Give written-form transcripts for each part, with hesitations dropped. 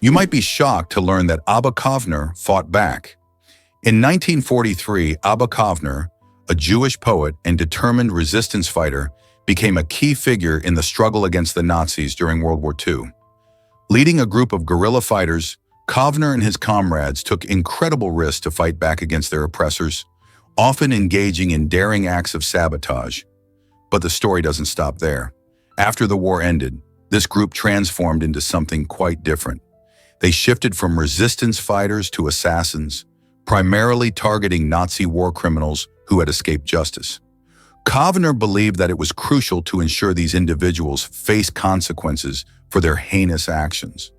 You might be shocked to learn that Abba Kovner fought back. In 1943, Abba Kovner, a Jewish poet and determined resistance fighter, became a key figure in the struggle against the Nazis during World War II. Leading a group of guerrilla fighters, Kovner and his comrades took incredible risks to fight back against their oppressors, often engaging in daring acts of sabotage. But the story doesn't stop there. After the war ended, this group transformed into something quite different. They shifted from resistance fighters to assassins, primarily targeting Nazi war criminals who had escaped justice. Kovner believed that it was crucial to ensure these individuals face consequences for their heinous actions.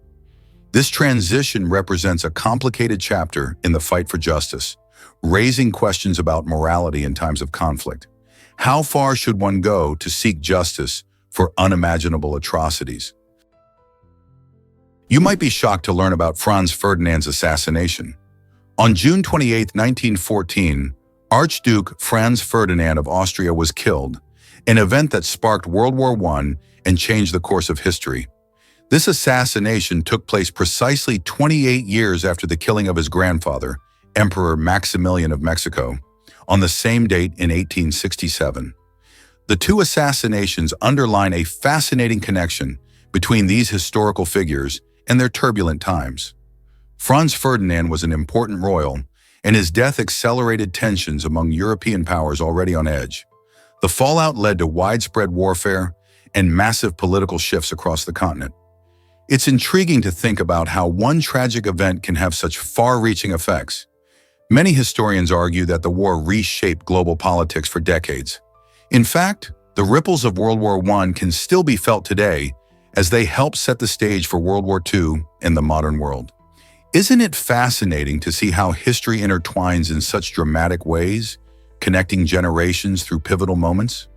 This transition represents a complicated chapter in the fight for justice, raising questions about morality in times of conflict. How far should one go to seek justice for unimaginable atrocities? You might be shocked to learn about Franz Ferdinand's assassination. On June 28, 1914, Archduke Franz Ferdinand of Austria was killed, an event that sparked World War I and changed the course of history. This assassination took place precisely 28 years after the killing of his grandfather, Emperor Maximilian of Mexico, on the same date in 1867. The two assassinations underline a fascinating connection between these historical figures and their turbulent times. Franz Ferdinand was an important royal, and his death accelerated tensions among European powers already on edge. The fallout led to widespread warfare and massive political shifts across the continent. It's intriguing to think about how one tragic event can have such far-reaching effects. Many historians argue that the war reshaped global politics for decades. In fact, the ripples of World War I can still be felt today as they help set the stage for World War II and the modern world. Isn't it fascinating to see how history intertwines in such dramatic ways, connecting generations through pivotal moments?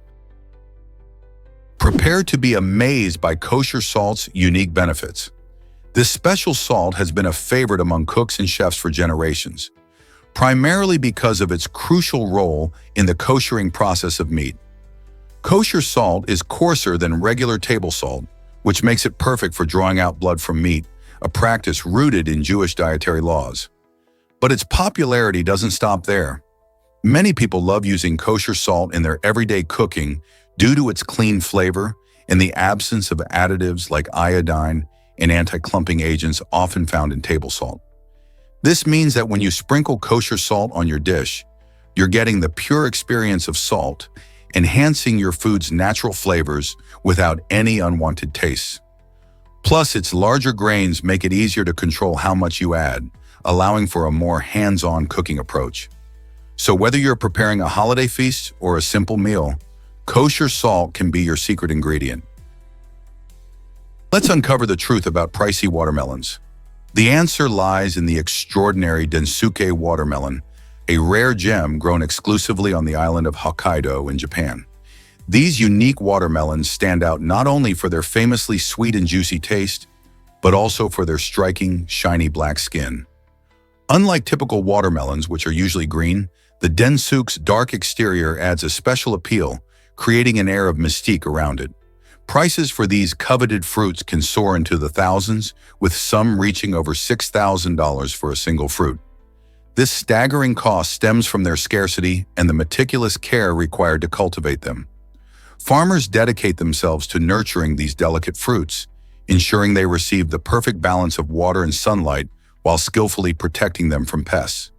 Prepare to be amazed by kosher salt's unique benefits. This special salt has been a favorite among cooks and chefs for generations, primarily because of its crucial role in the koshering process of meat. Kosher salt is coarser than regular table salt, which makes it perfect for drawing out blood from meat, a practice rooted in Jewish dietary laws. But its popularity doesn't stop there. Many people love using kosher salt in their everyday cooking due to its clean flavor and the absence of additives like iodine and anti-clumping agents often found in table salt. This means that when you sprinkle kosher salt on your dish, you're getting the pure experience of salt, enhancing your food's natural flavors without any unwanted tastes. Plus, its larger grains make it easier to control how much you add, allowing for a more hands-on cooking approach. So whether you're preparing a holiday feast or a simple meal, kosher salt can be your secret ingredient. Let's uncover the truth about pricey watermelons. The answer lies in the extraordinary Densuke watermelon, a rare gem grown exclusively on the island of Hokkaido in Japan. These unique watermelons stand out not only for their famously sweet and juicy taste, but also for their striking, shiny black skin. Unlike typical watermelons, which are usually green, the Densuke's dark exterior adds a special appeal, creating an air of mystique around it. Prices for these coveted fruits can soar into the thousands, with some reaching over $6,000 for a single fruit. This staggering cost stems from their scarcity and the meticulous care required to cultivate them. Farmers dedicate themselves to nurturing these delicate fruits, ensuring they receive the perfect balance of water and sunlight while skillfully protecting them from pests.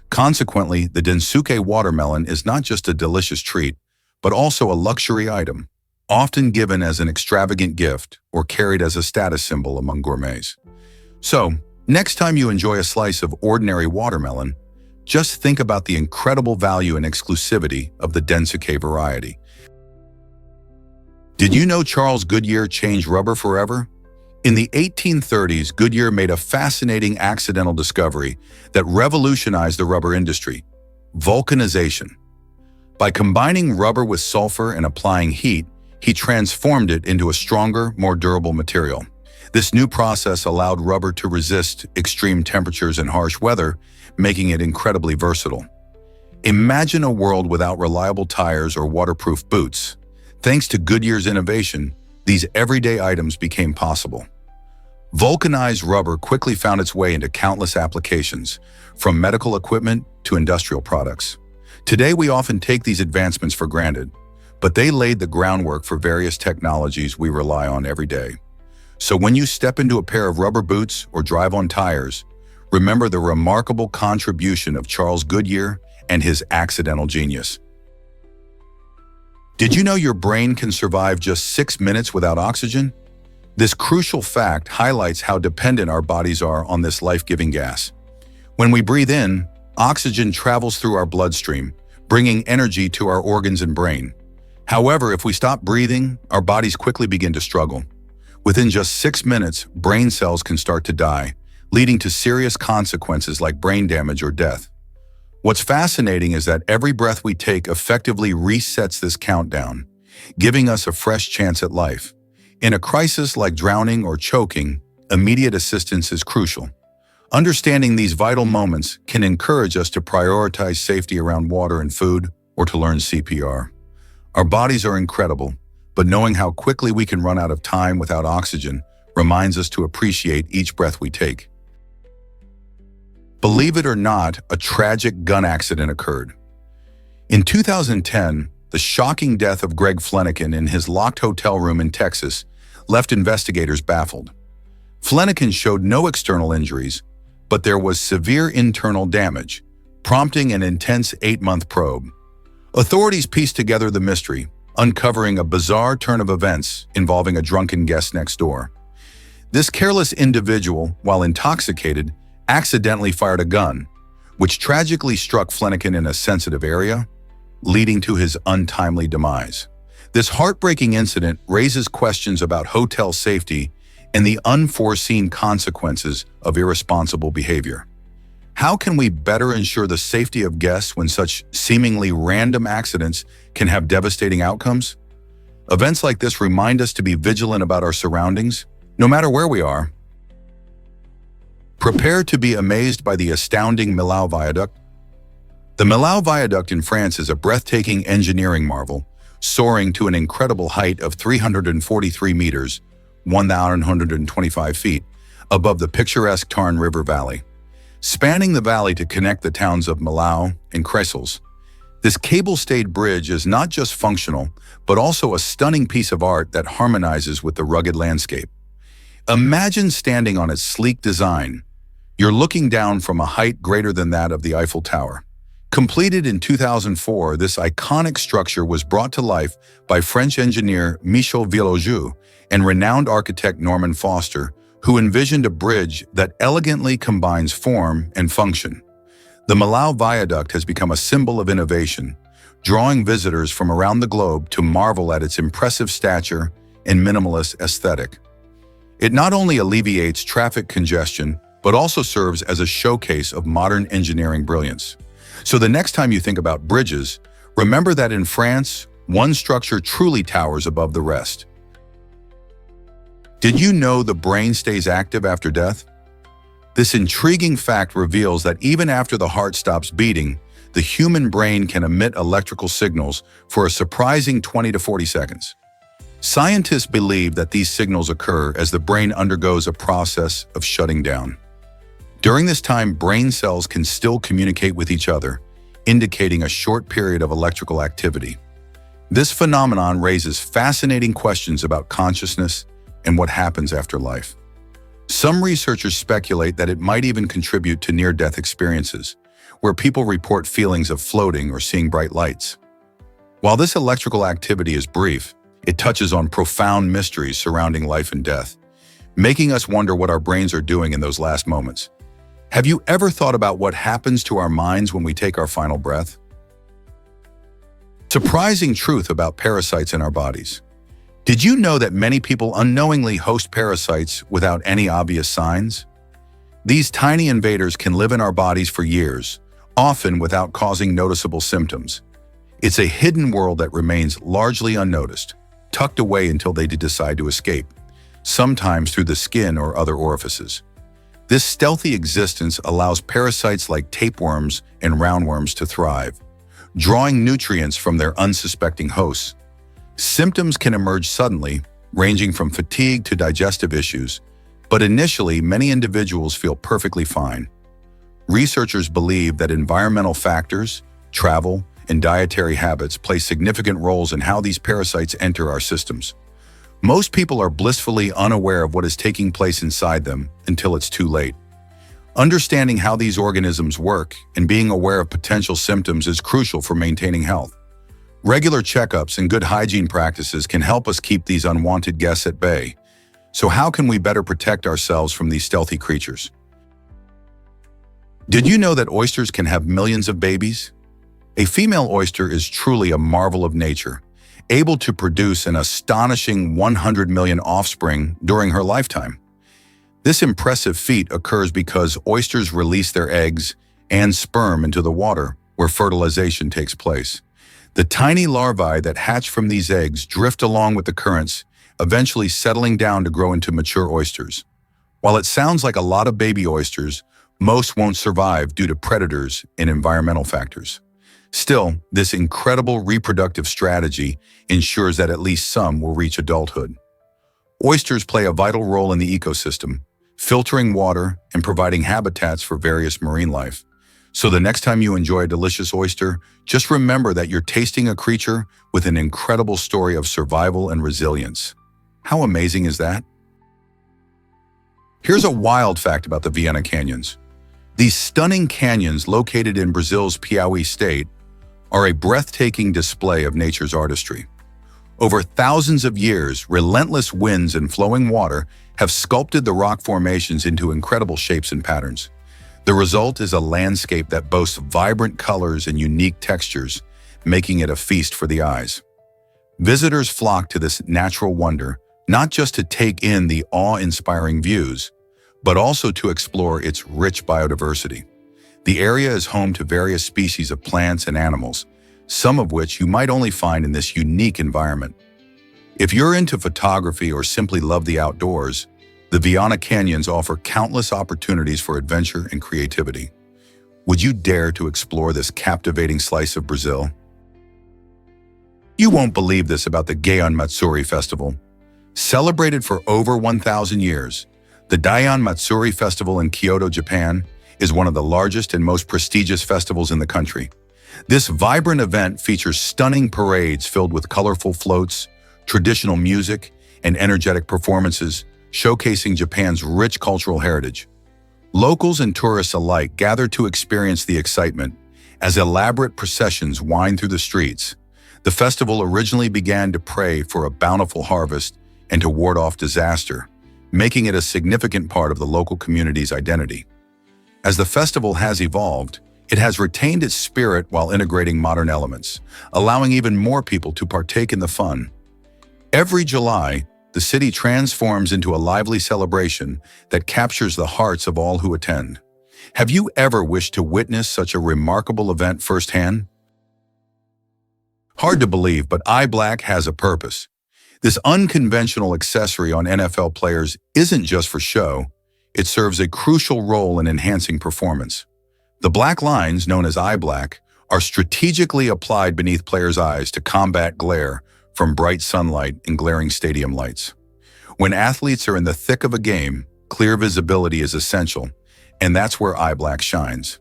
Consequently, the Densuke watermelon is not just a delicious treat, but also a luxury item, often given as an extravagant gift or carried as a status symbol among gourmets. So, next time you enjoy a slice of ordinary watermelon, just think about the incredible value and exclusivity of the Densuke variety. Did you know Charles Goodyear changed rubber forever? In the 1830s, Goodyear made a fascinating accidental discovery that revolutionized the rubber industry: vulcanization. By combining rubber with sulfur and applying heat, he transformed it into a stronger, more durable material. This new process allowed rubber to resist extreme temperatures and harsh weather, making it incredibly versatile. Imagine a world without reliable tires or waterproof boots. Thanks to Goodyear's innovation, these everyday items became possible. Vulcanized rubber quickly found its way into countless applications, from medical equipment to industrial products. Today, we often take these advancements for granted, but they laid the groundwork for various technologies we rely on every day. So when you step into a pair of rubber boots or drive on tires, remember the remarkable contribution of Charles Goodyear and his accidental genius. Did you know your brain can survive just 6 minutes without oxygen? This crucial fact highlights how dependent our bodies are on this life-giving gas. When we breathe in, oxygen travels through our bloodstream, bringing energy to our organs and brain. However, if we stop breathing, our bodies quickly begin to struggle. Within just 6 minutes, brain cells can start to die, leading to serious consequences like brain damage or death. What's fascinating is that every breath we take effectively resets this countdown, giving us a fresh chance at life. In a crisis like drowning or choking, immediate assistance is crucial. Understanding these vital moments can encourage us to prioritize safety around water and food, or to learn CPR. Our bodies are incredible, but knowing how quickly we can run out of time without oxygen reminds us to appreciate each breath we take. Believe it or not, a tragic gun accident occurred. In 2010, the shocking death of Greg Flanagan in his locked hotel room in Texas left investigators baffled. Flanagan showed no external injuries, but there was severe internal damage, prompting an intense 8-month probe. Authorities pieced together the mystery, uncovering a bizarre turn of events involving a drunken guest next door. This careless individual, while intoxicated, accidentally fired a gun, which tragically struck Flanagan in a sensitive area, leading to his untimely demise. This heartbreaking incident raises questions about hotel safety and the unforeseen consequences of irresponsible behavior. How can we better ensure the safety of guests when such seemingly random accidents can have devastating outcomes? Events like this remind us to be vigilant about our surroundings, no matter where we are. Prepare to be amazed by the astounding Millau Viaduct. The Millau Viaduct in France is a breathtaking engineering marvel, soaring to an incredible height of 343 meters, 1,125 feet, above the picturesque Tarn River Valley. Spanning the valley to connect the towns of Millau and Creusels, this cable-stayed bridge is not just functional, but also a stunning piece of art that harmonizes with the rugged landscape. Imagine standing on its sleek design. You're looking down from a height greater than that of the Eiffel Tower. Completed in 2004, this iconic structure was brought to life by French engineer Michel Villajou and renowned architect Norman Foster, who envisioned a bridge that elegantly combines form and function. The Millau Viaduct has become a symbol of innovation, drawing visitors from around the globe to marvel at its impressive stature and minimalist aesthetic. It not only alleviates traffic congestion, but also serves as a showcase of modern engineering brilliance. So the next time you think about bridges, remember that in France, one structure truly towers above the rest. Did you know the brain stays active after death? This intriguing fact reveals that even after the heart stops beating, the human brain can emit electrical signals for a surprising 20 to 40 seconds. Scientists believe that these signals occur as the brain undergoes a process of shutting down. During this time, brain cells can still communicate with each other, indicating a short period of electrical activity. This phenomenon raises fascinating questions about consciousness and what happens after life. Some researchers speculate that it might even contribute to near-death experiences, where people report feelings of floating or seeing bright lights. While this electrical activity is brief, it touches on profound mysteries surrounding life and death, making us wonder what our brains are doing in those last moments. Have you ever thought about what happens to our minds when we take our final breath? Surprising truth about parasites in our bodies. Did you know that many people unknowingly host parasites without any obvious signs? These tiny invaders can live in our bodies for years, often without causing noticeable symptoms. It's a hidden world that remains largely unnoticed, tucked away until they decide to escape, sometimes through the skin or other orifices. This stealthy existence allows parasites like tapeworms and roundworms to thrive, drawing nutrients from their unsuspecting hosts. Symptoms can emerge suddenly, ranging from fatigue to digestive issues, But initially, many individuals feel perfectly fine. Researchers believe that environmental factors, travel, and dietary habits play significant roles in how these parasites enter our systems. Most people are blissfully unaware of what is taking place inside them until it's too late. Understanding how these organisms work and being aware of potential symptoms is crucial for maintaining health. Regular checkups and good hygiene practices can help us keep these unwanted guests at bay. So how can we better protect ourselves from these stealthy creatures? Did you know that oysters can have millions of babies? A female oyster is truly a marvel of nature, able to produce an astonishing 100 million offspring during her lifetime. This impressive feat occurs because oysters release their eggs and sperm into the water where fertilization takes place. The tiny larvae that hatch from these eggs drift along with the currents, eventually settling down to grow into mature oysters. While it sounds like a lot of baby oysters, most won't survive due to predators and environmental factors. Still, this incredible reproductive strategy ensures that at least some will reach adulthood. Oysters play a vital role in the ecosystem, filtering water and providing habitats for various marine life. So the next time you enjoy a delicious oyster, just remember that you're tasting a creature with an incredible story of survival and resilience. How amazing is that? Here's a wild fact about the Vienna Canyons. These stunning canyons located in Brazil's Piauí state are a breathtaking display of nature's artistry. Over thousands of years, relentless winds and flowing water have sculpted the rock formations into incredible shapes and patterns. The result is a landscape that boasts vibrant colors and unique textures, making it a feast for the eyes. Visitors flock to this natural wonder, not just to take in the awe-inspiring views, but also to explore its rich biodiversity. The area is home to various species of plants and animals, some of which you might only find in this unique environment. If you're into photography or simply love the outdoors, the Vienna Canyons offer countless opportunities for adventure and creativity. Would you dare to explore this captivating slice of Brazil? You won't believe this about the Geion Matsuri Festival. Celebrated for over 1,000 years, the Daion Matsuri Festival in Kyoto, Japan, is one of the largest and most prestigious festivals in the country. This vibrant event features stunning parades filled with colorful floats, traditional music, and energetic performances, showcasing Japan's rich cultural heritage. Locals and tourists alike gather to experience the excitement as elaborate processions wind through the streets. The festival originally began to pray for a bountiful harvest and to ward off disaster, making it a significant part of the local community's identity. As the festival has evolved, it has retained its spirit while integrating modern elements, allowing even more people to partake in the fun. Every July, the city transforms into a lively celebration that captures the hearts of all who attend. Have you ever wished to witness such a remarkable event firsthand? Hard to believe, but eye black has a purpose. This unconventional accessory on NFL players isn't just for show. It serves a crucial role in enhancing performance. The black lines, known as eye black, are strategically applied beneath players' eyes to combat glare from bright sunlight and glaring stadium lights. When athletes are in the thick of a game, clear visibility is essential, and that's where eye black shines.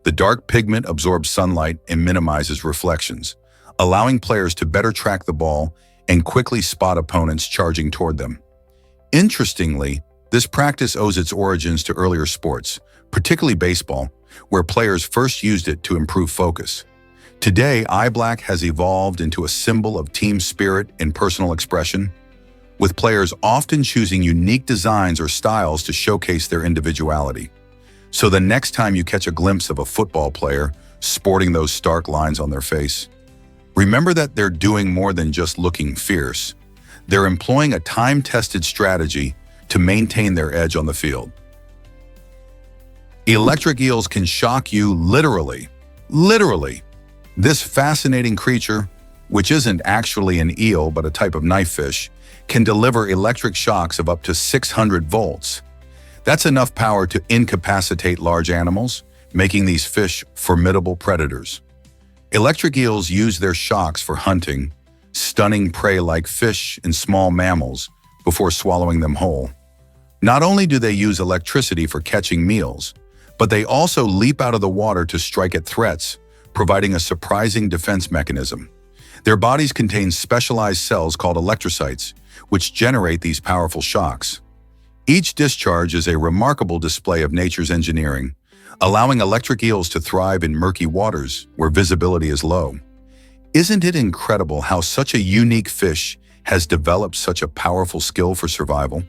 The dark pigment absorbs sunlight and minimizes reflections, allowing players to better track the ball and quickly spot opponents charging toward them. Interestingly, this practice owes its origins to earlier sports, particularly baseball, where players first used it to improve focus. Today, eye black has evolved into a symbol of team spirit and personal expression, with players often choosing unique designs or styles to showcase their individuality. So the next time you catch a glimpse of a football player sporting those stark lines on their face, remember that they're doing more than just looking fierce. They're employing a time-tested strategy to maintain their edge on the field. Electric eels can shock you literally. Literally. This fascinating creature, which isn't actually an eel but a type of knife fish, can deliver electric shocks of up to 600 volts. That's enough power to incapacitate large animals, making these fish formidable predators. Electric eels use their shocks for hunting, stunning prey like fish and small mammals before swallowing them whole. Not only do they use electricity for catching meals, but they also leap out of the water to strike at threats, providing a surprising defense mechanism. Their bodies contain specialized cells called electrocytes, which generate these powerful shocks. Each discharge is a remarkable display of nature's engineering, allowing electric eels to thrive in murky waters where visibility is low. Isn't it incredible how such a unique fish has developed such a powerful skill for survival?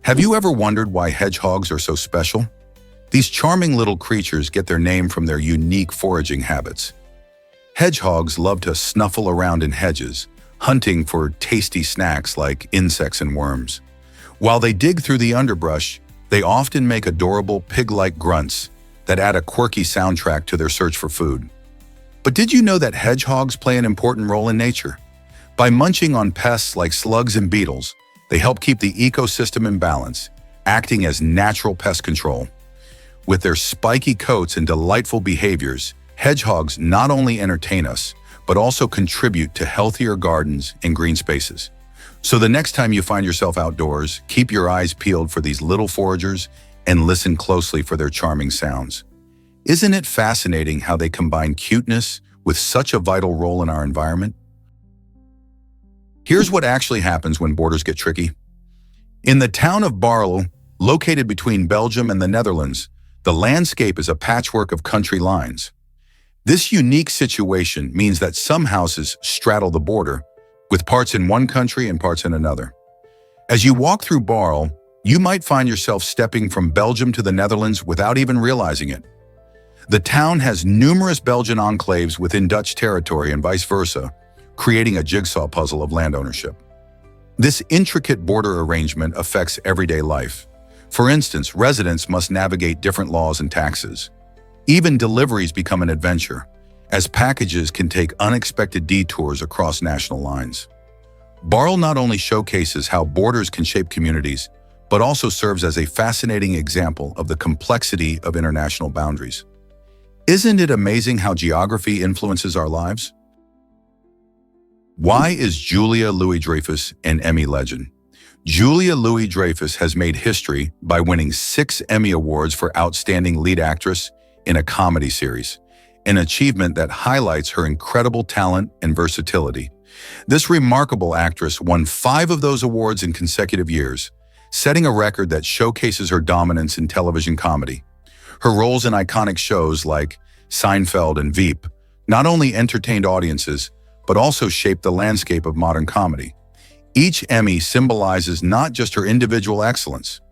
Have you ever wondered why hedgehogs are so special? These charming little creatures get their name from their unique foraging habits. Hedgehogs love to snuffle around in hedges, hunting for tasty snacks like insects and worms. While they dig through the underbrush, they often make adorable pig-like grunts that add a quirky soundtrack to their search for food. But did you know that hedgehogs play an important role in nature? By munching on pests like slugs and beetles, they help keep the ecosystem in balance, acting as natural pest control. With their spiky coats and delightful behaviors, hedgehogs not only entertain us, but also contribute to healthier gardens and green spaces. So the next time you find yourself outdoors, keep your eyes peeled for these little foragers and listen closely for their charming sounds. Isn't it fascinating how they combine cuteness with such a vital role in our environment? Here's what actually happens when borders get tricky. In the town of Barlo, located between Belgium and the Netherlands, the landscape is a patchwork of country lines. This unique situation means that some houses straddle the border, with parts in one country and parts in another. As you walk through Barl, you might find yourself stepping from Belgium to the Netherlands without even realizing it. The town has numerous Belgian enclaves within Dutch territory and vice versa, creating a jigsaw puzzle of land ownership. This intricate border arrangement affects everyday life. For instance, residents must navigate different laws and taxes. Even deliveries become an adventure, as packages can take unexpected detours across national lines. Barl not only showcases how borders can shape communities, but also serves as a fascinating example of the complexity of international boundaries. Isn't it amazing how geography influences our lives? Why is Julia Louis-Dreyfus an Emmy legend? Julia Louis-Dreyfus has made history by winning 6 Emmy Awards for Outstanding Lead Actress in a Comedy Series, an achievement that highlights her incredible talent and versatility. This remarkable actress won 5 of those awards in consecutive years, setting a record that showcases her dominance in television comedy. Her roles in iconic shows like Seinfeld and Veep not only entertained audiences, but also shaped the landscape of modern comedy. Each Emmy symbolizes not just her individual excellence,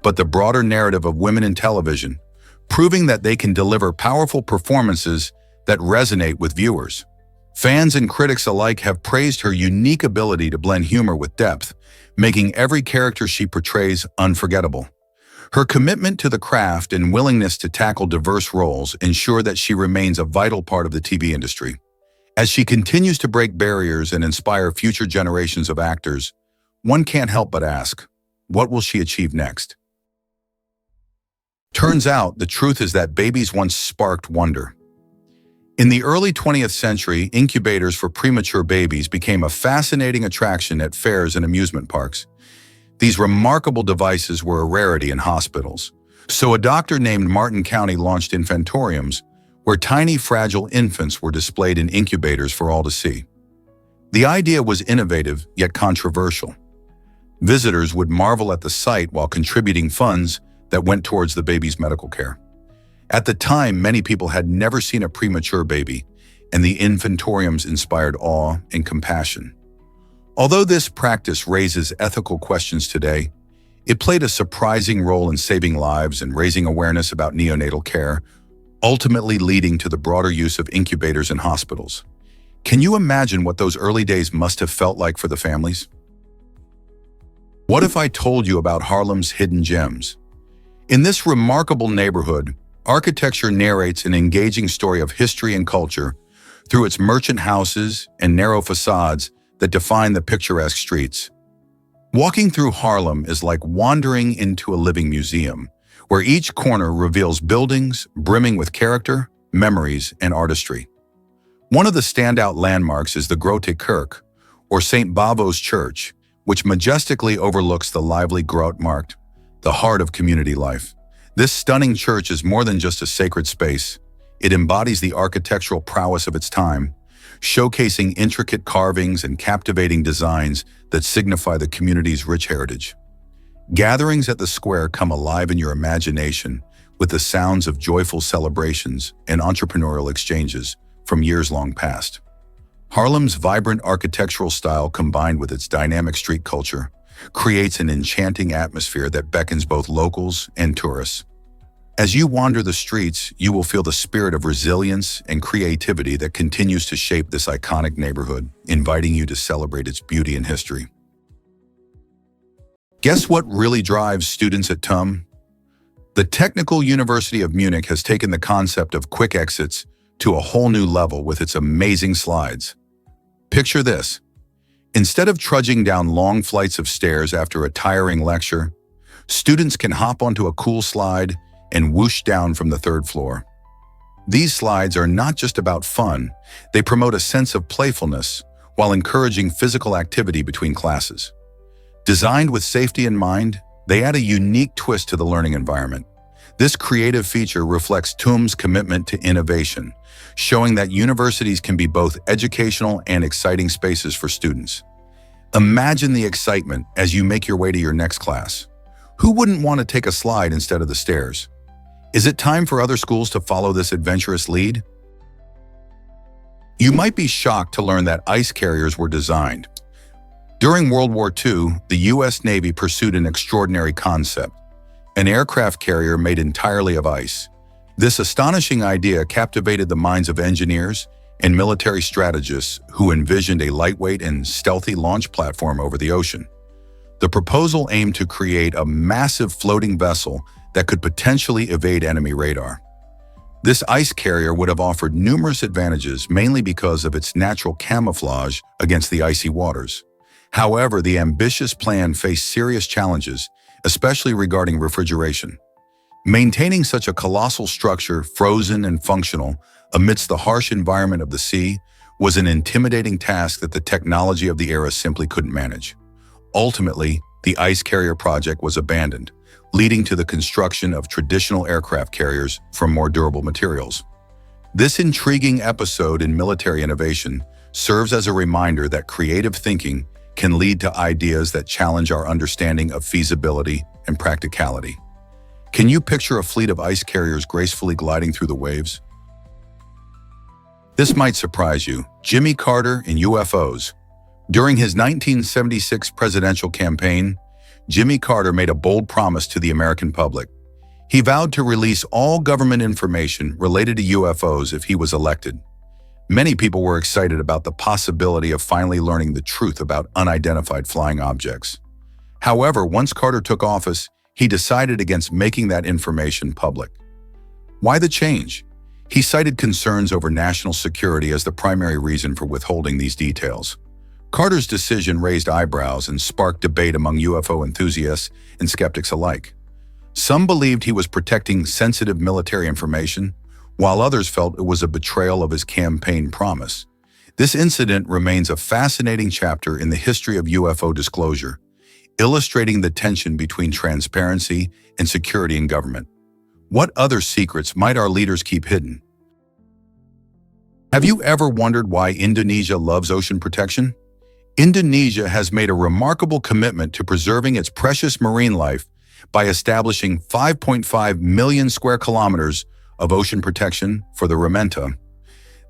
but the broader narrative of women in television, proving that they can deliver powerful performances that resonate with viewers. Fans and critics alike have praised her unique ability to blend humor with depth, making every character she portrays unforgettable. Her commitment to the craft and willingness to tackle diverse roles ensure that she remains a vital part of the TV industry. As she continues to break barriers and inspire future generations of actors, one can't help but ask, what will she achieve next? Turns out, the truth is that babies once sparked wonder. In the early 20th century, incubators for premature babies became a fascinating attraction at fairs and amusement parks. These remarkable devices were a rarity in hospitals. So a doctor named Martin County launched infantoriums, where tiny, fragile infants were displayed in incubators for all to see. The idea was innovative, yet controversial. Visitors would marvel at the sight while contributing funds that went towards the baby's medical care. At the time, many people had never seen a premature baby, and the infantoriums inspired awe and compassion. Although this practice raises ethical questions today, it played a surprising role in saving lives and raising awareness about neonatal care, ultimately leading to the broader use of incubators in hospitals. Can you imagine what those early days must have felt like for the families? What if I told you about Haarlem's hidden gems? In this remarkable neighborhood, architecture narrates an engaging story of history and culture through its merchant houses and narrow facades that define the picturesque streets. Walking through Haarlem is like wandering into a living museum, where each corner reveals buildings brimming with character, memories, and artistry. One of the standout landmarks is the Grote Kerk, or St. Bavo's Church, which majestically overlooks the lively Grootmarkt, the heart of community life. This stunning church is more than just a sacred space. It embodies the architectural prowess of its time, showcasing intricate carvings and captivating designs that signify the community's rich heritage. Gatherings at the square come alive in your imagination with the sounds of joyful celebrations and entrepreneurial exchanges from years long past. Haarlem's vibrant architectural style, combined with its dynamic street culture, creates an enchanting atmosphere that beckons both locals and tourists. As you wander the streets, you will feel the spirit of resilience and creativity that continues to shape this iconic neighborhood, inviting you to celebrate its beauty and history. Guess what really drives students at TUM? The Technical University of Munich has taken the concept of quick exits to a whole new level with its amazing slides. Picture this. Instead of trudging down long flights of stairs after a tiring lecture, students can hop onto a cool slide and whoosh down from the third floor. These slides are not just about fun, they promote a sense of playfulness while encouraging physical activity between classes. Designed with safety in mind, they add a unique twist to the learning environment. This creative feature reflects TUM's commitment to innovation, showing that universities can be both educational and exciting spaces for students. Imagine the excitement as you make your way to your next class. Who wouldn't want to take a slide instead of the stairs? Is it time for other schools to follow this adventurous lead? You might be shocked to learn that ice carriers were designed. During World War II, the U.S. Navy pursued an extraordinary concept, an aircraft carrier made entirely of ice. This astonishing idea captivated the minds of engineers and military strategists who envisioned a lightweight and stealthy launch platform over the ocean. The proposal aimed to create a massive floating vessel that could potentially evade enemy radar. This ice carrier would have offered numerous advantages, mainly because of its natural camouflage against the icy waters. However, the ambitious plan faced serious challenges, especially regarding refrigeration. Maintaining such a colossal structure, frozen and functional, amidst the harsh environment of the sea, was an intimidating task that the technology of the era simply couldn't manage. Ultimately, the ice carrier project was abandoned, leading to the construction of traditional aircraft carriers from more durable materials. This intriguing episode in military innovation serves as a reminder that creative thinking can lead to ideas that challenge our understanding of feasibility and practicality. Can you picture a fleet of ice carriers gracefully gliding through the waves? This might surprise you. Jimmy Carter and UFOs. During his 1976 presidential campaign, Jimmy Carter made a bold promise to the American public. He vowed to release all government information related to UFOs if he was elected. Many people were excited about the possibility of finally learning the truth about unidentified flying objects. However, once Carter took office, he decided against making that information public. Why the change? He cited concerns over national security as the primary reason for withholding these details. Carter's decision raised eyebrows and sparked debate among UFO enthusiasts and skeptics alike. Some believed he was protecting sensitive military information, while others felt it was a betrayal of his campaign promise. This incident remains a fascinating chapter in the history of UFO disclosure, illustrating the tension between transparency and security in government. What other secrets might our leaders keep hidden? Have you ever wondered why Indonesia loves ocean protection? Indonesia has made a remarkable commitment to preserving its precious marine life by establishing 5.5 million square kilometers of ocean protection for the rementa.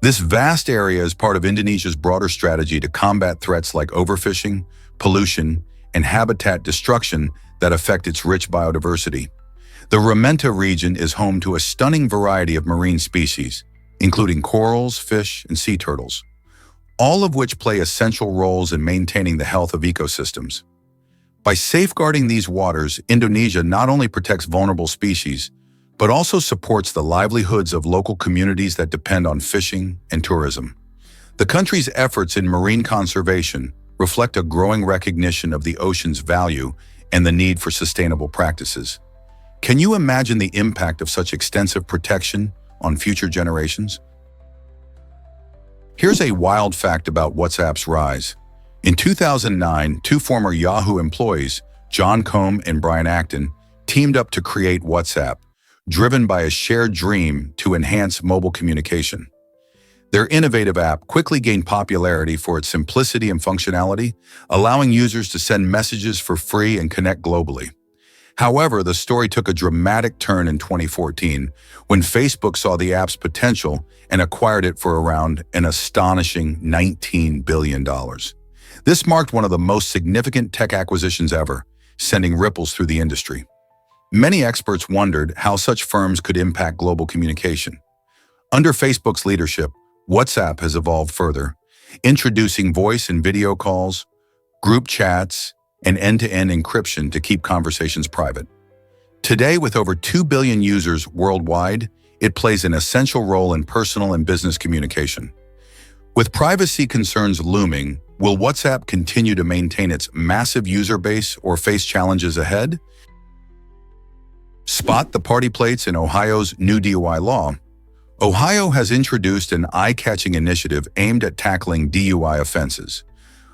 This vast area is part of Indonesia's broader strategy to combat threats like overfishing, pollution, and habitat destruction that affect its rich biodiversity. The rementa region is home to a stunning variety of marine species, including corals, fish, and sea turtles, all of which play essential roles in maintaining the health of ecosystems. By safeguarding these waters, Indonesia not only protects vulnerable species, but also supports the livelihoods of local communities that depend on fishing and tourism. The country's efforts in marine conservation reflect a growing recognition of the ocean's value and the need for sustainable practices. Can you imagine the impact of such extensive protection on future generations? Here's a wild fact about WhatsApp's rise. In 2009, two former Yahoo employees, John Combe and Brian Acton, teamed up to create WhatsApp, driven by a shared dream to enhance mobile communication. Their innovative app quickly gained popularity for its simplicity and functionality, allowing users to send messages for free and connect globally. However, the story took a dramatic turn in 2014 when Facebook saw the app's potential and acquired it for around an astonishing $19 billion. This marked one of the most significant tech acquisitions ever, sending ripples through the industry. Many experts wondered how such firms could impact global communication. Under Facebook's leadership, WhatsApp has evolved further, introducing voice and video calls, group chats, and end-to-end encryption to keep conversations private. Today, with over 2 billion users worldwide, it plays an essential role in personal and business communication. With privacy concerns looming, will WhatsApp continue to maintain its massive user base or face challenges ahead? Spot the party plates in Ohio's new DUI law. Ohio has introduced an eye-catching initiative aimed at tackling DUI offenses.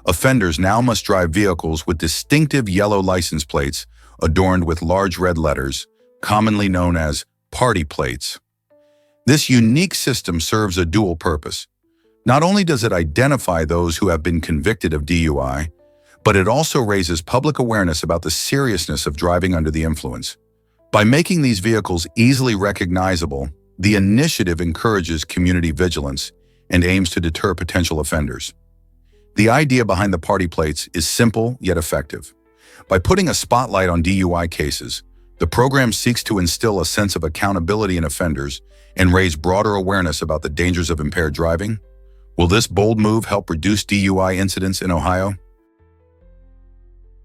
Offenders now must drive vehicles with distinctive yellow license plates adorned with large red letters, commonly known as party plates. This unique system serves a dual purpose. Not only does it identify those who have been convicted of DUI, but it also raises public awareness about the seriousness of driving under the influence. By making these vehicles easily recognizable, the initiative encourages community vigilance and aims to deter potential offenders. The idea behind the party plates is simple yet effective. By putting a spotlight on DUI cases, the program seeks to instill a sense of accountability in offenders and raise broader awareness about the dangers of impaired driving. Will this bold move help reduce DUI incidents in Ohio?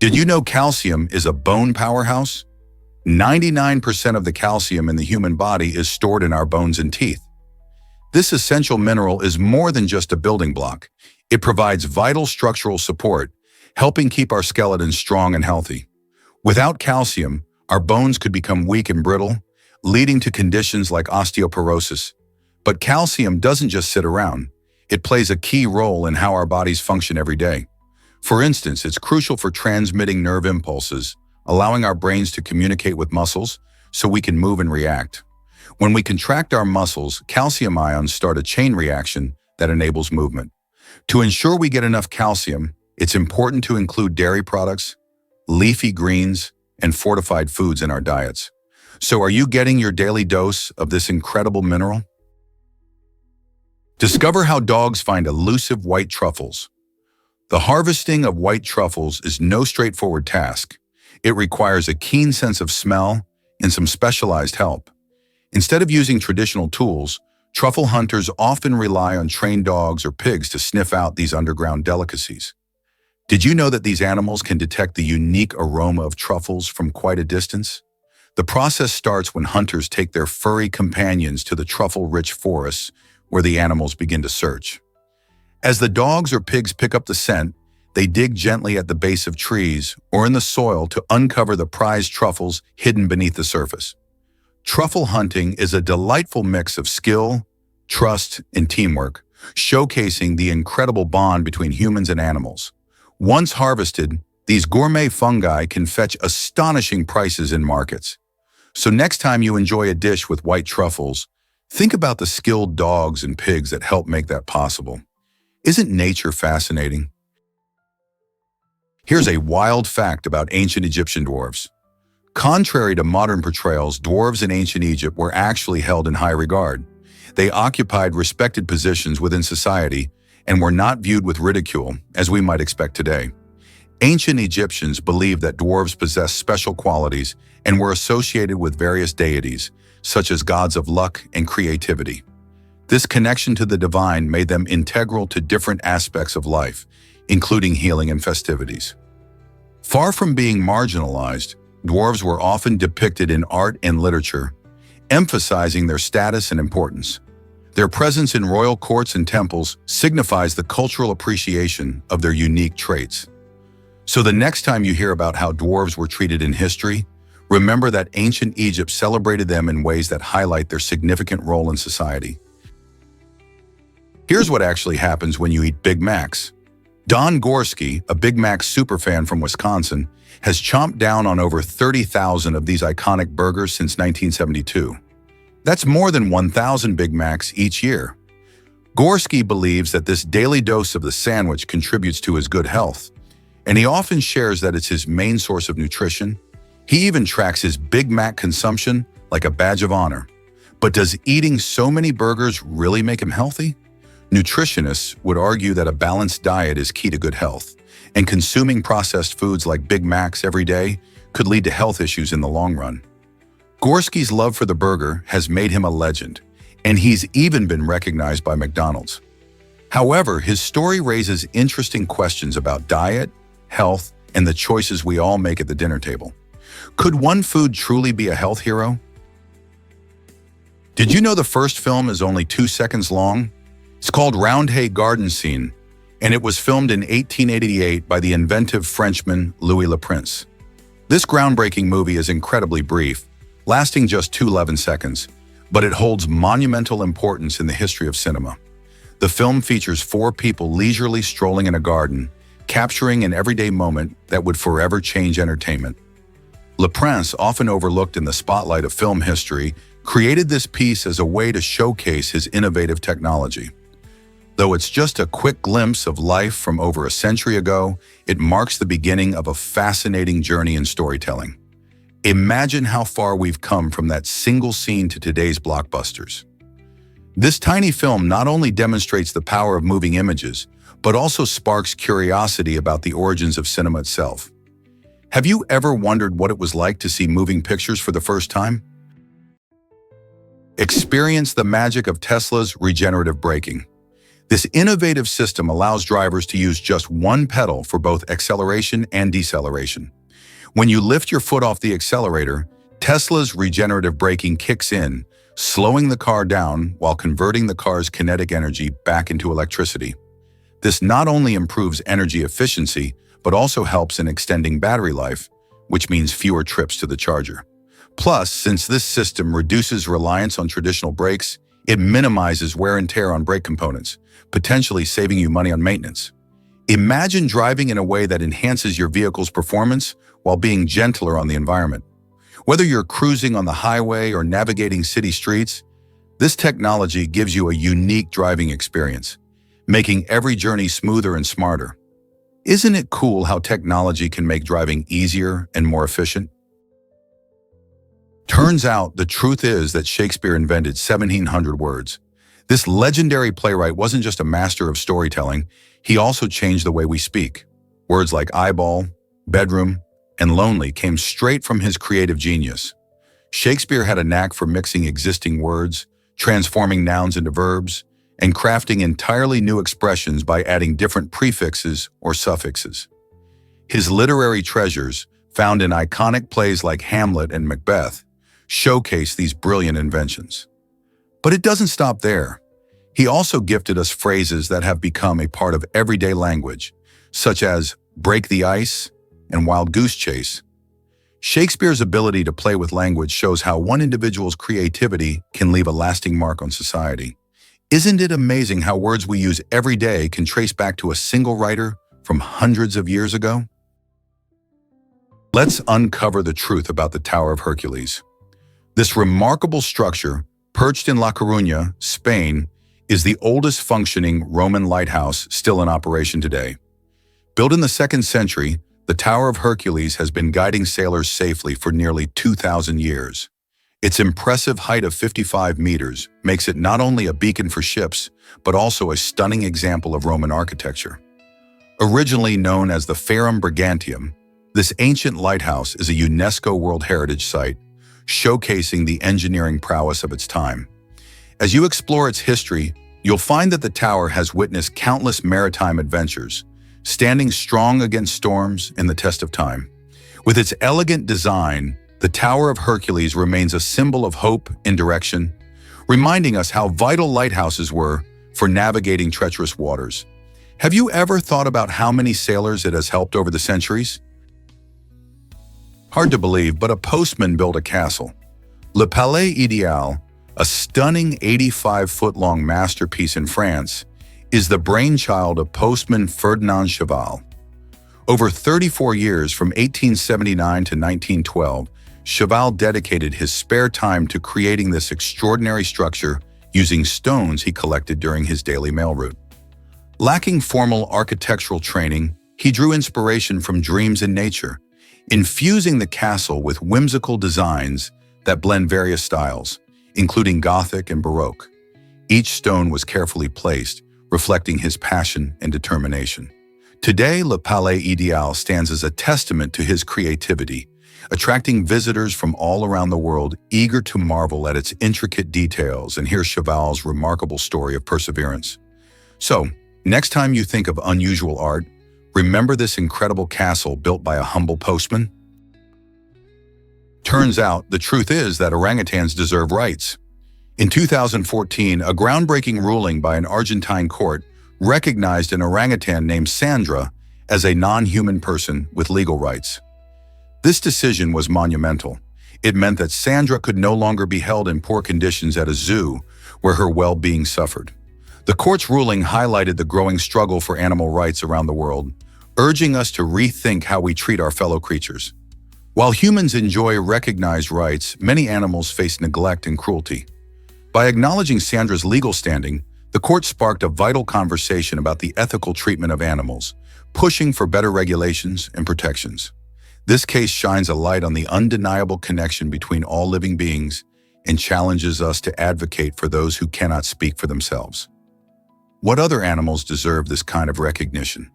Did you know calcium is a bone powerhouse? 99% of the calcium in the human body is stored in our bones and teeth. This essential mineral is more than just a building block. It provides vital structural support, helping keep our skeleton strong and healthy. Without calcium, our bones could become weak and brittle, leading to conditions like osteoporosis. But calcium doesn't just sit around. It plays a key role in how our bodies function every day. For instance, it's crucial for transmitting nerve impulses, allowing our brains to communicate with muscles so we can move and react. When we contract our muscles, calcium ions start a chain reaction that enables movement. To ensure we get enough calcium, it's important to include dairy products, leafy greens, and fortified foods in our diets. So are you getting your daily dose of this incredible mineral? Discover how dogs find elusive white truffles. The harvesting of white truffles is no straightforward task. It requires a keen sense of smell and some specialized help. Instead of using traditional tools, truffle hunters often rely on trained dogs or pigs to sniff out these underground delicacies. Did you know that these animals can detect the unique aroma of truffles from quite a distance? The process starts when hunters take their furry companions to the truffle-rich forests where the animals begin to search. As the dogs or pigs pick up the scent, they dig gently at the base of trees or in the soil to uncover the prized truffles hidden beneath the surface. Truffle hunting is a delightful mix of skill, trust, and teamwork, showcasing the incredible bond between humans and animals. Once harvested, these gourmet fungi can fetch astonishing prices in markets. So next time you enjoy a dish with white truffles, think about the skilled dogs and pigs that help make that possible. Isn't nature fascinating? Here's a wild fact about ancient Egyptian dwarves. Contrary to modern portrayals, dwarves in ancient Egypt were actually held in high regard. They occupied respected positions within society and were not viewed with ridicule, as we might expect today. Ancient Egyptians believed that dwarves possessed special qualities and were associated with various deities, such as gods of luck and creativity. This connection to the divine made them integral to different aspects of life, including healing and festivities. Far from being marginalized, dwarves were often depicted in art and literature, emphasizing their status and importance. Their presence in royal courts and temples signifies the cultural appreciation of their unique traits. So the next time you hear about how dwarves were treated in history, remember that ancient Egypt celebrated them in ways that highlight their significant role in society. Here's what actually happens when you eat Big Macs. Don Gorski, a Big Mac superfan from Wisconsin, has chomped down on over 30,000 of these iconic burgers since 1972. That's more than 1,000 Big Macs each year. Gorski believes that this daily dose of the sandwich contributes to his good health, and he often shares that it's his main source of nutrition. He even tracks his Big Mac consumption like a badge of honor. But does eating so many burgers really make him healthy? Nutritionists would argue that a balanced diet is key to good health, and consuming processed foods like Big Macs every day could lead to health issues in the long run. Gorski's love for the burger has made him a legend, and he's even been recognized by McDonald's. However, his story raises interesting questions about diet, health, and the choices we all make at the dinner table. Could one food truly be a health hero? Did you know the first film is only 2 seconds long? It's called Roundhay Garden Scene, and it was filmed in 1888 by the inventive Frenchman Louis Le Prince. This groundbreaking movie is incredibly brief, lasting just 211 seconds, but it holds monumental importance in the history of cinema. The film features 4 people leisurely strolling in a garden, capturing an everyday moment that would forever change entertainment. Le Prince, often overlooked in the spotlight of film history, created this piece as a way to showcase his innovative technology. Though it's just a quick glimpse of life from over a century ago, it marks the beginning of a fascinating journey in storytelling. Imagine how far we've come from that single scene to today's blockbusters. This tiny film not only demonstrates the power of moving images, but also sparks curiosity about the origins of cinema itself. Have you ever wondered what it was like to see moving pictures for the first time? Experience the magic of Tesla's regenerative braking. This innovative system allows drivers to use just one pedal for both acceleration and deceleration. When you lift your foot off the accelerator, Tesla's regenerative braking kicks in, slowing the car down while converting the car's kinetic energy back into electricity. This not only improves energy efficiency, but also helps in extending battery life, which means fewer trips to the charger. Plus, since this system reduces reliance on traditional brakes, it minimizes wear and tear on brake components, potentially saving you money on maintenance. Imagine driving in a way that enhances your vehicle's performance while being gentler on the environment. Whether you're cruising on the highway or navigating city streets, this technology gives you a unique driving experience, making every journey smoother and smarter. Isn't it cool how technology can make driving easier and more efficient? Turns out the truth is that Shakespeare invented 1,700 words. This legendary playwright wasn't just a master of storytelling, he also changed the way we speak. Words like eyeball, bedroom, and lonely came straight from his creative genius. Shakespeare had a knack for mixing existing words, transforming nouns into verbs, and crafting entirely new expressions by adding different prefixes or suffixes. His literary treasures, found in iconic plays like Hamlet and Macbeth, showcase these brilliant inventions. But it doesn't stop there. He also gifted us phrases that have become a part of everyday language, such as break the ice and wild goose chase. Shakespeare's ability to play with language shows how one individual's creativity can leave a lasting mark on society. Isn't it amazing how words we use every day can trace back to a single writer from hundreds of years ago? Let's uncover the truth about the Tower of Hercules. This remarkable structure, perched in La Coruña, Spain, is the oldest functioning Roman lighthouse still in operation today. Built in the 2nd century, the Tower of Hercules has been guiding sailors safely for nearly 2,000 years. Its impressive height of 55 meters makes it not only a beacon for ships, but also a stunning example of Roman architecture. Originally known as the Forum Brigantium, this ancient lighthouse is a UNESCO World Heritage Site, showcasing the engineering prowess of its time. As you explore its history, you'll find that the tower has witnessed countless maritime adventures, standing strong against storms and the test of time. With its elegant design, the Tower of Hercules remains a symbol of hope and direction, reminding us how vital lighthouses were for navigating treacherous waters. Have you ever thought about how many sailors it has helped over the centuries? Hard to believe, but a postman built a castle. Le Palais Ideal, a stunning 85-foot-long masterpiece in France, is the brainchild of postman Ferdinand Cheval. Over 34 years, from 1879 to 1912, Cheval dedicated his spare time to creating this extraordinary structure using stones he collected during his daily mail route. Lacking formal architectural training, he drew inspiration from dreams in nature, infusing the castle with whimsical designs that blend various styles, including Gothic and Baroque. Each stone was carefully placed, reflecting his passion and determination. Today, Le Palais Ideal stands as a testament to his creativity, attracting visitors from all around the world eager to marvel at its intricate details and hear Cheval's remarkable story of perseverance. So, next time you think of unusual art, remember this incredible castle built by a humble postman? Turns out, the truth is that orangutans deserve rights. In 2014, a groundbreaking ruling by an Argentine court recognized an orangutan named Sandra as a non-human person with legal rights. This decision was monumental. It meant that Sandra could no longer be held in poor conditions at a zoo where her well-being suffered. The court's ruling highlighted the growing struggle for animal rights around the world, urging us to rethink how we treat our fellow creatures. While humans enjoy recognized rights, many animals face neglect and cruelty. By acknowledging Sandra's legal standing, the court sparked a vital conversation about the ethical treatment of animals, pushing for better regulations and protections. This case shines a light on the undeniable connection between all living beings and challenges us to advocate for those who cannot speak for themselves. What other animals deserve this kind of recognition?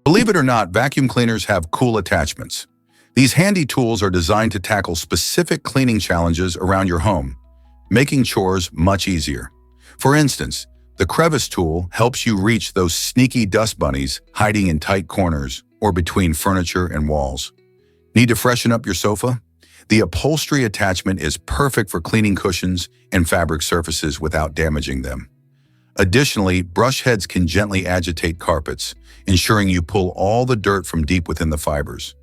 Believe it or not, vacuum cleaners have cool attachments. These handy tools are designed to tackle specific cleaning challenges around your home, making chores much easier. For instance, the crevice tool helps you reach those sneaky dust bunnies hiding in tight corners or between furniture and walls. Need to freshen up your sofa? The upholstery attachment is perfect for cleaning cushions and fabric surfaces without damaging them. Additionally, brush heads can gently agitate carpets, ensuring you pull all the dirt from deep within the fibers.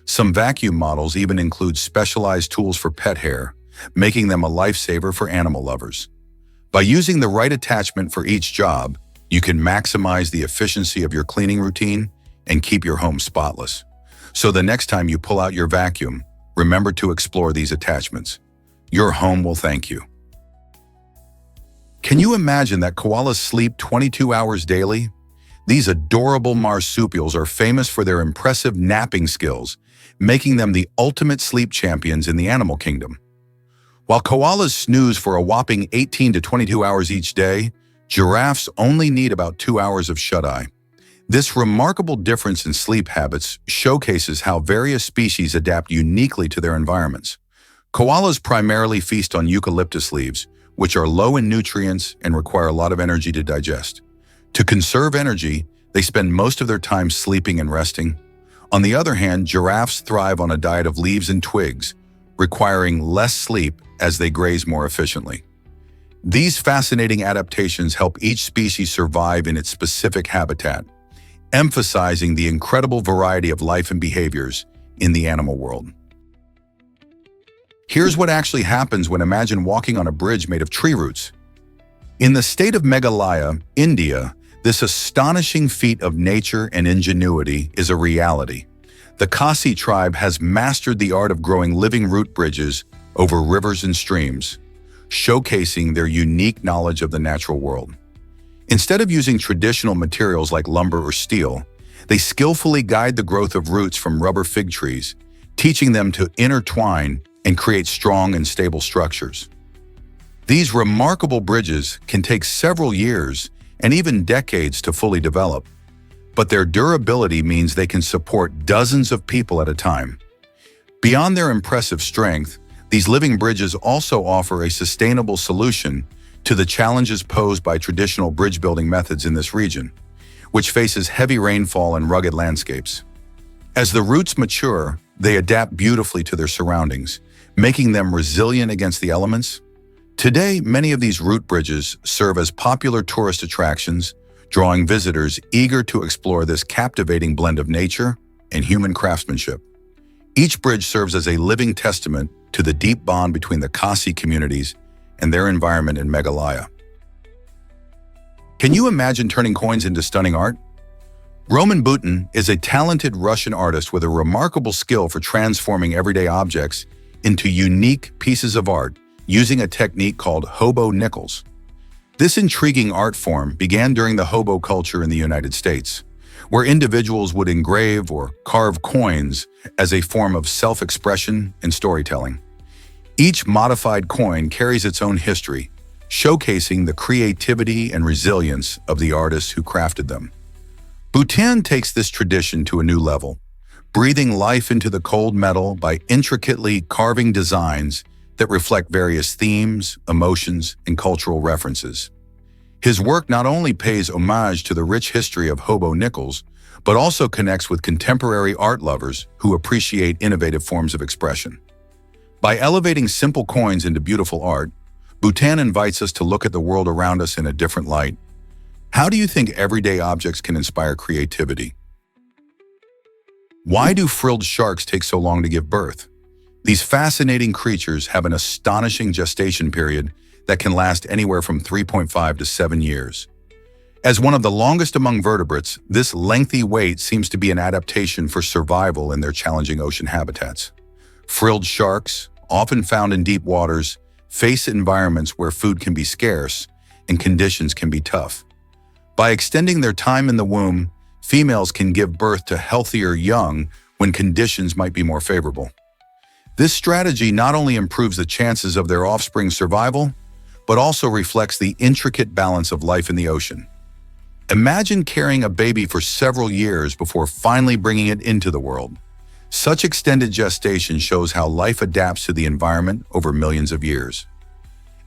Some vacuum models even include specialized tools for pet hair, making them a lifesaver for animal lovers. By using the right attachment for each job, you can maximize the efficiency of your cleaning routine and keep your home spotless. So the next time you pull out your vacuum, remember to explore these attachments. Your home will thank you. Can you imagine that koalas sleep 22 hours daily? These adorable marsupials are famous for their impressive napping skills, making them the ultimate sleep champions in the animal kingdom. While koalas snooze for a whopping 18 to 22 hours each day, giraffes only need about 2 hours of shut-eye. This remarkable difference in sleep habits showcases how various species adapt uniquely to their environments. Koalas primarily feast on eucalyptus leaves, which are low in nutrients and require a lot of energy to digest. To conserve energy, they spend most of their time sleeping and resting. On the other hand, giraffes thrive on a diet of leaves and twigs, requiring less sleep as they graze more efficiently. These fascinating adaptations help each species survive in its specific habitat, emphasizing the incredible variety of life and behaviors in the animal world. Here's what actually happens when imagine walking on a bridge made of tree roots. In the state of Meghalaya, India, this astonishing feat of nature and ingenuity is a reality. The Khasi tribe has mastered the art of growing living root bridges over rivers and streams, showcasing their unique knowledge of the natural world. Instead of using traditional materials like lumber or steel, they skillfully guide the growth of roots from rubber fig trees, teaching them to intertwine and create strong and stable structures. These remarkable bridges can take several years and even decades to fully develop, but their durability means they can support dozens of people at a time. Beyond their impressive strength, these living bridges also offer a sustainable solution to the challenges posed by traditional bridge building methods in this region, which faces heavy rainfall and rugged landscapes. As the roots mature, they adapt beautifully to their surroundings, making them resilient against the elements. Today, many of these root bridges serve as popular tourist attractions, drawing visitors eager to explore this captivating blend of nature and human craftsmanship. Each bridge serves as a living testament to the deep bond between the Khasi communities and their environment in Meghalaya. Can you imagine turning coins into stunning art? Roman Butin is a talented Russian artist with a remarkable skill for transforming everyday objects into unique pieces of art using a technique called hobo nickels. This intriguing art form began during the hobo culture in the United States, where individuals would engrave or carve coins as a form of self-expression and storytelling. Each modified coin carries its own history, showcasing the creativity and resilience of the artists who crafted them. Butin takes this tradition to a new level, breathing life into the cold metal by intricately carving designs that reflect various themes, emotions, and cultural references. His work not only pays homage to the rich history of hobo nickels, but also connects with contemporary art lovers who appreciate innovative forms of expression. By elevating simple coins into beautiful art, Butin invites us to look at the world around us in a different light. How do you think everyday objects can inspire creativity? Why do frilled sharks take so long to give birth? These fascinating creatures have an astonishing gestation period that can last anywhere from 3.5 to 7 years. As one of the longest among vertebrates, this lengthy wait seems to be an adaptation for survival in their challenging ocean habitats. Frilled sharks, often found in deep waters, face environments where food can be scarce and conditions can be tough. By extending their time in the womb, females can give birth to healthier young when conditions might be more favorable. This strategy not only improves the chances of their offspring's survival, but also reflects the intricate balance of life in the ocean. Imagine carrying a baby for several years before finally bringing it into the world. Such extended gestation shows how life adapts to the environment over millions of years.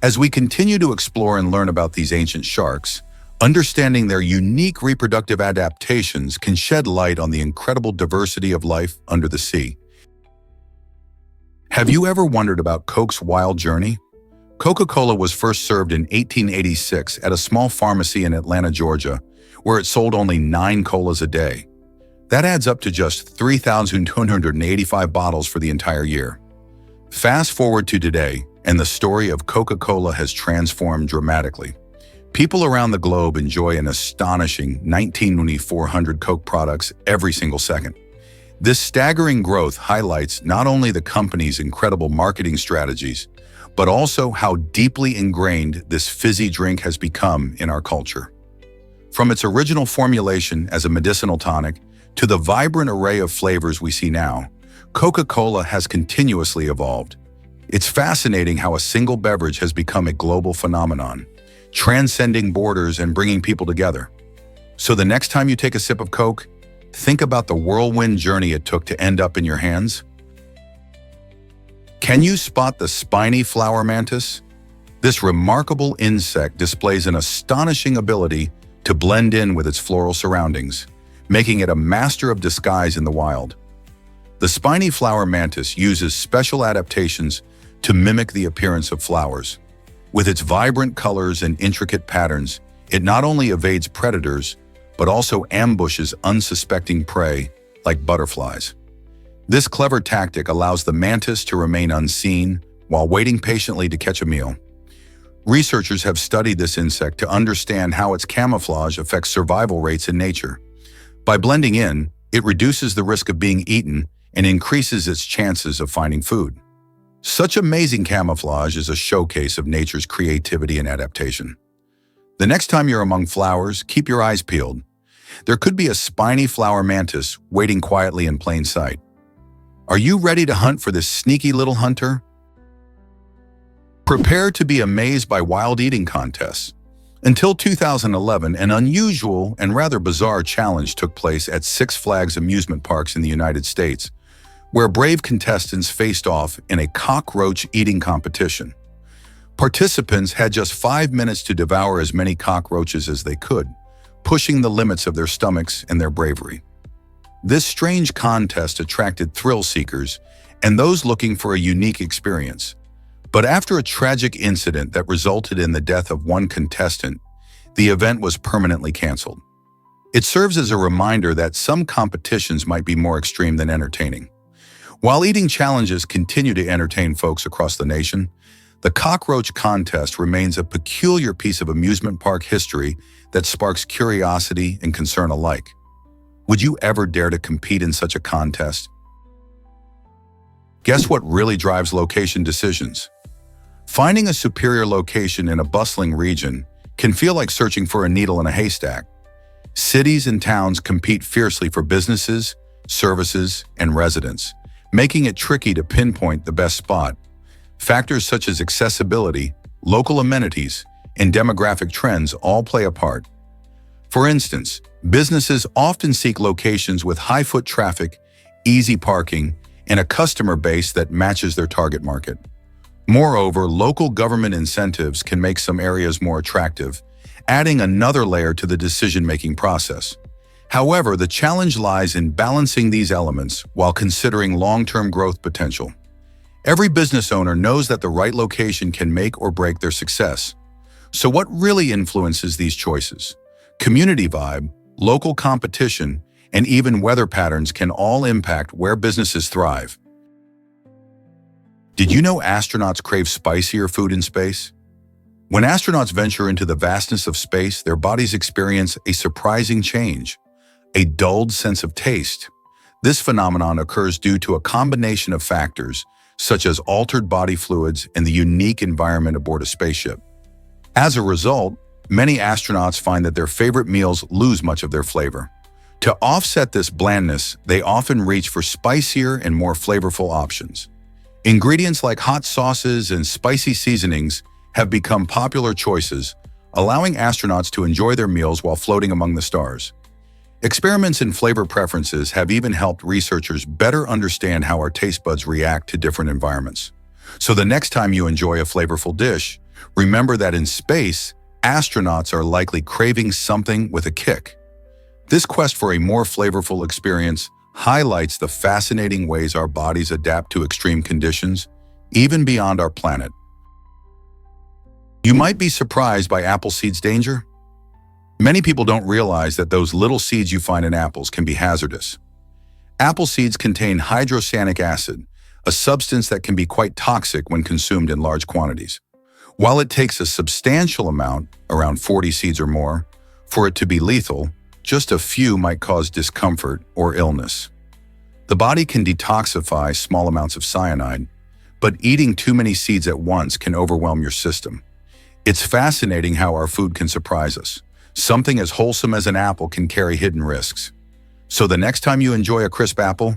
As we continue to explore and learn about these ancient sharks, understanding their unique reproductive adaptations can shed light on the incredible diversity of life under the sea. Have you ever wondered about Coke's wild journey? Coca-Cola was first served in 1886 at a small pharmacy in Atlanta, Georgia, where it sold only 9 colas a day. That adds up to just 3,285 bottles for the entire year. Fast forward to today, and the story of Coca-Cola has transformed dramatically. People around the globe enjoy an astonishing 19,400 Coke products every single second. This staggering growth highlights not only the company's incredible marketing strategies, but also how deeply ingrained this fizzy drink has become in our culture. From its original formulation as a medicinal tonic to the vibrant array of flavors we see now, Coca-Cola has continuously evolved. It's fascinating how a single beverage has become a global phenomenon, transcending borders and bringing people together. So the next time you take a sip of Coke, think about the whirlwind journey it took to end up in your hands. Can you spot the spiny flower mantis? This remarkable insect displays an astonishing ability to blend in with its floral surroundings, making it a master of disguise in the wild. The spiny flower mantis uses special adaptations to mimic the appearance of flowers. With its vibrant colors and intricate patterns, it not only evades predators, but also ambushes unsuspecting prey like butterflies. This clever tactic allows the mantis to remain unseen while waiting patiently to catch a meal. Researchers have studied this insect to understand how its camouflage affects survival rates in nature. By blending in, it reduces the risk of being eaten and increases its chances of finding food. Such amazing camouflage is a showcase of nature's creativity and adaptation. The next time you're among flowers, keep your eyes peeled. There could be a spiny flower mantis waiting quietly in plain sight. Are you ready to hunt for this sneaky little hunter? Prepare to be amazed by wild eating contests. Until 2011, an unusual and rather bizarre challenge took place at Six Flags amusement parks in the United States, where brave contestants faced off in a cockroach eating competition. Participants had just 5 minutes to devour as many cockroaches as they could, pushing the limits of their stomachs and their bravery. This strange contest attracted thrill seekers and those looking for a unique experience. But after a tragic incident that resulted in the death of one contestant, the event was permanently canceled. It serves as a reminder that some competitions might be more extreme than entertaining. While eating challenges continue to entertain folks across the nation, The cockroach contest remains a peculiar piece of amusement park history that sparks curiosity and concern alike. Would you ever dare to compete in such a contest? Guess what really drives location decisions? Finding a superior location in a bustling region can feel like searching for a needle in a haystack. Cities and towns compete fiercely for businesses, services, and residents, making it tricky to pinpoint the best spot. Factors such as accessibility, local amenities, and demographic trends all play a part. For instance, businesses often seek locations with high foot traffic, easy parking, and a customer base that matches their target market. Moreover, local government incentives can make some areas more attractive, adding another layer to the decision-making process. However, the challenge lies in balancing these elements while considering long-term growth potential. Every business owner knows that the right location can make or break their success. So what really influences these choices? Community vibe, local competition, and even weather patterns can all impact where businesses thrive. Did you know astronauts crave spicier food in space? When astronauts venture into the vastness of space, their bodies experience a surprising change, a dulled sense of taste. This phenomenon occurs due to a combination of factors, such as altered body fluids and the unique environment aboard a spaceship. As a result, many astronauts find that their favorite meals lose much of their flavor. To offset this blandness, they often reach for spicier and more flavorful options. Ingredients like hot sauces and spicy seasonings have become popular choices, allowing astronauts to enjoy their meals while floating among the stars. Experiments in flavor preferences have even helped researchers better understand how our taste buds react to different environments. So the next time you enjoy a flavorful dish, remember that in space, astronauts are likely craving something with a kick. This quest for a more flavorful experience highlights the fascinating ways our bodies adapt to extreme conditions, even beyond our planet. You might be surprised by apple seeds' danger. Many people don't realize that those little seeds you find in apples can be hazardous. Apple seeds contain hydrocyanic acid, a substance that can be quite toxic when consumed in large quantities. While it takes a substantial amount, around 40 seeds or more, for it to be lethal, just a few might cause discomfort or illness. The body can detoxify small amounts of cyanide, but eating too many seeds at once can overwhelm your system. It's fascinating how our food can surprise us. Something as wholesome as an apple can carry hidden risks. So the next time you enjoy a crisp apple,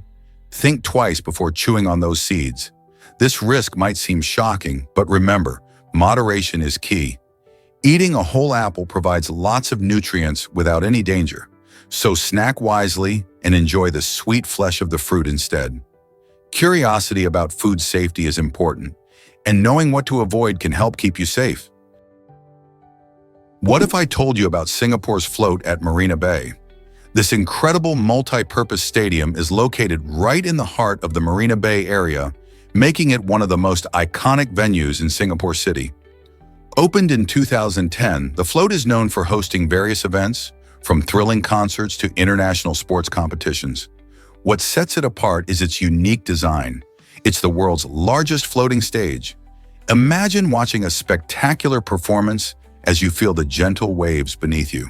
think twice before chewing on those seeds. This risk might seem shocking, but remember, moderation is key. Eating a whole apple provides lots of nutrients without any danger, so snack wisely and enjoy the sweet flesh of the fruit instead. Curiosity about food safety is important, and knowing what to avoid can help keep you safe. What if I told you about Singapore's float at Marina Bay? This incredible multi-purpose stadium is located right in the heart of the Marina Bay area, making it one of the most iconic venues in Singapore City. Opened in 2010, the float is known for hosting various events, from thrilling concerts to international sports competitions. What sets it apart is its unique design. It's the world's largest floating stage. Imagine watching a spectacular performance as you feel the gentle waves beneath you.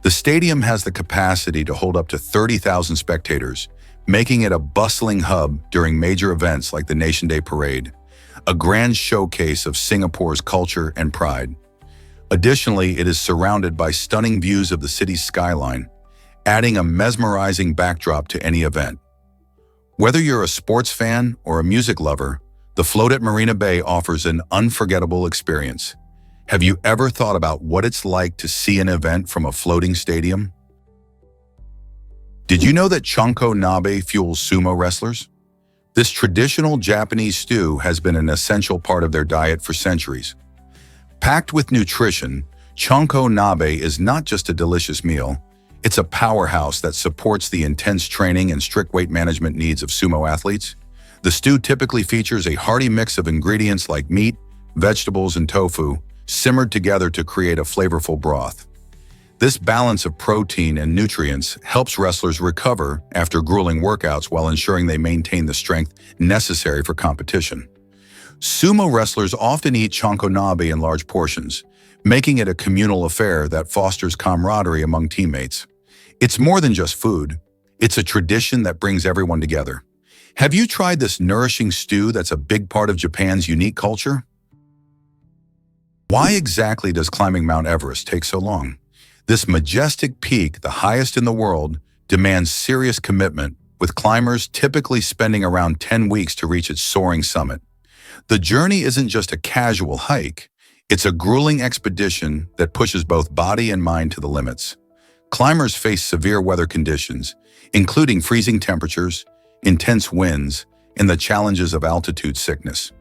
The stadium has the capacity to hold up to 30,000 spectators, making it a bustling hub during major events like the Nation Day Parade, a grand showcase of Singapore's culture and pride. Additionally, it is surrounded by stunning views of the city's skyline, adding a mesmerizing backdrop to any event. Whether you're a sports fan or a music lover, the float at Marina Bay offers an unforgettable experience. Have you ever thought about what it's like to see an event from a floating stadium? Did you know that chonko nabe fuels sumo wrestlers? This traditional Japanese stew has been an essential part of their diet for centuries. Packed with nutrition, chonko nabe is not just a delicious meal, it's a powerhouse that supports the intense training and strict weight management needs of sumo athletes. The stew typically features a hearty mix of ingredients like meat, vegetables, and tofu, simmered together to create a flavorful broth. This balance of protein and nutrients helps wrestlers recover after grueling workouts while ensuring they maintain the strength necessary for competition. Sumo wrestlers often eat chankonabe in large portions, making it a communal affair that fosters camaraderie among teammates. It's more than just food. It's a tradition that brings everyone together. Have you tried this nourishing stew that's a big part of Japan's unique culture? Why exactly does climbing Mount Everest take so long? This majestic peak, the highest in the world, demands serious commitment, with climbers typically spending around 10 weeks to reach its soaring summit. The journey isn't just a casual hike, it's a grueling expedition that pushes both body and mind to the limits. Climbers face severe weather conditions, including freezing temperatures, intense winds, and the challenges of altitude sickness.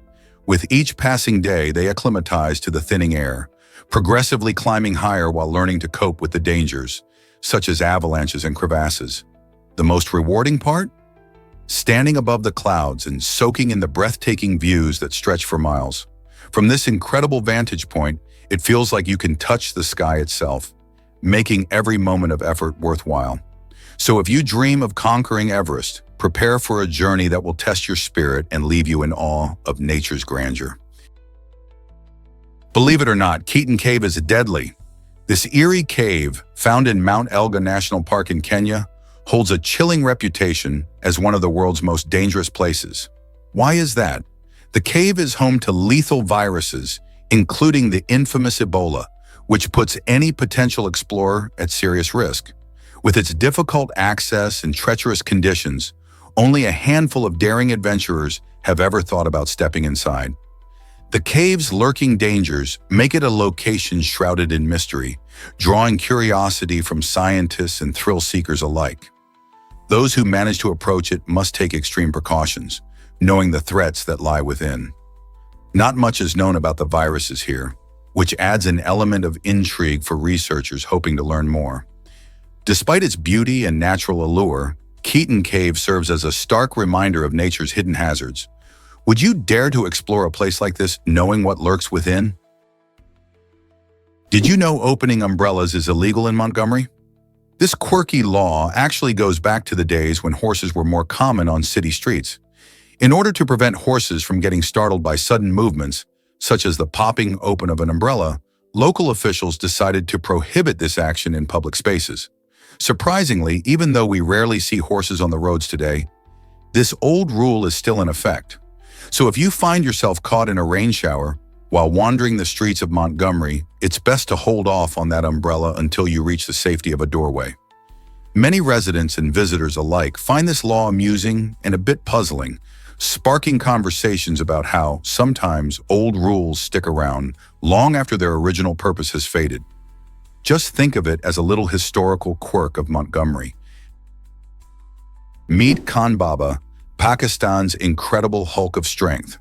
With each passing day, they acclimatize to the thinning air, progressively climbing higher while learning to cope with the dangers, such as avalanches and crevasses. The most rewarding part? Standing above the clouds and soaking in the breathtaking views that stretch for miles. From this incredible vantage point, it feels like you can touch the sky itself, making every moment of effort worthwhile. So if you dream of conquering Everest, prepare for a journey that will test your spirit and leave you in awe of nature's grandeur. Believe it or not, Keaton Cave is deadly. This eerie cave, found in Mount Elgon National Park in Kenya, holds a chilling reputation as one of the world's most dangerous places. Why is that? The cave is home to lethal viruses, including the infamous Ebola, which puts any potential explorer at serious risk. With its difficult access and treacherous conditions, only a handful of daring adventurers have ever thought about stepping inside. The cave's lurking dangers make it a location shrouded in mystery, drawing curiosity from scientists and thrill seekers alike. Those who manage to approach it must take extreme precautions, knowing the threats that lie within. Not much is known about the viruses here, which adds an element of intrigue for researchers hoping to learn more. Despite its beauty and natural allure, Keaton Cave serves as a stark reminder of nature's hidden hazards. Would you dare to explore a place like this knowing what lurks within? Did you know opening umbrellas is illegal in Montgomery? This quirky law actually goes back to the days when horses were more common on city streets. In order to prevent horses from getting startled by sudden movements, such as the popping open of an umbrella, local officials decided to prohibit this action in public spaces. Surprisingly, even though we rarely see horses on the roads today, this old rule is still in effect. So if you find yourself caught in a rain shower while wandering the streets of Montgomery, it's best to hold off on that umbrella until you reach the safety of a doorway. Many residents and visitors alike find this law amusing and a bit puzzling, sparking conversations about how sometimes old rules stick around long after their original purpose has faded. Just think of it as a little historical quirk of Montgomery. Meet Khan Baba, Pakistan's incredible hulk of strength.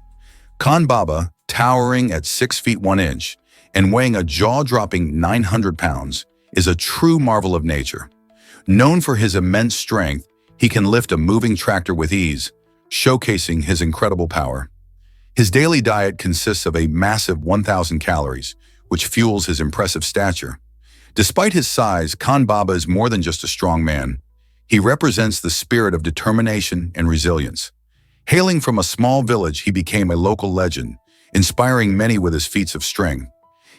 Khan Baba, towering at 6 feet 1 inch and weighing a jaw-dropping 900 pounds, is a true marvel of nature. Known for his immense strength, he can lift a moving tractor with ease, showcasing his incredible power. His daily diet consists of a massive 1,000 calories, which fuels his impressive stature. Despite his size, Khan Baba is more than just a strong man. He represents the spirit of determination and resilience. Hailing from a small village, he became a local legend, inspiring many with his feats of strength.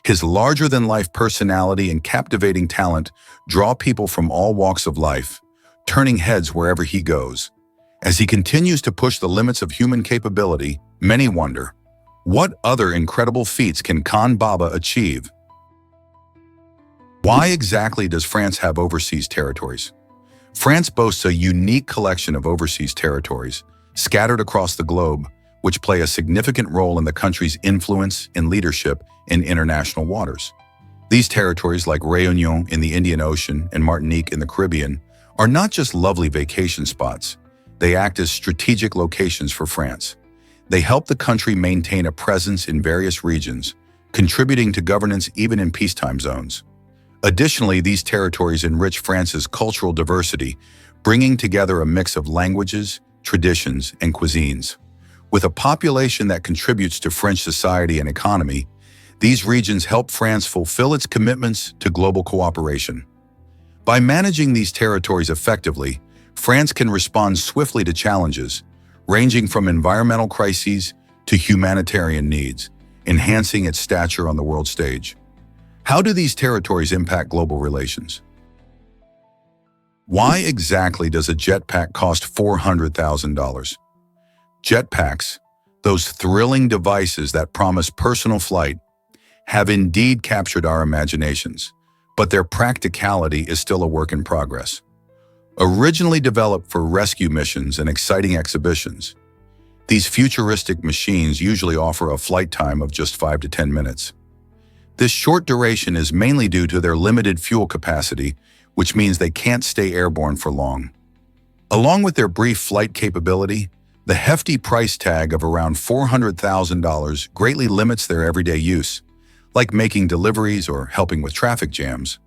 His larger-than-life personality and captivating talent draw people from all walks of life, turning heads wherever he goes. As he continues to push the limits of human capability, many wonder, what other incredible feats can Khan Baba achieve? Why exactly does France have overseas territories? France boasts a unique collection of overseas territories, scattered across the globe, which play a significant role in the country's influence and leadership in international waters. These territories, like Réunion in the Indian Ocean and Martinique in the Caribbean, are not just lovely vacation spots. They act as strategic locations for France. They help the country maintain a presence in various regions, contributing to governance even in peacetime zones. Additionally, these territories enrich France's cultural diversity, bringing together a mix of languages, traditions, and cuisines. With a population that contributes to French society and economy, these regions help France fulfill its commitments to global cooperation. By managing these territories effectively, France can respond swiftly to challenges, ranging from environmental crises to humanitarian needs, enhancing its stature on the world stage. How do these territories impact global relations? Why exactly does a jetpack cost $400,000? Jetpacks, those thrilling devices that promise personal flight, have indeed captured our imaginations, but their practicality is still a work in progress. Originally developed for rescue missions and exciting exhibitions, these futuristic machines usually offer a flight time of just 5 to 10 minutes. This short duration is mainly due to their limited fuel capacity, which means they can't stay airborne for long. Along with their brief flight capability, the hefty price tag of around $400,000 greatly limits their everyday use, like making deliveries or helping with traffic jams.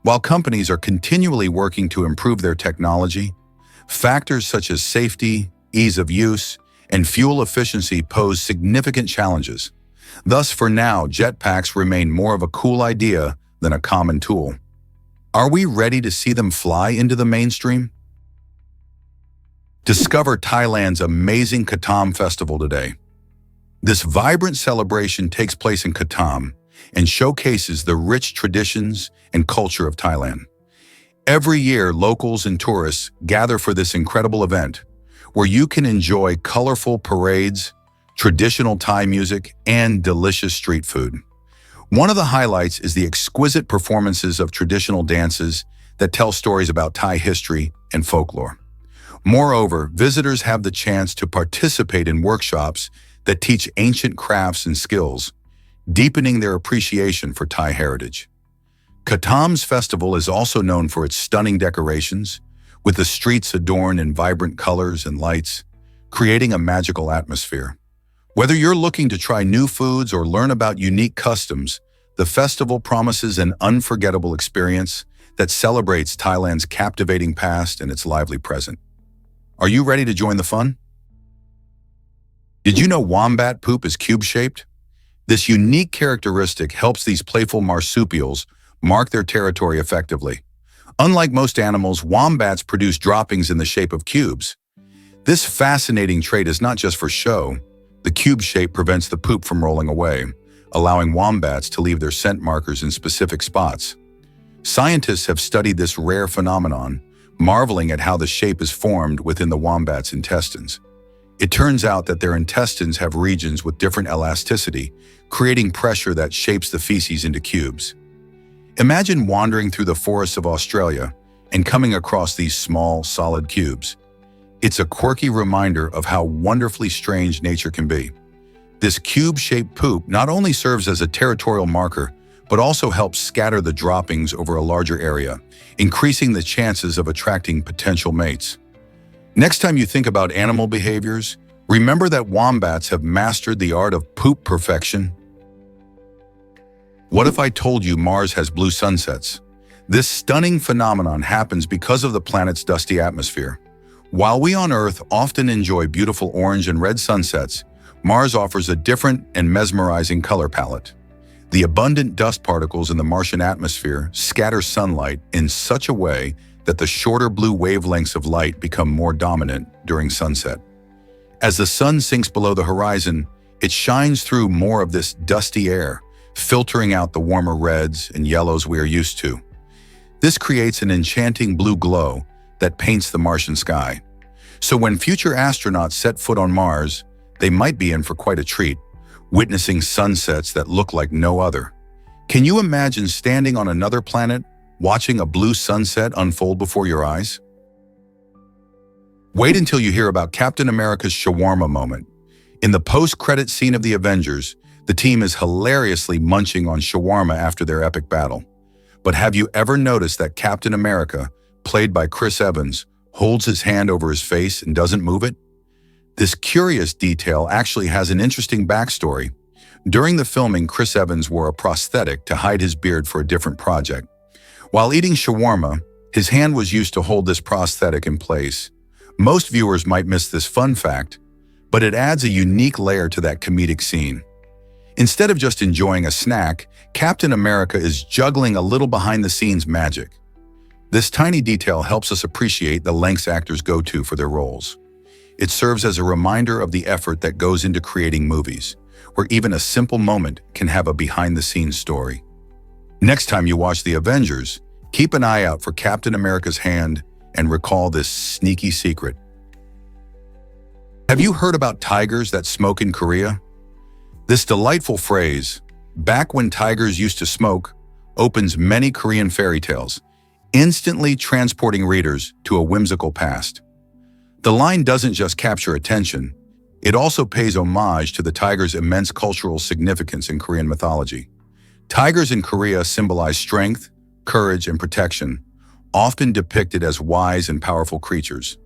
While companies are continually working to improve their technology, factors such as safety, ease of use, and fuel efficiency pose significant challenges. Thus, for now, jetpacks remain more of a cool idea than a common tool. Are we ready to see them fly into the mainstream? Discover Thailand's amazing Katam Festival today. This vibrant celebration takes place in Katam and showcases the rich traditions and culture of Thailand. Every year, locals and tourists gather for this incredible event, where you can enjoy colorful parades, traditional Thai music, and delicious street food. One of the highlights is the exquisite performances of traditional dances that tell stories about Thai history and folklore. Moreover, visitors have the chance to participate in workshops that teach ancient crafts and skills, deepening their appreciation for Thai heritage. Katam's festival is also known for its stunning decorations, with the streets adorned in vibrant colors and lights, creating a magical atmosphere. Whether you're looking to try new foods or learn about unique customs, the festival promises an unforgettable experience that celebrates Thailand's captivating past and its lively present. Are you ready to join the fun? Did you know wombat poop is cube-shaped? This unique characteristic helps these playful marsupials mark their territory effectively. Unlike most animals, wombats produce droppings in the shape of cubes. This fascinating trait is not just for show. The cube shape prevents the poop from rolling away, allowing wombats to leave their scent markers in specific spots. Scientists have studied this rare phenomenon, marveling at how the shape is formed within the wombat's intestines. It turns out that their intestines have regions with different elasticity, creating pressure that shapes the feces into cubes. Imagine wandering through the forests of Australia and coming across these small, solid cubes. It's a quirky reminder of how wonderfully strange nature can be. This cube-shaped poop not only serves as a territorial marker, but also helps scatter the droppings over a larger area, increasing the chances of attracting potential mates. Next time you think about animal behaviors, remember that wombats have mastered the art of poop perfection. What if I told you Mars has blue sunsets? This stunning phenomenon happens because of the planet's dusty atmosphere. While we on Earth often enjoy beautiful orange and red sunsets, Mars offers a different and mesmerizing color palette. The abundant dust particles in the Martian atmosphere scatter sunlight in such a way that the shorter blue wavelengths of light become more dominant during sunset. As the sun sinks below the horizon, it shines through more of this dusty air, filtering out the warmer reds and yellows we are used to. This creates an enchanting blue glow that paints the Martian sky. So when future astronauts set foot on Mars, they might be in for quite a treat, witnessing sunsets that look like no other. Can you imagine standing on another planet, watching a blue sunset unfold before your eyes? Wait until you hear about Captain America's shawarma moment. In the post-credit scene of The Avengers, the team is hilariously munching on shawarma after their epic battle. But have you ever noticed that Captain America, played by Chris Evans, holds his hand over his face and doesn't move it? This curious detail actually has an interesting backstory. During the filming, Chris Evans wore a prosthetic to hide his beard for a different project. While eating shawarma, his hand was used to hold this prosthetic in place. Most viewers might miss this fun fact, but it adds a unique layer to that comedic scene. Instead of just enjoying a snack, Captain America is juggling a little behind-the-scenes magic. This tiny detail helps us appreciate the lengths actors go to for their roles. It serves as a reminder of the effort that goes into creating movies, where even a simple moment can have a behind-the-scenes story. Next time you watch The Avengers, keep an eye out for Captain America's hand and recall this sneaky secret. Have you heard about tigers that smoke in Korea? This delightful phrase, "back when tigers used to smoke," opens many Korean fairy tales, instantly transporting readers to a whimsical past. The line doesn't just capture attention, it also pays homage to the tiger's immense cultural significance in Korean mythology. Tigers in Korea symbolize strength, courage, and protection, often depicted as wise and powerful creatures.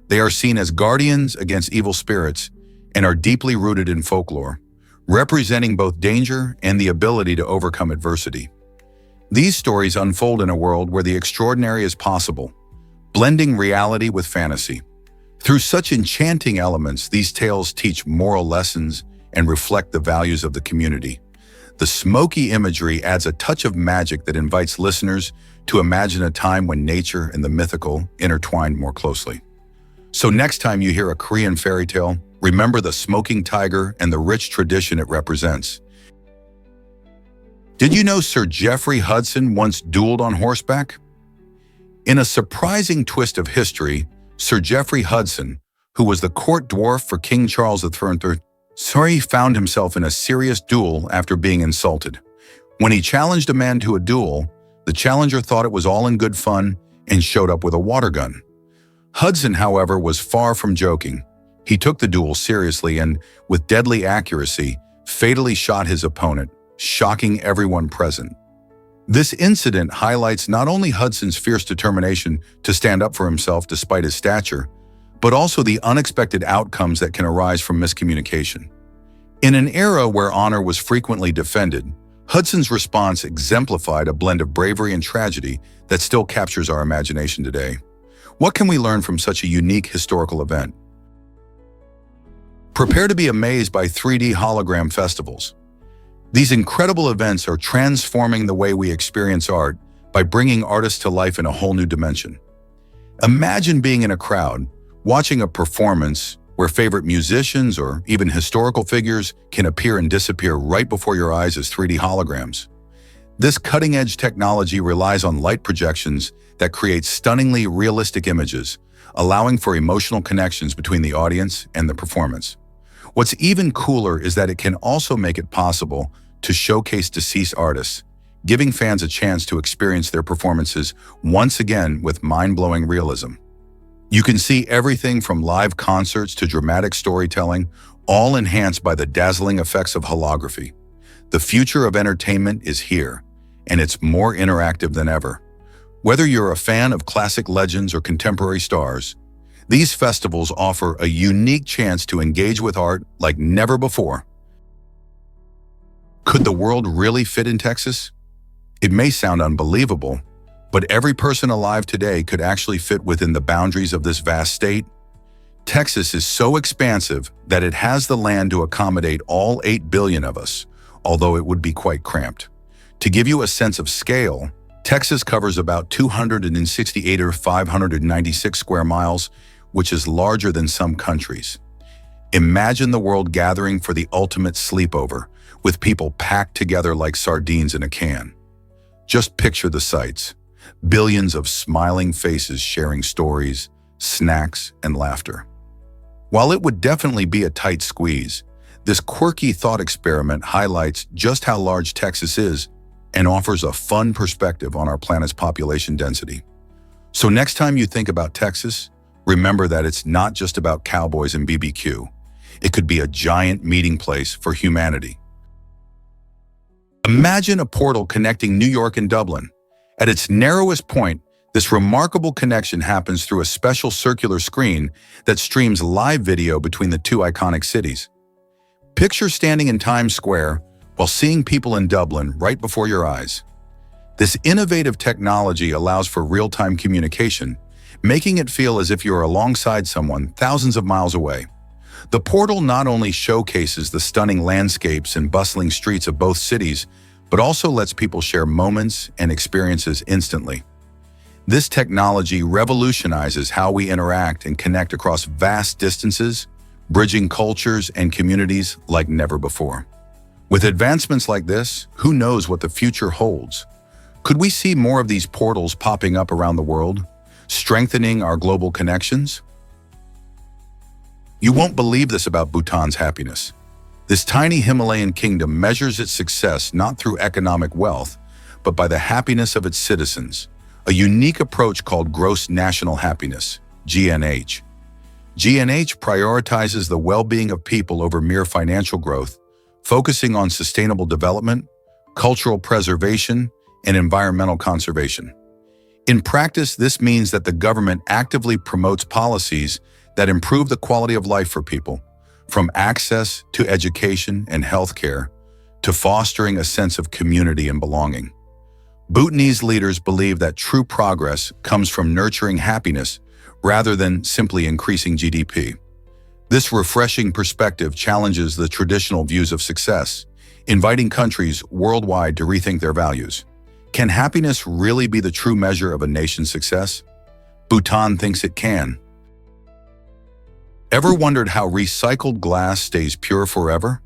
They are seen as guardians against evil spirits and are deeply rooted in folklore, representing both danger and the ability to overcome adversity. These stories unfold in a world where the extraordinary is possible, blending reality with fantasy. Through such enchanting elements, these tales teach moral lessons and reflect the values of the community. The smoky imagery adds a touch of magic that invites listeners to imagine a time when nature and the mythical intertwined more closely. So next time you hear a Korean fairy tale, remember the smoking tiger and the rich tradition it represents. Did you know Sir Geoffrey Hudson once dueled on horseback? In a surprising twist of history, Sir Geoffrey Hudson, who was the court dwarf for King Charles III, found himself in a serious duel after being insulted. When he challenged a man to a duel, the challenger thought it was all in good fun and showed up with a water gun. Hudson, however, was far from joking. He took the duel seriously and, with deadly accuracy, fatally shot his opponent, shocking everyone present. This incident highlights not only Hudson's fierce determination to stand up for himself despite his stature, but also the unexpected outcomes that can arise from miscommunication. In an era where honor was frequently defended, Hudson's response exemplified a blend of bravery and tragedy that still captures our imagination today. What can we learn from such a unique historical event? Prepare to be amazed by 3D hologram festivals. These incredible events are transforming the way we experience art by bringing artists to life in a whole new dimension. Imagine being in a crowd, watching a performance where favorite musicians or even historical figures can appear and disappear right before your eyes as 3D holograms. This cutting-edge technology relies on light projections that create stunningly realistic images, allowing for emotional connections between the audience and the performance. What's even cooler is that it can also make it possible to showcase deceased artists, giving fans a chance to experience their performances once again with mind-blowing realism. You can see everything from live concerts to dramatic storytelling, all enhanced by the dazzling effects of holography. The future of entertainment is here, and it's more interactive than ever. Whether you're a fan of classic legends or contemporary stars, these festivals offer a unique chance to engage with art like never before. Could the world really fit in Texas? It may sound unbelievable, but every person alive today could actually fit within the boundaries of this vast state. Texas is so expansive that it has the land to accommodate all 8 billion of us, although it would be quite cramped. To give you a sense of scale, Texas covers about 268 or 596 square miles, which is larger than some countries. Imagine the world gathering for the ultimate sleepover, with people packed together like sardines in a can. Just picture the sights. Billions of smiling faces sharing stories, snacks, and laughter. While it would definitely be a tight squeeze, this quirky thought experiment highlights just how large Texas is and offers a fun perspective on our planet's population density. So next time you think about Texas, remember that it's not just about cowboys and BBQ. It could be a giant meeting place for humanity. Imagine a portal connecting New York and Dublin. At its narrowest point, this remarkable connection happens through a special circular screen that streams live video between the two iconic cities. Picture standing in Times Square while seeing people in Dublin right before your eyes. This innovative technology allows for real-time communication, making it feel as if you're alongside someone thousands of miles away. The portal not only showcases the stunning landscapes and bustling streets of both cities, but also lets people share moments and experiences instantly. This technology revolutionizes how we interact and connect across vast distances, bridging cultures and communities like never before. With advancements like this, who knows what the future holds? Could we see more of these portals popping up around the world, strengthening our global connections? You won't believe this about Bhutan's happiness. This tiny Himalayan kingdom measures its success not through economic wealth, but by the happiness of its citizens, a unique approach called Gross National Happiness, GNH. GNH prioritizes the well-being of people over mere financial growth, focusing on sustainable development, cultural preservation, and environmental conservation. In practice, this means that the government actively promotes policies that improve the quality of life for people, from access to education and healthcare, to fostering a sense of community and belonging. Bhutanese leaders believe that true progress comes from nurturing happiness rather than simply increasing GDP. This refreshing perspective challenges the traditional views of success, inviting countries worldwide to rethink their values. Can happiness really be the true measure of a nation's success? Bhutan thinks it can. Ever wondered how recycled glass stays pure forever?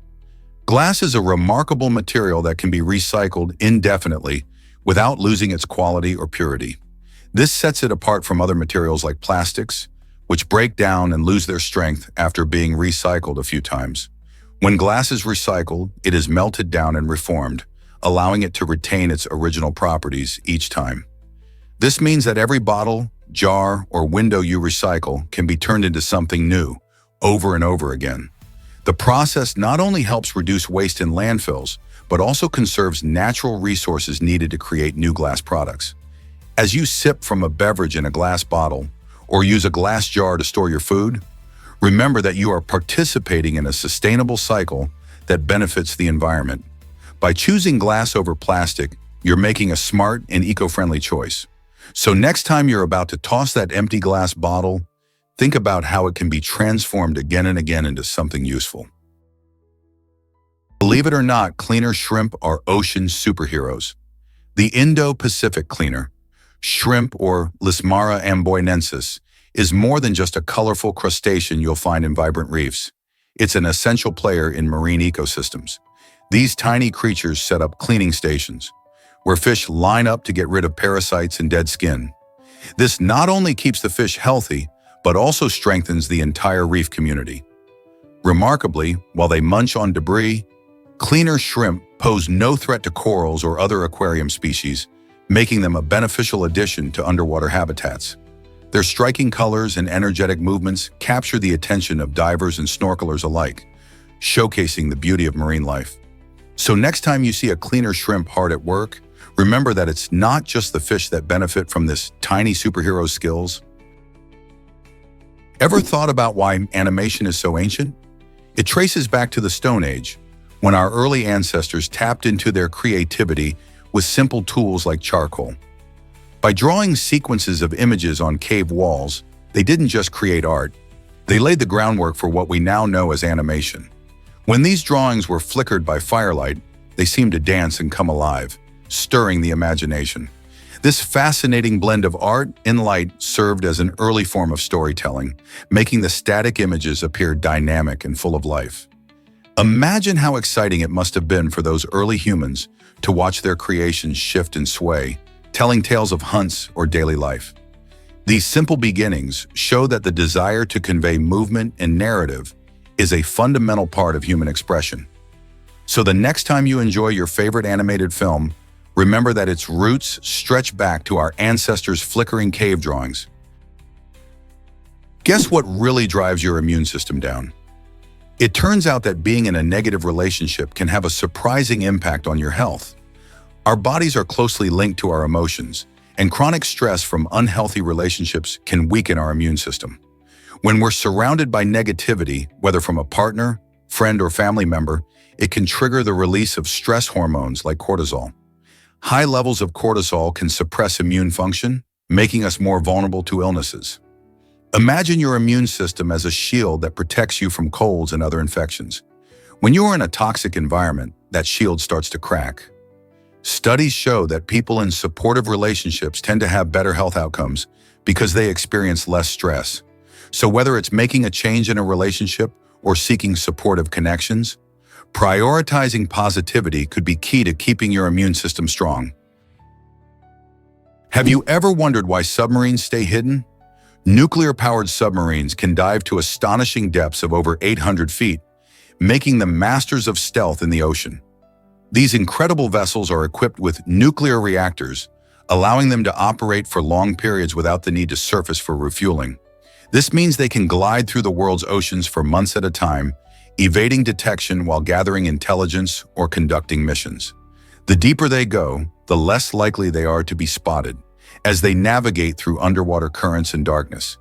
Glass is a remarkable material that can be recycled indefinitely without losing its quality or purity. This sets it apart from other materials like plastics, which break down and lose their strength after being recycled a few times. When glass is recycled, it is melted down and reformed, allowing it to retain its original properties each time. This means that every bottle, jar, or window you recycle can be turned into something new, over and over again. The process not only helps reduce waste in landfills, but also conserves natural resources needed to create new glass products. As you sip from a beverage in a glass bottle, or use a glass jar to store your food, remember that you are participating in a sustainable cycle that benefits the environment. By choosing glass over plastic, you're making a smart and eco-friendly choice. So next time you're about to toss that empty glass bottle, think about how it can be transformed again and again into something useful. Believe it or not, cleaner shrimp are ocean superheroes. The Indo-Pacific cleaner, shrimp or Lismara amboinensis, is more than just a colorful crustacean you'll find in vibrant reefs. It's an essential player in marine ecosystems. These tiny creatures set up cleaning stations, where fish line up to get rid of parasites and dead skin. This not only keeps the fish healthy, but also strengthens the entire reef community. Remarkably, while they munch on debris, cleaner shrimp pose no threat to corals or other aquarium species, making them a beneficial addition to underwater habitats. Their striking colors and energetic movements capture the attention of divers and snorkelers alike, showcasing the beauty of marine life. So next time you see a cleaner shrimp hard at work, remember that it's not just the fish that benefit from this tiny superhero's skills. Ever thought about why animation is so ancient? It traces back to the Stone Age, when our early ancestors tapped into their creativity with simple tools like charcoal. By drawing sequences of images on cave walls, they didn't just create art, they laid the groundwork for what we now know as animation. When these drawings were flickered by firelight, they seemed to dance and come alive, stirring the imagination. This fascinating blend of art and light served as an early form of storytelling, making the static images appear dynamic and full of life. Imagine how exciting it must have been for those early humans to watch their creations shift and sway, telling tales of hunts or daily life. These simple beginnings show that the desire to convey movement and narrative is a fundamental part of human expression. So the next time you enjoy your favorite animated film, remember that its roots stretch back to our ancestors' flickering cave drawings. Guess what really drives your immune system down? It turns out that being in a negative relationship can have a surprising impact on your health. Our bodies are closely linked to our emotions, and chronic stress from unhealthy relationships can weaken our immune system. When we're surrounded by negativity, whether from a partner, friend, or family member, it can trigger the release of stress hormones like cortisol. High levels of cortisol can suppress immune function, making us more vulnerable to illnesses. Imagine your immune system as a shield that protects you from colds and other infections. When you are in a toxic environment, that shield starts to crack. Studies show that people in supportive relationships tend to have better health outcomes because they experience less stress. So whether it's making a change in a relationship or seeking supportive connections, prioritizing positivity could be key to keeping your immune system strong. Have you ever wondered why submarines stay hidden? Nuclear-powered submarines can dive to astonishing depths of over 800 feet, making them masters of stealth in the ocean. These incredible vessels are equipped with nuclear reactors, allowing them to operate for long periods without the need to surface for refueling. This means they can glide through the world's oceans for months at a time, evading detection while gathering intelligence or conducting missions. The deeper they go, the less likely they are to be spotted, as they navigate through underwater currents and darkness.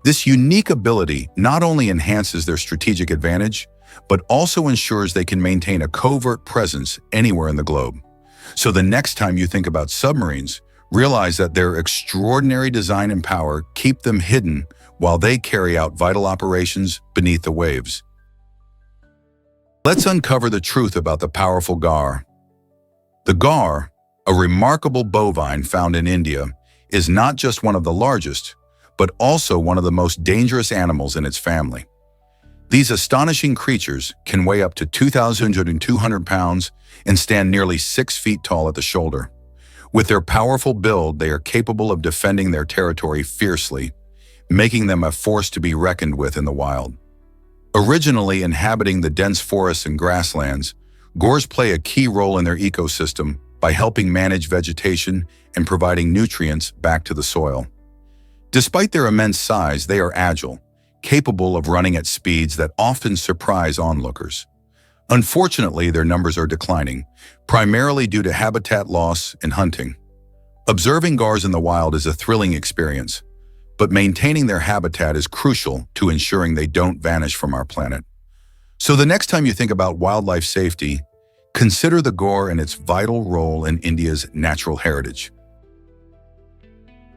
This unique ability not only enhances their strategic advantage, but also ensures they can maintain a covert presence anywhere in the globe. So the next time you think about submarines, realize that their extraordinary design and power keep them hidden while they carry out vital operations beneath the waves. Let's uncover the truth about the powerful gaur. The gaur, a remarkable bovine found in India, is not just one of the largest, but also one of the most dangerous animals in its family. These astonishing creatures can weigh up to 2,200 pounds and stand nearly 6 feet tall at the shoulder. With their powerful build, they are capable of defending their territory fiercely, making them a force to be reckoned with in the wild. Originally inhabiting the dense forests and grasslands, gaurs play a key role in their ecosystem by helping manage vegetation and providing nutrients back to the soil. Despite their immense size, they are agile, capable of running at speeds that often surprise onlookers. Unfortunately, their numbers are declining, primarily due to habitat loss and hunting. Observing gaurs in the wild is a thrilling experience, but maintaining their habitat is crucial to ensuring they don't vanish from our planet. So the next time you think about wildlife safety, consider the gaur and its vital role in India's natural heritage.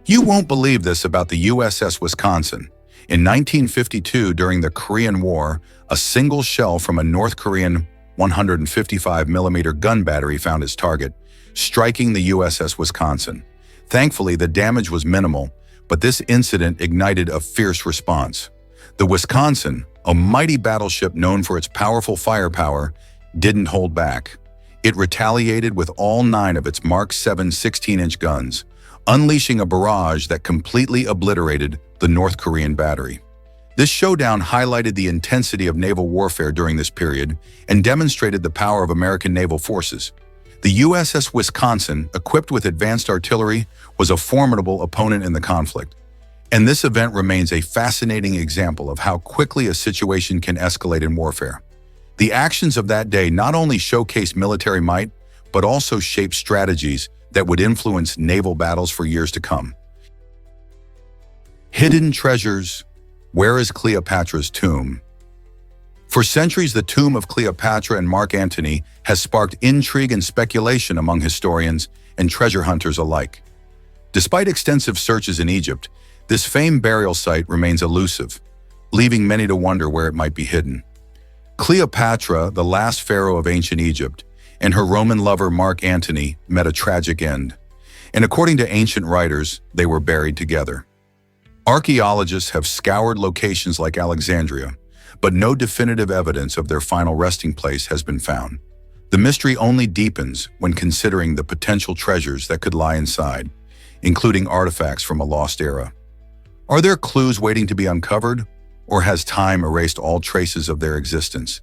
You won't believe this about the USS Wisconsin. In 1952, during the Korean War, a single shell from a North Korean 155mm gun battery found its target, striking the USS Wisconsin. Thankfully, the damage was minimal, but this incident ignited a fierce response. The Wisconsin, a mighty battleship known for its powerful firepower, didn't hold back. It retaliated with all 9 of its Mark 7 16-inch guns, unleashing a barrage that completely obliterated the North Korean battery. This showdown highlighted the intensity of naval warfare during this period and demonstrated the power of American naval forces. The USS Wisconsin, equipped with advanced artillery, was a formidable opponent in the conflict. And this event remains a fascinating example of how quickly a situation can escalate in warfare. The actions of that day not only showcased military might, but also shaped strategies that would influence naval battles for years to come. Hidden treasures. Where is Cleopatra's tomb? For centuries, the tomb of Cleopatra and Mark Antony has sparked intrigue and speculation among historians and treasure hunters alike. Despite extensive searches in Egypt, this famed burial site remains elusive, leaving many to wonder where it might be hidden. Cleopatra, the last pharaoh of ancient Egypt, and her Roman lover Mark Antony met a tragic end, and according to ancient writers, they were buried together. Archaeologists have scoured locations like Alexandria, but no definitive evidence of their final resting place has been found. The mystery only deepens when considering the potential treasures that could lie inside, including artifacts from a lost era. Are there clues waiting to be uncovered, or has time erased all traces of their existence?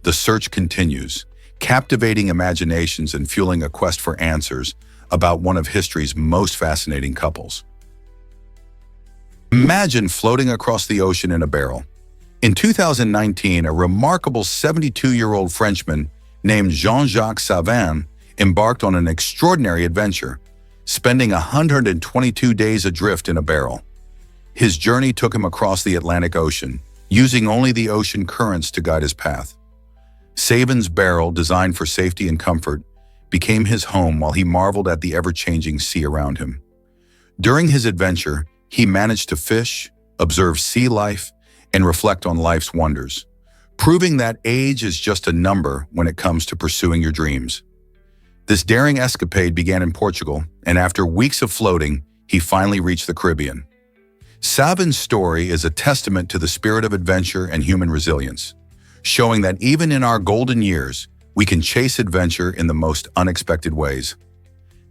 The search continues, captivating imaginations and fueling a quest for answers about one of history's most fascinating couples. Imagine floating across the ocean in a barrel. In 2019, a remarkable 72-year-old Frenchman named Jean-Jacques Savin embarked on an extraordinary adventure, spending 122 days adrift in a barrel. His journey took him across the Atlantic Ocean, using only the ocean currents to guide his path. Savin's barrel, designed for safety and comfort, became his home while he marveled at the ever-changing sea around him. During his adventure, he managed to fish, observe sea life, and reflect on life's wonders, proving that age is just a number when it comes to pursuing your dreams. This daring escapade began in Portugal, and after weeks of floating, he finally reached the Caribbean. Savin's story is a testament to the spirit of adventure and human resilience, showing that even in our golden years, we can chase adventure in the most unexpected ways.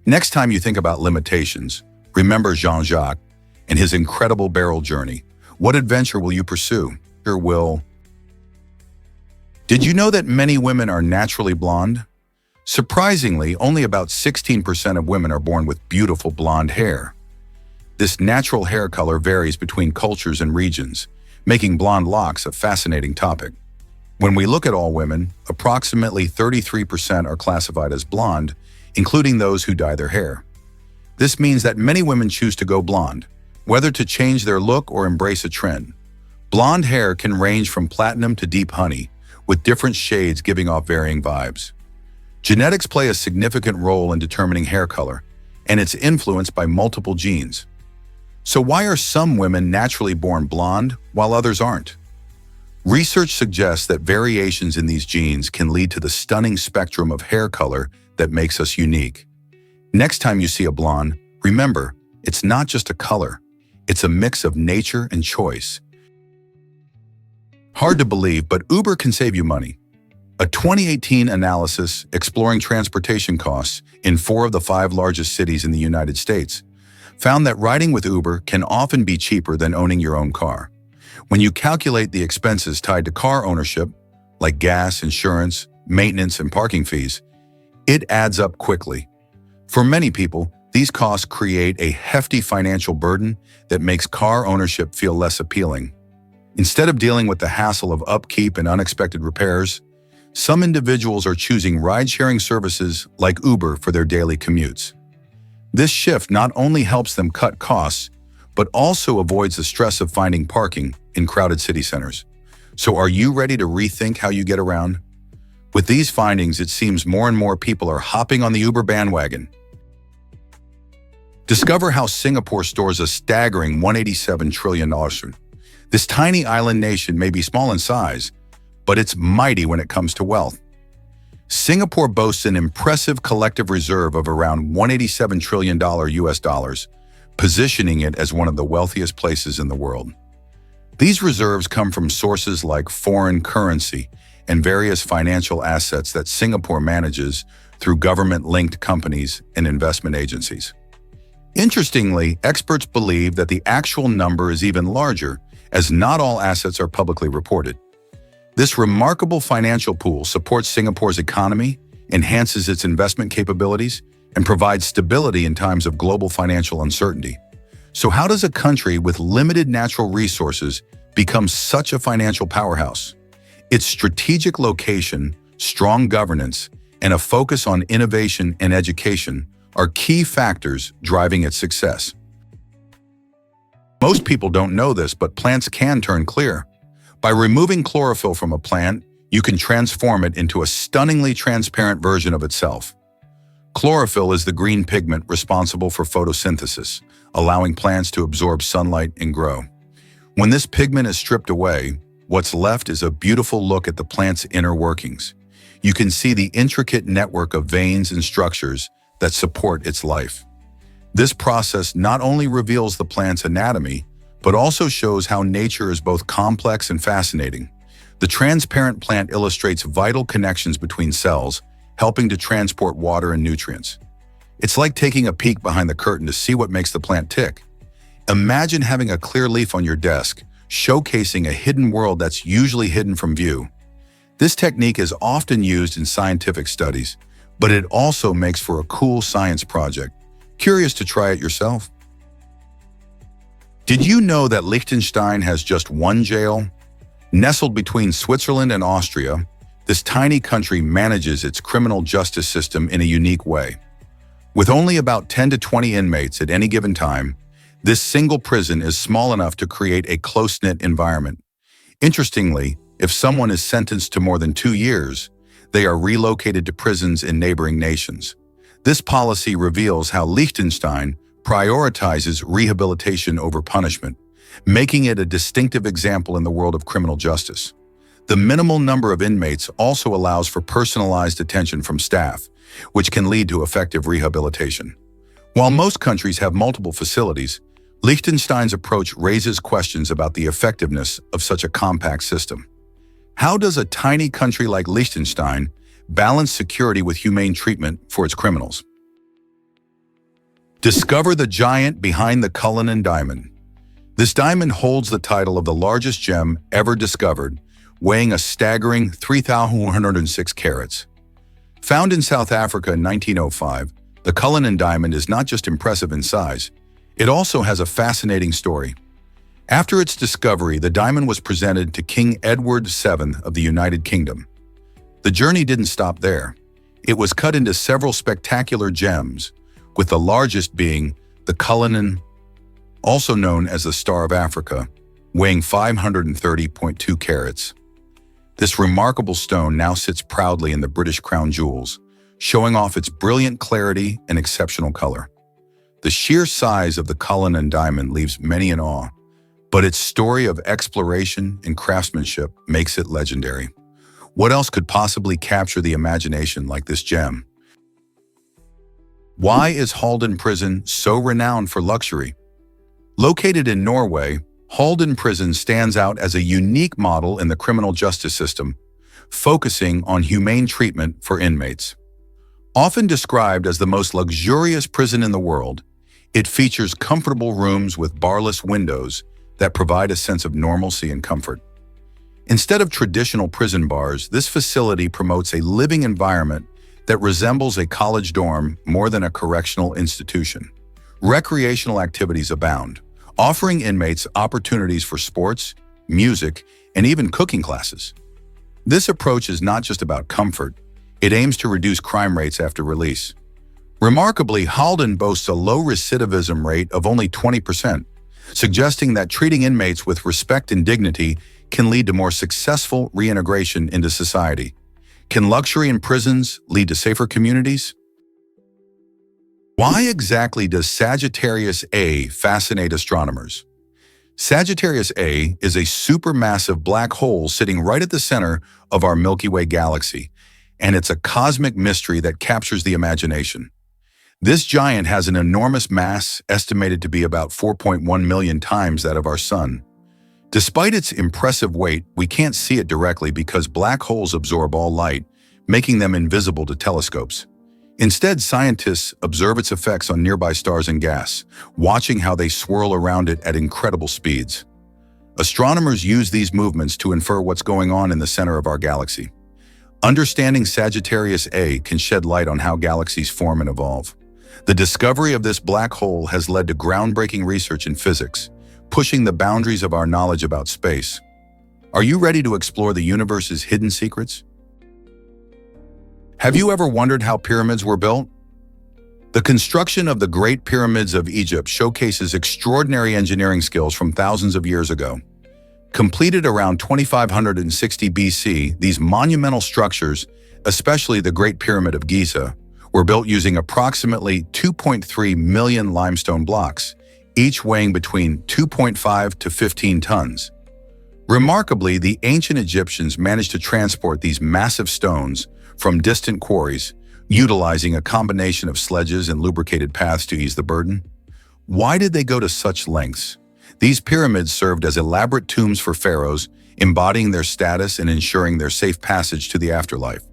Next time you think about limitations, remember Jean-Jacques and his incredible barrel journey. What adventure will you pursue? Did you know that many women are naturally blonde? Surprisingly, only about 16% of women are born with beautiful blonde hair. This natural hair color varies between cultures and regions, making blonde locks a fascinating topic. When we look at all women, approximately 33% are classified as blonde, including those who dye their hair. This means that many women choose to go blonde, whether to change their look or embrace a trend. Blonde hair can range from platinum to deep honey, with different shades giving off varying vibes. Genetics play a significant role in determining hair color, and it's influenced by multiple genes. So why are some women naturally born blonde while others aren't? Research suggests that variations in these genes can lead to the stunning spectrum of hair color that makes us unique. Next time you see a blonde, remember, it's not just a color, it's a mix of nature and choice. Hard to believe, but Uber can save you money. A 2018 analysis exploring transportation costs in 4 of the 5 largest cities in the United States found that riding with Uber can often be cheaper than owning your own car. When you calculate the expenses tied to car ownership, like gas, insurance, maintenance, and parking fees, it adds up quickly. For many people, these costs create a hefty financial burden that makes car ownership feel less appealing. Instead of dealing with the hassle of upkeep and unexpected repairs, some individuals are choosing ride-sharing services like Uber for their daily commutes. This shift not only helps them cut costs, but also avoids the stress of finding parking in crowded city centers. So are you ready to rethink how you get around? With these findings, it seems more and more people are hopping on the Uber bandwagon. Discover how Singapore stores a staggering $187 trillion. This tiny island nation may be small in size, but it's mighty when it comes to wealth. Singapore boasts an impressive collective reserve of around $187 trillion US dollars, positioning it as one of the wealthiest places in the world. These reserves come from sources like foreign currency and various financial assets that Singapore manages through government-linked companies and investment agencies. Interestingly, experts believe that the actual number is even larger, as not all assets are publicly reported. This remarkable financial pool supports Singapore's economy, enhances its investment capabilities, and provides stability in times of global financial uncertainty. So how does a country with limited natural resources become such a financial powerhouse? Its strategic location, strong governance, and a focus on innovation and education are key factors driving its success. Most people don't know this, but plants can turn clear. By removing chlorophyll from a plant, you can transform it into a stunningly transparent version of itself. Chlorophyll is the green pigment responsible for photosynthesis, allowing plants to absorb sunlight and grow. When this pigment is stripped away, what's left is a beautiful look at the plant's inner workings. You can see the intricate network of veins and structures that support its life. This process not only reveals the plant's anatomy, but also shows how nature is both complex and fascinating. The transparent plant illustrates vital connections between cells, helping to transport water and nutrients. It's like taking a peek behind the curtain to see what makes the plant tick. Imagine having a clear leaf on your desk, showcasing a hidden world that's usually hidden from view. This technique is often used in scientific studies, but it also makes for a cool science project. Curious to try it yourself? Did you know that Liechtenstein has just one jail? Nestled between Switzerland and Austria, this tiny country manages its criminal justice system in a unique way. With only about 10 to 20 inmates at any given time, this single prison is small enough to create a close-knit environment. Interestingly, if someone is sentenced to more than 2 years, they are relocated to prisons in neighboring nations. This policy reveals how Liechtenstein prioritizes rehabilitation over punishment, making it a distinctive example in the world of criminal justice. The minimal number of inmates also allows for personalized attention from staff, which can lead to effective rehabilitation. While most countries have multiple facilities, Liechtenstein's approach raises questions about the effectiveness of such a compact system. How does a tiny country like Liechtenstein balance security with humane treatment for its criminals? Discover the giant behind the Cullinan diamond. This diamond holds the title of the largest gem ever discovered, weighing a staggering 3,106 carats. Found in South Africa in 1905, the Cullinan diamond is not just impressive in size, it also has a fascinating story. After its discovery, the diamond was presented to King Edward VII of the United Kingdom. The journey didn't stop there. It was cut into several spectacular gems, with the largest being the Cullinan, also known as the Star of Africa, weighing 530.2 carats. This remarkable stone now sits proudly in the British Crown Jewels, showing off its brilliant clarity and exceptional color. The sheer size of the Cullinan diamond leaves many in awe, but its story of exploration and craftsmanship makes it legendary. What else could possibly capture the imagination like this gem? Why is Halden Prison so renowned for luxury? Located in Norway, Halden Prison stands out as a unique model in the criminal justice system, focusing on humane treatment for inmates. Often described as the most luxurious prison in the world, it features comfortable rooms with barless windows that provide a sense of normalcy and comfort. Instead of traditional prison bars, this facility promotes a living environment that resembles a college dorm more than a correctional institution. Recreational activities abound, offering inmates opportunities for sports, music, and even cooking classes. This approach is not just about comfort, it aims to reduce crime rates after release. Remarkably, Halden boasts a low recidivism rate of only 20%, suggesting that treating inmates with respect and dignity can lead to more successful reintegration into society. Can luxury in prisons lead to safer communities? Why exactly does Sagittarius A fascinate astronomers? Sagittarius A is a supermassive black hole sitting right at the center of our Milky Way galaxy, and it's a cosmic mystery that captures the imagination. This giant has an enormous mass, estimated to be about 4.1 million times that of our Sun. Despite its impressive weight, we can't see it directly because black holes absorb all light, making them invisible to telescopes. Instead, scientists observe its effects on nearby stars and gas, watching how they swirl around it at incredible speeds. Astronomers use these movements to infer what's going on in the center of our galaxy. Understanding Sagittarius A can shed light on how galaxies form and evolve. The discovery of this black hole has led to groundbreaking research in physics, pushing the boundaries of our knowledge about space. Are you ready to explore the universe's hidden secrets? Have you ever wondered how pyramids were built? The construction of the Great Pyramids of Egypt showcases extraordinary engineering skills from thousands of years ago. Completed around 2560 BC, these monumental structures, especially the Great Pyramid of Giza, were built using approximately 2.3 million limestone blocks, each weighing between 2.5 to 15 tons. Remarkably, the ancient Egyptians managed to transport these massive stones from distant quarries, utilizing a combination of sledges and lubricated paths to ease the burden. Why did they go to such lengths? These pyramids served as elaborate tombs for pharaohs, embodying their status and ensuring their safe passage to the afterlife.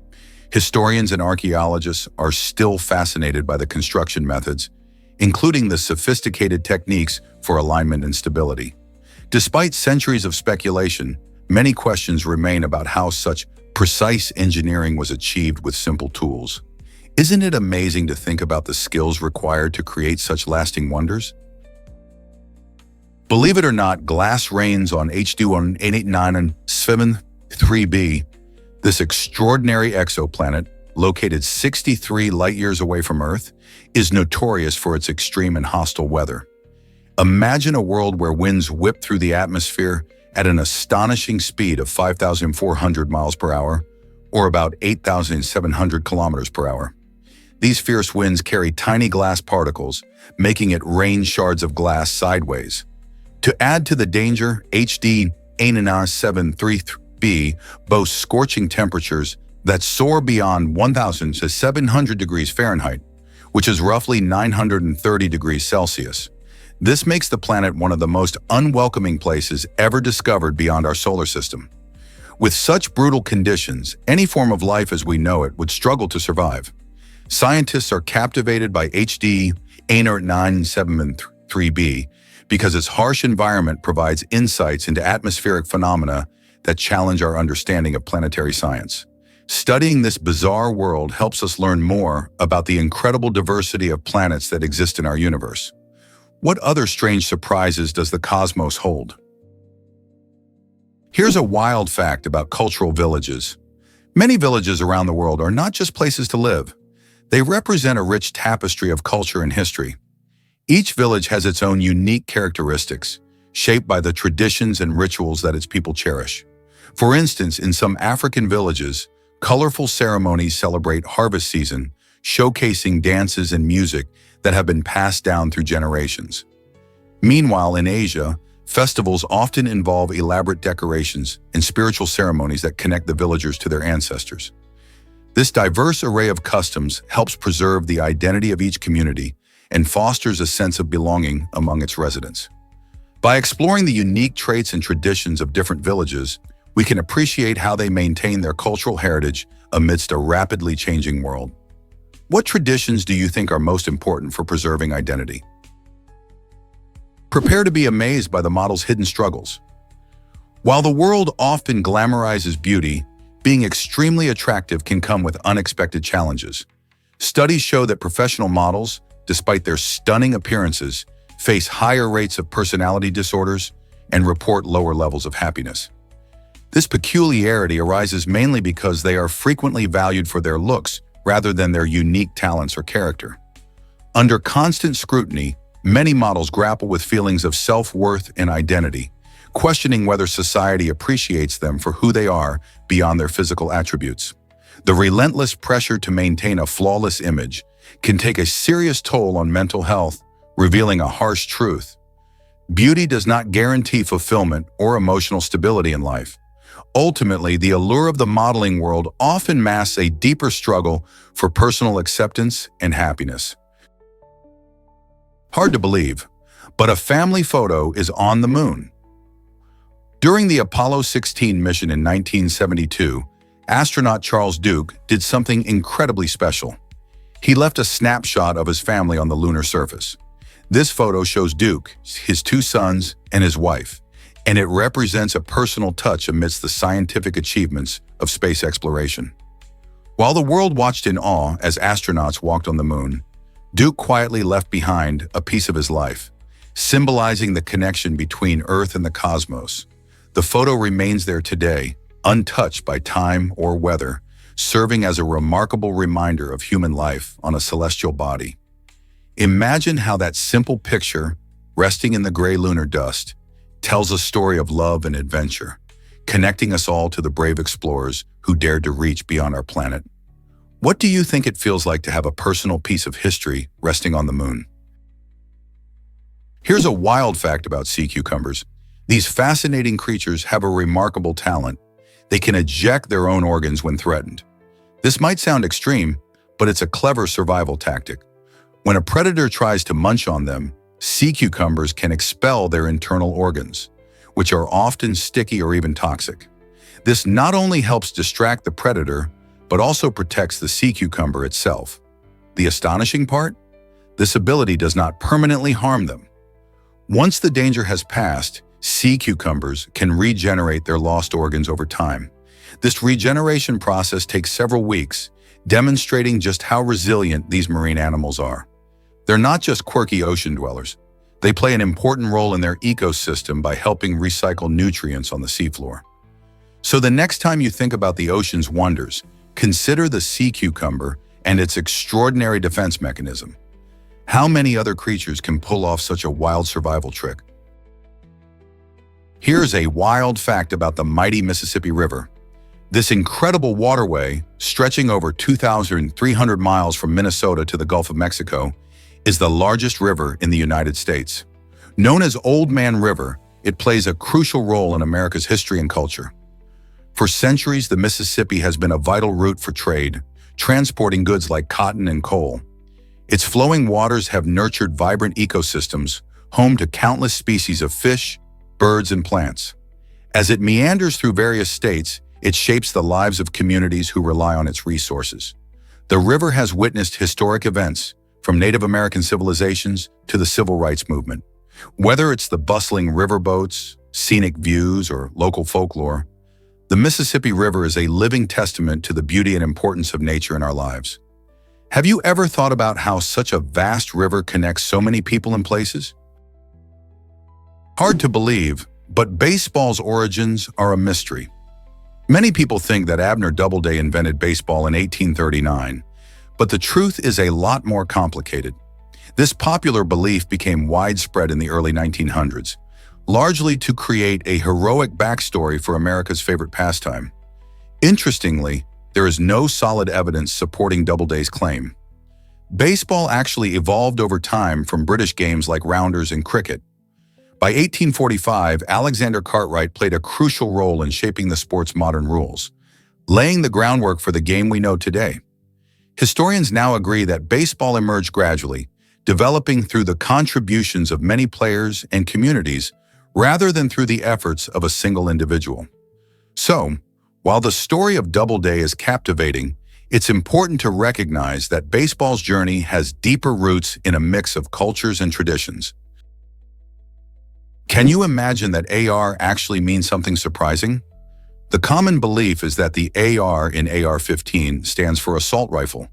Historians and archaeologists are still fascinated by the construction methods, including the sophisticated techniques for alignment and stability. Despite centuries of speculation, many questions remain about how such precise engineering was achieved with simple tools. Isn't it amazing to think about the skills required to create such lasting wonders? Believe it or not, glass rains on HD 1889 and 73b. This extraordinary exoplanet, located 63 light-years away from Earth, is notorious for its extreme and hostile weather. Imagine a world where winds whip through the atmosphere at an astonishing speed of 5,400 miles per hour, or about 8,700 kilometers per hour. These fierce winds carry tiny glass particles, making it rain shards of glass sideways. To add to the danger, HD 1893 B boasts scorching temperatures that soar beyond 1,000 to 700 degrees Fahrenheit, which is roughly 930 degrees Celsius. This makes the planet one of the most unwelcoming places ever discovered beyond our solar system. With such brutal conditions, any form of life as we know it would struggle to survive. Scientists are captivated by HD 973b because its harsh environment provides insights into atmospheric phenomena that challenge our understanding of planetary science. Studying this bizarre world helps us learn more about the incredible diversity of planets that exist in our universe. What other strange surprises does the cosmos hold? Here's a wild fact about cultural villages. Many villages around the world are not just places to live. They represent a rich tapestry of culture and history. Each village has its own unique characteristics, shaped by the traditions and rituals that its people cherish. For instance, in some African villages, colorful ceremonies celebrate harvest season, showcasing dances and music that have been passed down through generations. Meanwhile, in Asia, festivals often involve elaborate decorations and spiritual ceremonies that connect the villagers to their ancestors. This diverse array of customs helps preserve the identity of each community and fosters a sense of belonging among its residents. By exploring the unique traits and traditions of different villages, we can appreciate how they maintain their cultural heritage amidst a rapidly changing world. What traditions do you think are most important for preserving identity? Prepare to be amazed by the model's hidden struggles. While the world often glamorizes beauty, being extremely attractive can come with unexpected challenges. Studies show that professional models, despite their stunning appearances, face higher rates of personality disorders and report lower levels of happiness. This peculiarity arises mainly because they are frequently valued for their looks rather than their unique talents or character. Under constant scrutiny, many models grapple with feelings of self-worth and identity, questioning whether society appreciates them for who they are beyond their physical attributes. The relentless pressure to maintain a flawless image can take a serious toll on mental health, revealing a harsh truth. Beauty does not guarantee fulfillment or emotional stability in life. Ultimately, the allure of the modeling world often masks a deeper struggle for personal acceptance and happiness. Hard to believe, but a family photo is on the moon. During the Apollo 16 mission in 1972, astronaut Charles Duke did something incredibly special. He left a snapshot of his family on the lunar surface. This photo shows Duke, his two sons, and his wife, and it represents a personal touch amidst the scientific achievements of space exploration. While the world watched in awe as astronauts walked on the moon, Duke quietly left behind a piece of his life, symbolizing the connection between Earth and the cosmos. The photo remains there today, untouched by time or weather, serving as a remarkable reminder of human life on a celestial body. Imagine how that simple picture, resting in the gray lunar dust, tells a story of love and adventure, connecting us all to the brave explorers who dared to reach beyond our planet. What do you think it feels like to have a personal piece of history resting on the moon? Here's a wild fact about sea cucumbers. These fascinating creatures have a remarkable talent. They can eject their own organs when threatened. This might sound extreme, but it's a clever survival tactic. When a predator tries to munch on them, sea cucumbers can expel their internal organs, which are often sticky or even toxic. This not only helps distract the predator, but also protects the sea cucumber itself. The astonishing part? This ability does not permanently harm them. Once the danger has passed, sea cucumbers can regenerate their lost organs over time. This regeneration process takes several weeks, demonstrating just how resilient these marine animals are. They're not just quirky ocean dwellers. They play an important role in their ecosystem by helping recycle nutrients on the seafloor. So the next time you think about the ocean's wonders, consider the sea cucumber and its extraordinary defense mechanism. How many other creatures can pull off such a wild survival trick? Here's a wild fact about the mighty Mississippi River. This incredible waterway, stretching over 2,300 miles from Minnesota to the Gulf of Mexico, is the largest river in the United States. Known as Old Man River, it plays a crucial role in America's history and culture. For centuries, the Mississippi has been a vital route for trade, transporting goods like cotton and coal. Its flowing waters have nurtured vibrant ecosystems, home to countless species of fish, birds, and plants. As it meanders through various states, it shapes the lives of communities who rely on its resources. The river has witnessed historic events, from Native American civilizations to the civil rights movement. Whether it's the bustling riverboats, scenic views, or local folklore, the Mississippi River is a living testament to the beauty and importance of nature in our lives. Have you ever thought about how such a vast river connects so many people and places? Hard to believe, but baseball's origins are a mystery. Many people think that Abner Doubleday invented baseball in 1839, but the truth is a lot more complicated. This popular belief became widespread in the early 1900s, largely to create a heroic backstory for America's favorite pastime. Interestingly, there is no solid evidence supporting Doubleday's claim. Baseball actually evolved over time from British games like rounders and cricket. By 1845, Alexander Cartwright played a crucial role in shaping the sport's modern rules, laying the groundwork for the game we know today. Historians now agree that baseball emerged gradually, developing through the contributions of many players and communities rather than through the efforts of a single individual. So, while the story of Doubleday is captivating, it's important to recognize that baseball's journey has deeper roots in a mix of cultures and traditions. Can you imagine that AR actually means something surprising? The common belief is that the AR in AR-15 stands for assault rifle,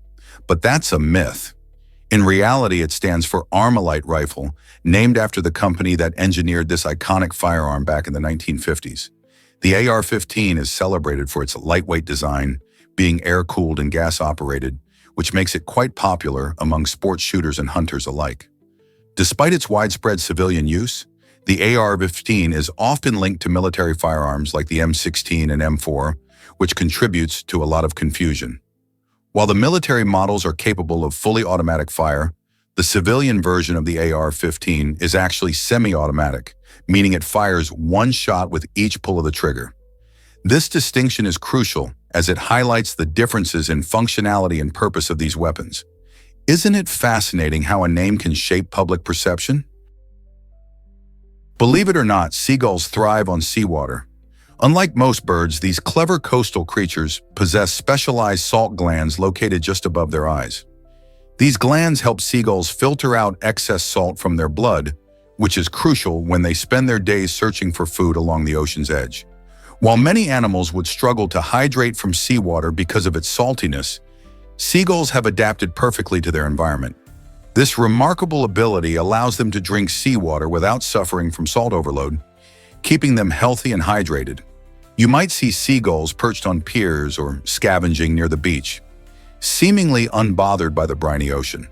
but that's a myth. In reality, it stands for Armalite rifle, named after the company that engineered this iconic firearm back in the 1950s. The AR-15 is celebrated for its lightweight design, being air-cooled and gas-operated, which makes it quite popular among sports shooters and hunters alike. Despite its widespread civilian use, the AR-15 is often linked to military firearms like the M16 and M4, which contributes to a lot of confusion. While the military models are capable of fully automatic fire, the civilian version of the AR-15 is actually semi-automatic, meaning it fires one shot with each pull of the trigger. This distinction is crucial as it highlights the differences in functionality and purpose of these weapons. Isn't it fascinating how a name can shape public perception? Believe it or not, seagulls thrive on seawater. Unlike most birds, these clever coastal creatures possess specialized salt glands located just above their eyes. These glands help seagulls filter out excess salt from their blood, which is crucial when they spend their days searching for food along the ocean's edge. While many animals would struggle to hydrate from seawater because of its saltiness, seagulls have adapted perfectly to their environment. This remarkable ability allows them to drink seawater without suffering from salt overload, keeping them healthy and hydrated. You might see seagulls perched on piers or scavenging near the beach, seemingly unbothered by the briny ocean.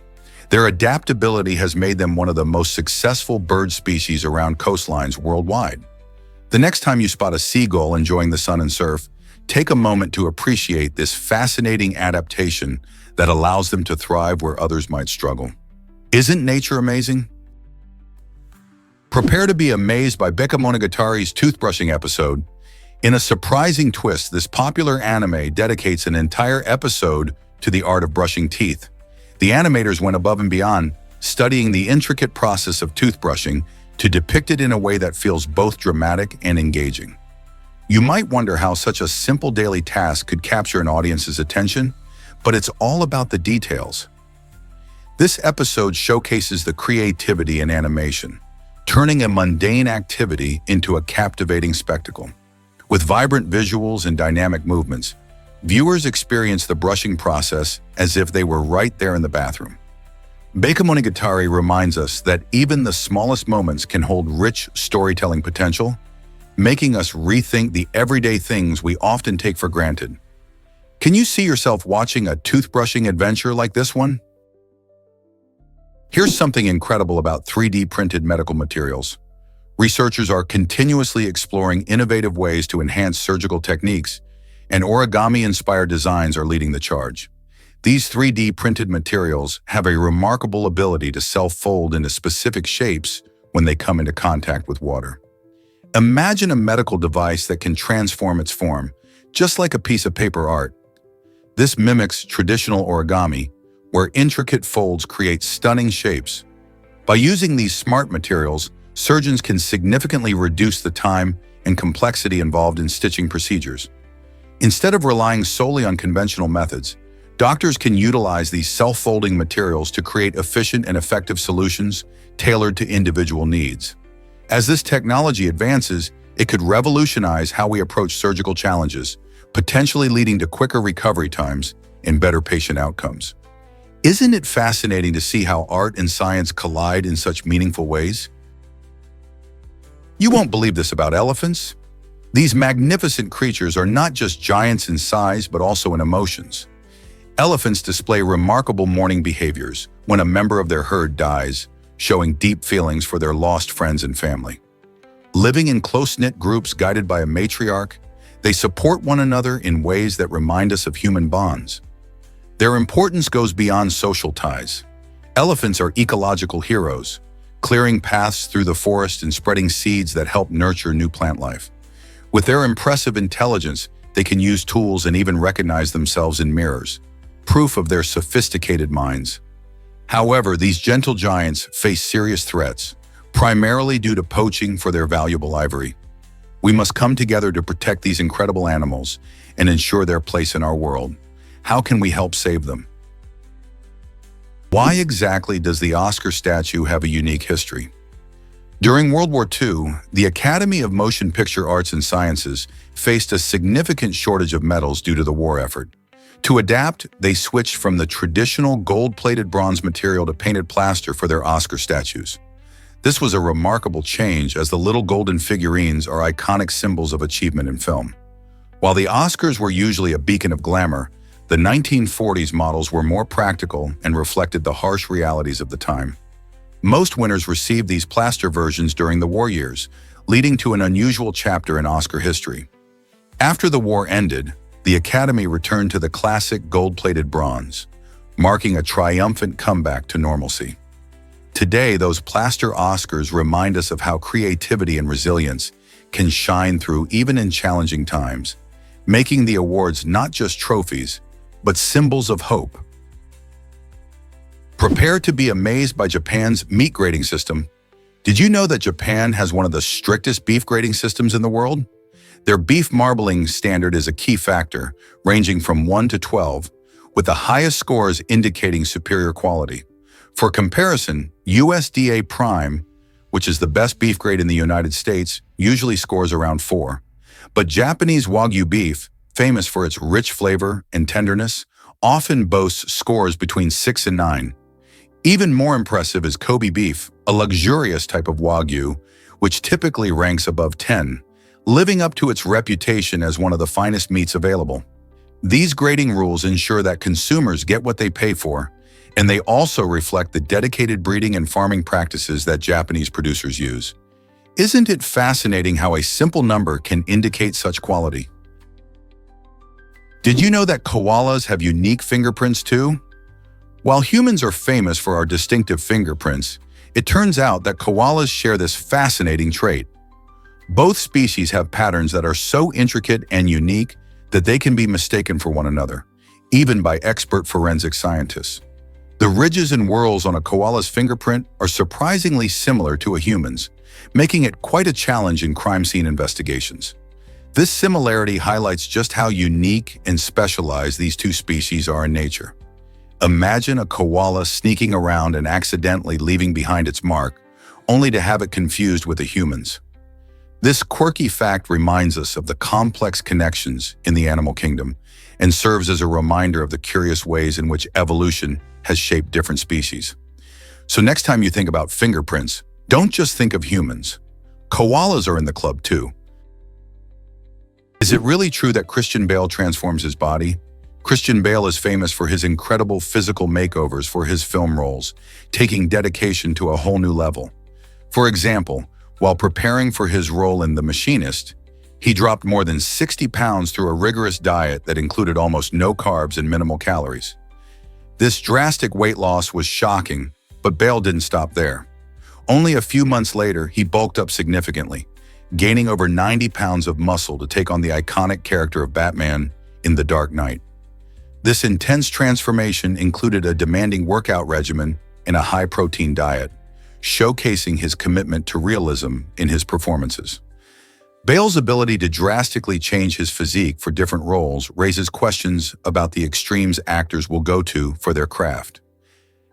Their adaptability has made them one of the most successful bird species around coastlines worldwide. The next time you spot a seagull enjoying the sun and surf, take a moment to appreciate this fascinating adaptation that allows them to thrive where others might struggle. Isn't nature amazing? Prepare to be amazed by Monogatari's toothbrushing episode. In a surprising twist, this popular anime dedicates an entire episode to the art of brushing teeth. The animators went above and beyond, studying the intricate process of toothbrushing to depict it in a way that feels both dramatic and engaging. You might wonder how such a simple daily task could capture an audience's attention, but it's all about the details. This episode showcases the creativity in animation, turning a mundane activity into a captivating spectacle. With vibrant visuals and dynamic movements, viewers experience the brushing process as if they were right there in the bathroom. Monogatari reminds us that even the smallest moments can hold rich storytelling potential, making us rethink the everyday things we often take for granted. Can you see yourself watching a toothbrushing adventure like this one? Here's something incredible about 3D printed medical materials. Researchers are continuously exploring innovative ways to enhance surgical techniques, and origami-inspired designs are leading the charge. These 3D printed materials have a remarkable ability to self-fold into specific shapes when they come into contact with water. Imagine a medical device that can transform its form, just like a piece of paper art. This mimics traditional origami, where intricate folds create stunning shapes. By using these smart materials, surgeons can significantly reduce the time and complexity involved in stitching procedures. Instead of relying solely on conventional methods, doctors can utilize these self-folding materials to create efficient and effective solutions tailored to individual needs. As this technology advances, it could revolutionize how we approach surgical challenges, potentially leading to quicker recovery times and better patient outcomes. Isn't it fascinating to see how art and science collide in such meaningful ways? You won't believe this about elephants. These magnificent creatures are not just giants in size, but also in emotions. Elephants display remarkable mourning behaviors when a member of their herd dies, showing deep feelings for their lost friends and family. Living in close-knit groups guided by a matriarch, they support one another in ways that remind us of human bonds. Their importance goes beyond social ties. Elephants are ecological heroes, clearing paths through the forest and spreading seeds that help nurture new plant life. With their impressive intelligence, they can use tools and even recognize themselves in mirrors, proof of their sophisticated minds. However, these gentle giants face serious threats, primarily due to poaching for their valuable ivory. We must come together to protect these incredible animals and ensure their place in our world. How can we help save them? Why exactly does the Oscar statue have a unique history? During World War II, the Academy of Motion Picture Arts and Sciences faced a significant shortage of metals due to the war effort. To adapt, they switched from the traditional gold-plated bronze material to painted plaster for their Oscar statues. This was a remarkable change, as the little golden figurines are iconic symbols of achievement in film. While the Oscars were usually a beacon of glamour, the 1940s models were more practical and reflected the harsh realities of the time. Most winners received these plaster versions during the war years, leading to an unusual chapter in Oscar history. After the war ended, the Academy returned to the classic gold-plated bronze, marking a triumphant comeback to normalcy. Today, those plaster Oscars remind us of how creativity and resilience can shine through even in challenging times, making the awards not just trophies, but symbols of hope. Prepare to be amazed by Japan's meat grading system. Did you know that Japan has one of the strictest beef grading systems in the world? Their beef marbling standard is a key factor, ranging from 1 to 12, with the highest scores indicating superior quality. For comparison, USDA Prime, which is the best beef grade in the United States, usually scores around 4. But Japanese Wagyu beef, famous for its rich flavor and tenderness, often boasts scores between 6 and 9. Even more impressive is Kobe beef, a luxurious type of Wagyu, which typically ranks above 10, living up to its reputation as one of the finest meats available. These grading rules ensure that consumers get what they pay for, and they also reflect the dedicated breeding and farming practices that Japanese producers use. Isn't it fascinating how a simple number can indicate such quality? Did you know that koalas have unique fingerprints too? While humans are famous for our distinctive fingerprints, it turns out that koalas share this fascinating trait. Both species have patterns that are so intricate and unique that they can be mistaken for one another, even by expert forensic scientists. The ridges and whorls on a koala's fingerprint are surprisingly similar to a human's, making it quite a challenge in crime scene investigations. This similarity highlights just how unique and specialized these two species are in nature. Imagine a koala sneaking around and accidentally leaving behind its mark, only to have it confused with a human's. This quirky fact reminds us of the complex connections in the animal kingdom and serves as a reminder of the curious ways in which evolution has shaped different species. So next time you think about fingerprints, don't just think of humans. Koalas are in the club too. Is it really true that Christian Bale transforms his body? Christian Bale is famous for his incredible physical makeovers for his film roles, taking dedication to a whole new level. For example, while preparing for his role in The Machinist, he dropped more than 60 pounds through a rigorous diet that included almost no carbs and minimal calories. This drastic weight loss was shocking, but Bale didn't stop there. Only a few months later, he bulked up significantly, gaining over 90 pounds of muscle to take on the iconic character of Batman in The Dark Knight. This intense transformation included a demanding workout regimen and a high-protein diet, showcasing his commitment to realism in his performances. Bale's ability to drastically change his physique for different roles raises questions about the extremes actors will go to for their craft.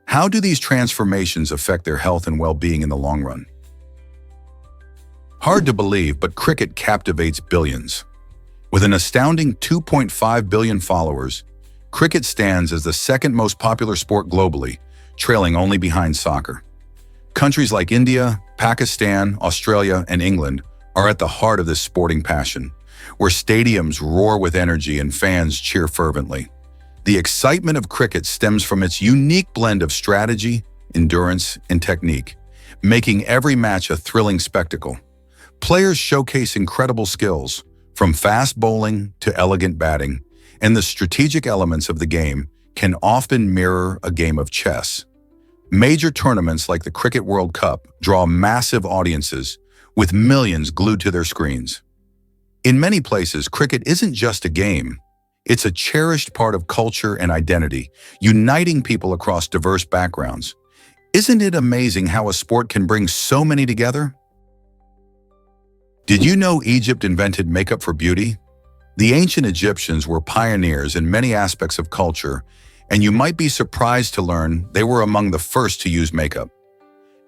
How do these transformations affect their health and well-being in the long run? Hard to believe, but cricket captivates billions. With an astounding 2.5 billion followers, cricket stands as the second most popular sport globally, trailing only behind soccer. Countries like India, Pakistan, Australia, and England are at the heart of this sporting passion, where stadiums roar with energy and fans cheer fervently. The excitement of cricket stems from its unique blend of strategy, endurance, and technique, making every match a thrilling spectacle. Players showcase incredible skills, from fast bowling to elegant batting, and the strategic elements of the game can often mirror a game of chess. Major tournaments like the Cricket World Cup draw massive audiences, with millions glued to their screens. In many places, cricket isn't just a game. It's a cherished part of culture and identity, uniting people across diverse backgrounds. Isn't it amazing how a sport can bring so many together? Did you know Egypt invented makeup for beauty? The ancient Egyptians were pioneers in many aspects of culture, and you might be surprised to learn they were among the first to use makeup.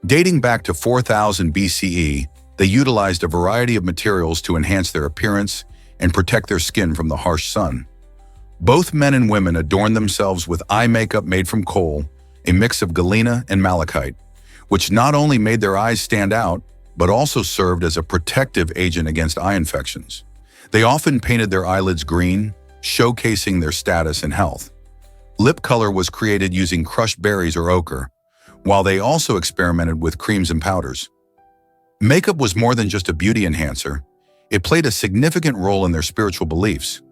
Dating back to 4000 BCE, they utilized a variety of materials to enhance their appearance and protect their skin from the harsh sun. Both men and women adorned themselves with eye makeup made from kohl, a mix of galena and malachite, which not only made their eyes stand out, but also served as a protective agent against eye infections. They often painted their eyelids green, showcasing their status and health. Lip color was created using crushed berries or ochre, while they also experimented with creams and powders. Makeup was more than just a beauty enhancer. It played a significant role in their spiritual beliefs.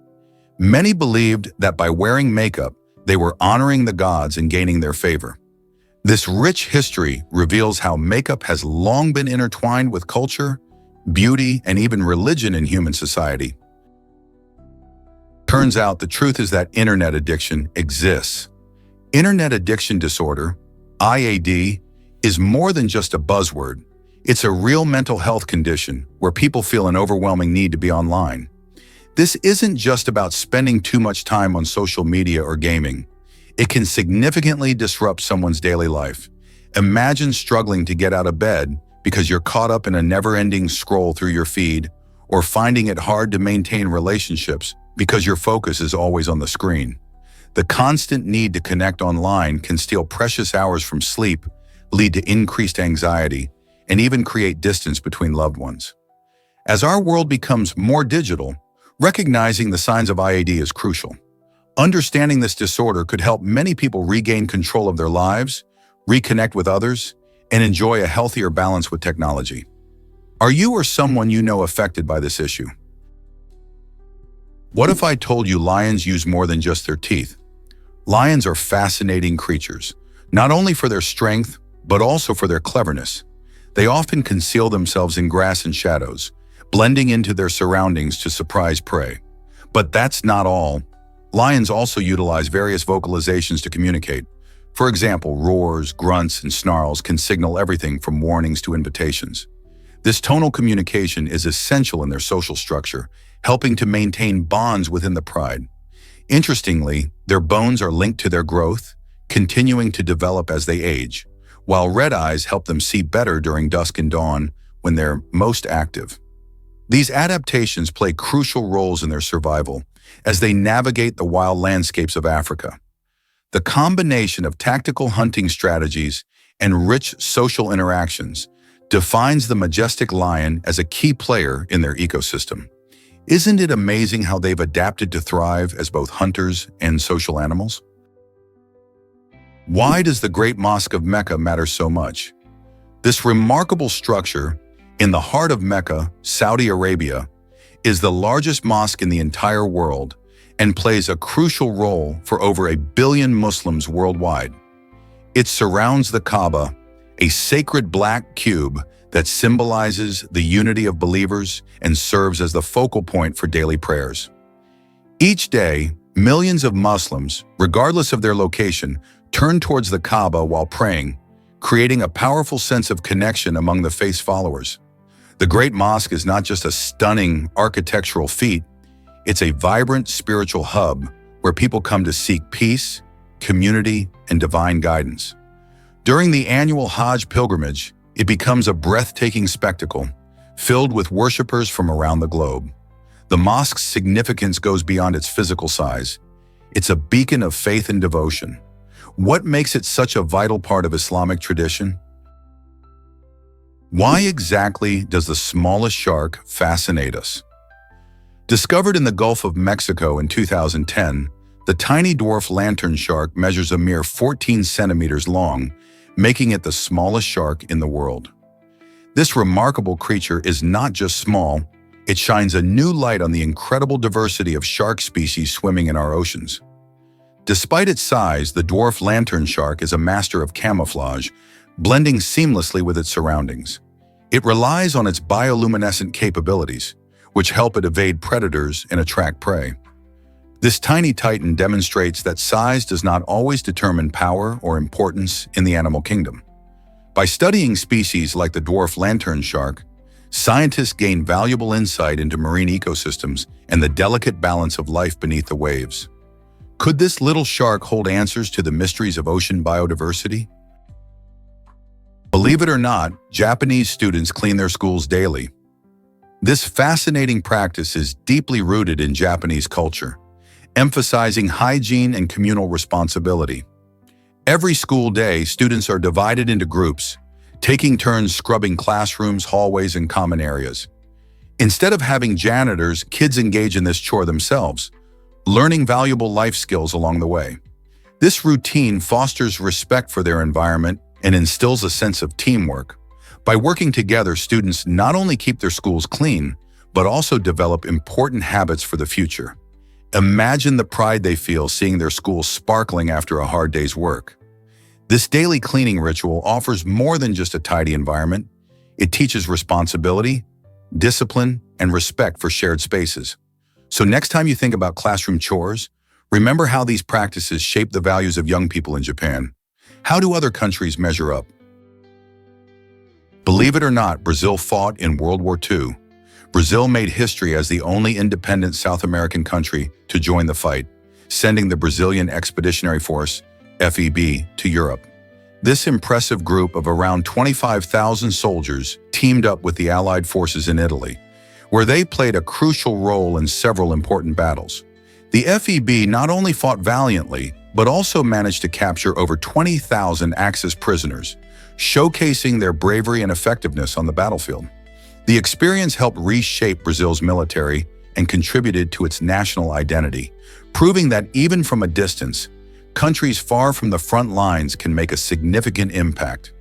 Many believed that by wearing makeup, they were honoring the gods and gaining their favor. This rich history reveals how makeup has long been intertwined with culture, beauty, and even religion in human society. Turns out the truth is that internet addiction exists. Internet addiction disorder, IAD, is more than just a buzzword. It's a real mental health condition where people feel an overwhelming need to be online. This isn't just about spending too much time on social media or gaming. It can significantly disrupt someone's daily life. Imagine struggling to get out of bed because you're caught up in a never-ending scroll through your feed, or finding it hard to maintain relationships because your focus is always on the screen. The constant need to connect online can steal precious hours from sleep, lead to increased anxiety, and even create distance between loved ones. As our world becomes more digital, recognizing the signs of IAD is crucial. Understanding this disorder could help many people regain control of their lives, reconnect with others, and enjoy a healthier balance with technology. Are you or someone you know affected by this issue? What if I told you lions use more than just their teeth? Lions are fascinating creatures, not only for their strength, but also for their cleverness. They often conceal themselves in grass and shadows, blending into their surroundings to surprise prey. But that's not all. Lions also utilize various vocalizations to communicate. For example, roars, grunts, and snarls can signal everything from warnings to invitations. This tonal communication is essential in their social structure, helping to maintain bonds within the pride. Interestingly, their bones are linked to their growth, continuing to develop as they age, while red eyes help them see better during dusk and dawn when they're most active. These adaptations play crucial roles in their survival as they navigate the wild landscapes of Africa. The combination of tactical hunting strategies and rich social interactions defines the majestic lion as a key player in their ecosystem. Isn't it amazing how they've adapted to thrive as both hunters and social animals? Why does the Great Mosque of Mecca matter so much? This remarkable structure in the heart of Mecca, Saudi Arabia, is the largest mosque in the entire world and plays a crucial role for over 1 billion Muslims worldwide. It surrounds the Kaaba, a sacred black cube that symbolizes the unity of believers and serves as the focal point for daily prayers. Each day, millions of Muslims, regardless of their location, turn towards the Kaaba while praying, creating a powerful sense of connection among the faith's followers. The Great Mosque is not just a stunning architectural feat, it's a vibrant spiritual hub where people come to seek peace, community, and divine guidance. During the annual Hajj pilgrimage, it becomes a breathtaking spectacle, filled with worshipers from around the globe. The mosque's significance goes beyond its physical size. It's a beacon of faith and devotion. What makes it such a vital part of Islamic tradition? Why exactly does the smallest shark fascinate us? Discovered in the Gulf of Mexico in 2010, the tiny dwarf lantern shark measures a mere 14 centimeters long, making it the smallest shark in the world. This remarkable creature is not just small, it shines a new light on the incredible diversity of shark species swimming in our oceans. Despite its size, the dwarf lantern shark is a master of camouflage, blending seamlessly with its surroundings. It relies on its bioluminescent capabilities, which help it evade predators and attract prey. This tiny titan demonstrates that size does not always determine power or importance in the animal kingdom. By studying species like the dwarf lantern shark, scientists gain valuable insight into marine ecosystems and the delicate balance of life beneath the waves. Could this little shark hold answers to the mysteries of ocean biodiversity? Believe it or not, Japanese students clean their schools daily. This fascinating practice is deeply rooted in Japanese culture, emphasizing hygiene and communal responsibility. Every school day, students are divided into groups, taking turns scrubbing classrooms, hallways, and common areas. Instead of having janitors, kids engage in this chore themselves, learning valuable life skills along the way. This routine fosters respect for their environment and instills a sense of teamwork. By working together, students not only keep their schools clean, but also develop important habits for the future. Imagine the pride they feel seeing their school sparkling after a hard day's work. This daily cleaning ritual offers more than just a tidy environment. It teaches responsibility, discipline, and respect for shared spaces. So next time you think about classroom chores, remember how these practices shape the values of young people in Japan. How do other countries measure up? Believe it or not, Brazil fought in World War II. Brazil made history as the only independent South American country to join the fight, sending the Brazilian Expeditionary Force, FEB, to Europe. This impressive group of around 25,000 soldiers teamed up with the Allied forces in Italy, where they played a crucial role in several important battles. The FEB not only fought valiantly, but also managed to capture over 20,000 Axis prisoners, showcasing their bravery and effectiveness on the battlefield. The experience helped reshape Brazil's military and contributed to its national identity, proving that even from a distance, countries far from the front lines can make a significant impact.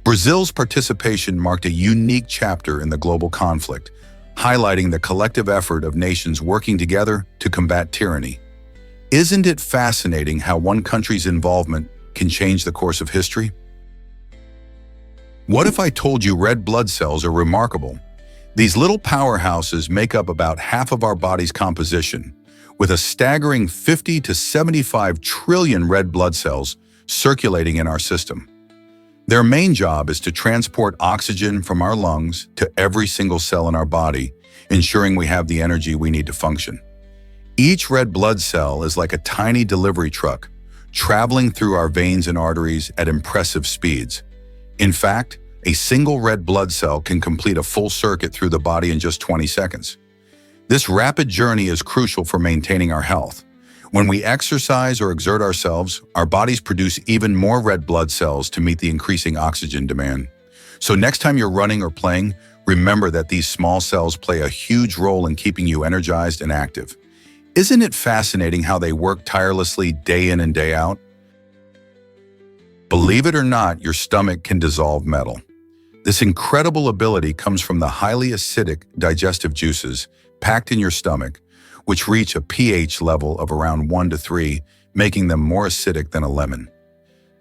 Brazil's participation marked a unique chapter in the global conflict, highlighting the collective effort of nations working together to combat tyranny. Isn't it fascinating how one country's involvement can change the course of history? What if I told you red blood cells are remarkable? These little powerhouses make up about half of our body's composition, with a staggering 50 to 75 trillion red blood cells circulating in our system. Their main job is to transport oxygen from our lungs to every single cell in our body, ensuring we have the energy we need to function. Each red blood cell is like a tiny delivery truck, traveling through our veins and arteries at impressive speeds. In fact, a single red blood cell can complete a full circuit through the body in just 20 seconds. This rapid journey is crucial for maintaining our health. When we exercise or exert ourselves, our bodies produce even more red blood cells to meet the increasing oxygen demand. So next time you're running or playing, remember that these small cells play a huge role in keeping you energized and active. Isn't it fascinating how they work tirelessly day in and day out? Believe it or not, your stomach can dissolve metal. This incredible ability comes from the highly acidic digestive juices packed in your stomach, which reach a pH level of around 1 to 3, making them more acidic than a lemon.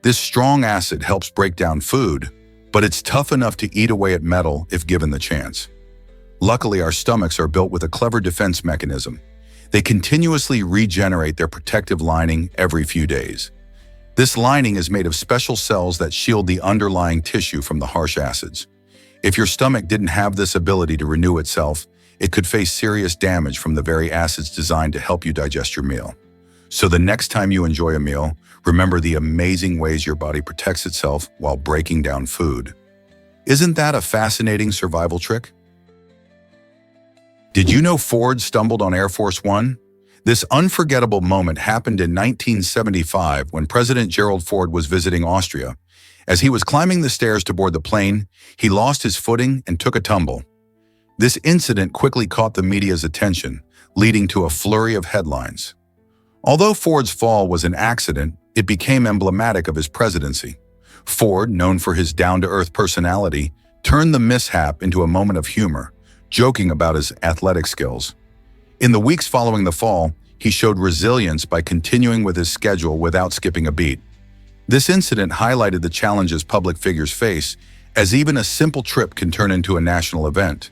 This strong acid helps break down food, but it's tough enough to eat away at metal if given the chance. Luckily, our stomachs are built with a clever defense mechanism. They continuously regenerate their protective lining every few days. This lining is made of special cells that shield the underlying tissue from the harsh acids. If your stomach didn't have this ability to renew itself, it could face serious damage from the very acids designed to help you digest your meal. So the next time you enjoy a meal, remember the amazing ways your body protects itself while breaking down food. Isn't that a fascinating survival trick? Did you know Ford stumbled on Air Force One? This unforgettable moment happened in 1975 when President Gerald Ford was visiting Austria. As he was climbing the stairs to board the plane, he lost his footing and took a tumble. This incident quickly caught the media's attention, leading to a flurry of headlines. Although Ford's fall was an accident, it became emblematic of his presidency. Ford, known for his down-to-earth personality, turned the mishap into a moment of humor, joking about his athletic skills. In the weeks following the fall, he showed resilience by continuing with his schedule without skipping a beat. This incident highlighted the challenges public figures face, as even a simple trip can turn into a national event.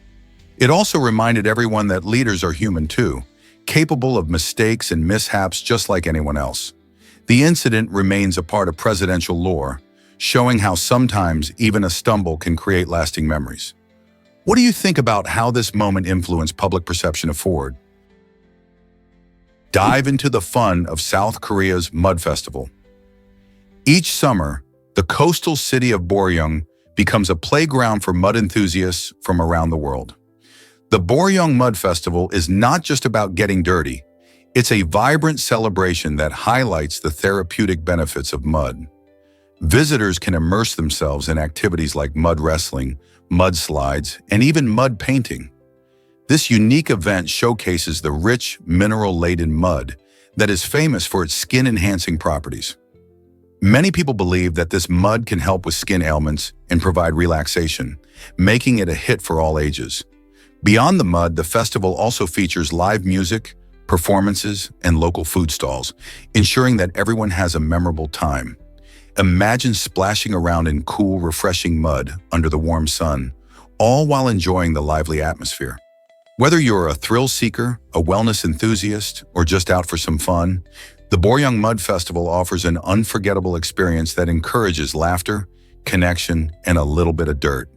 It also reminded everyone that leaders are human too, capable of mistakes and mishaps just like anyone else. The incident remains a part of presidential lore, showing how sometimes even a stumble can create lasting memories. What do you think about how this moment influenced public perception of Ford? Dive into the fun of South Korea's Mud Festival. Each summer, the coastal city of Boryung becomes a playground for mud enthusiasts from around the world. The Boryung Mud Festival is not just about getting dirty. It's a vibrant celebration that highlights the therapeutic benefits of mud. Visitors can immerse themselves in activities like mud wrestling, mud slides, and even mud painting. This unique event showcases the rich, mineral-laden mud that is famous for its skin-enhancing properties. Many people believe that this mud can help with skin ailments and provide relaxation, making it a hit for all ages. Beyond the mud, the festival also features live music, performances, and local food stalls, ensuring that everyone has a memorable time. Imagine splashing around in cool, refreshing mud under the warm sun, all while enjoying the lively atmosphere. Whether you're a thrill seeker, a wellness enthusiast, or just out for some fun, the Boryung Mud Festival offers an unforgettable experience that encourages laughter, connection, and a little bit of dirt.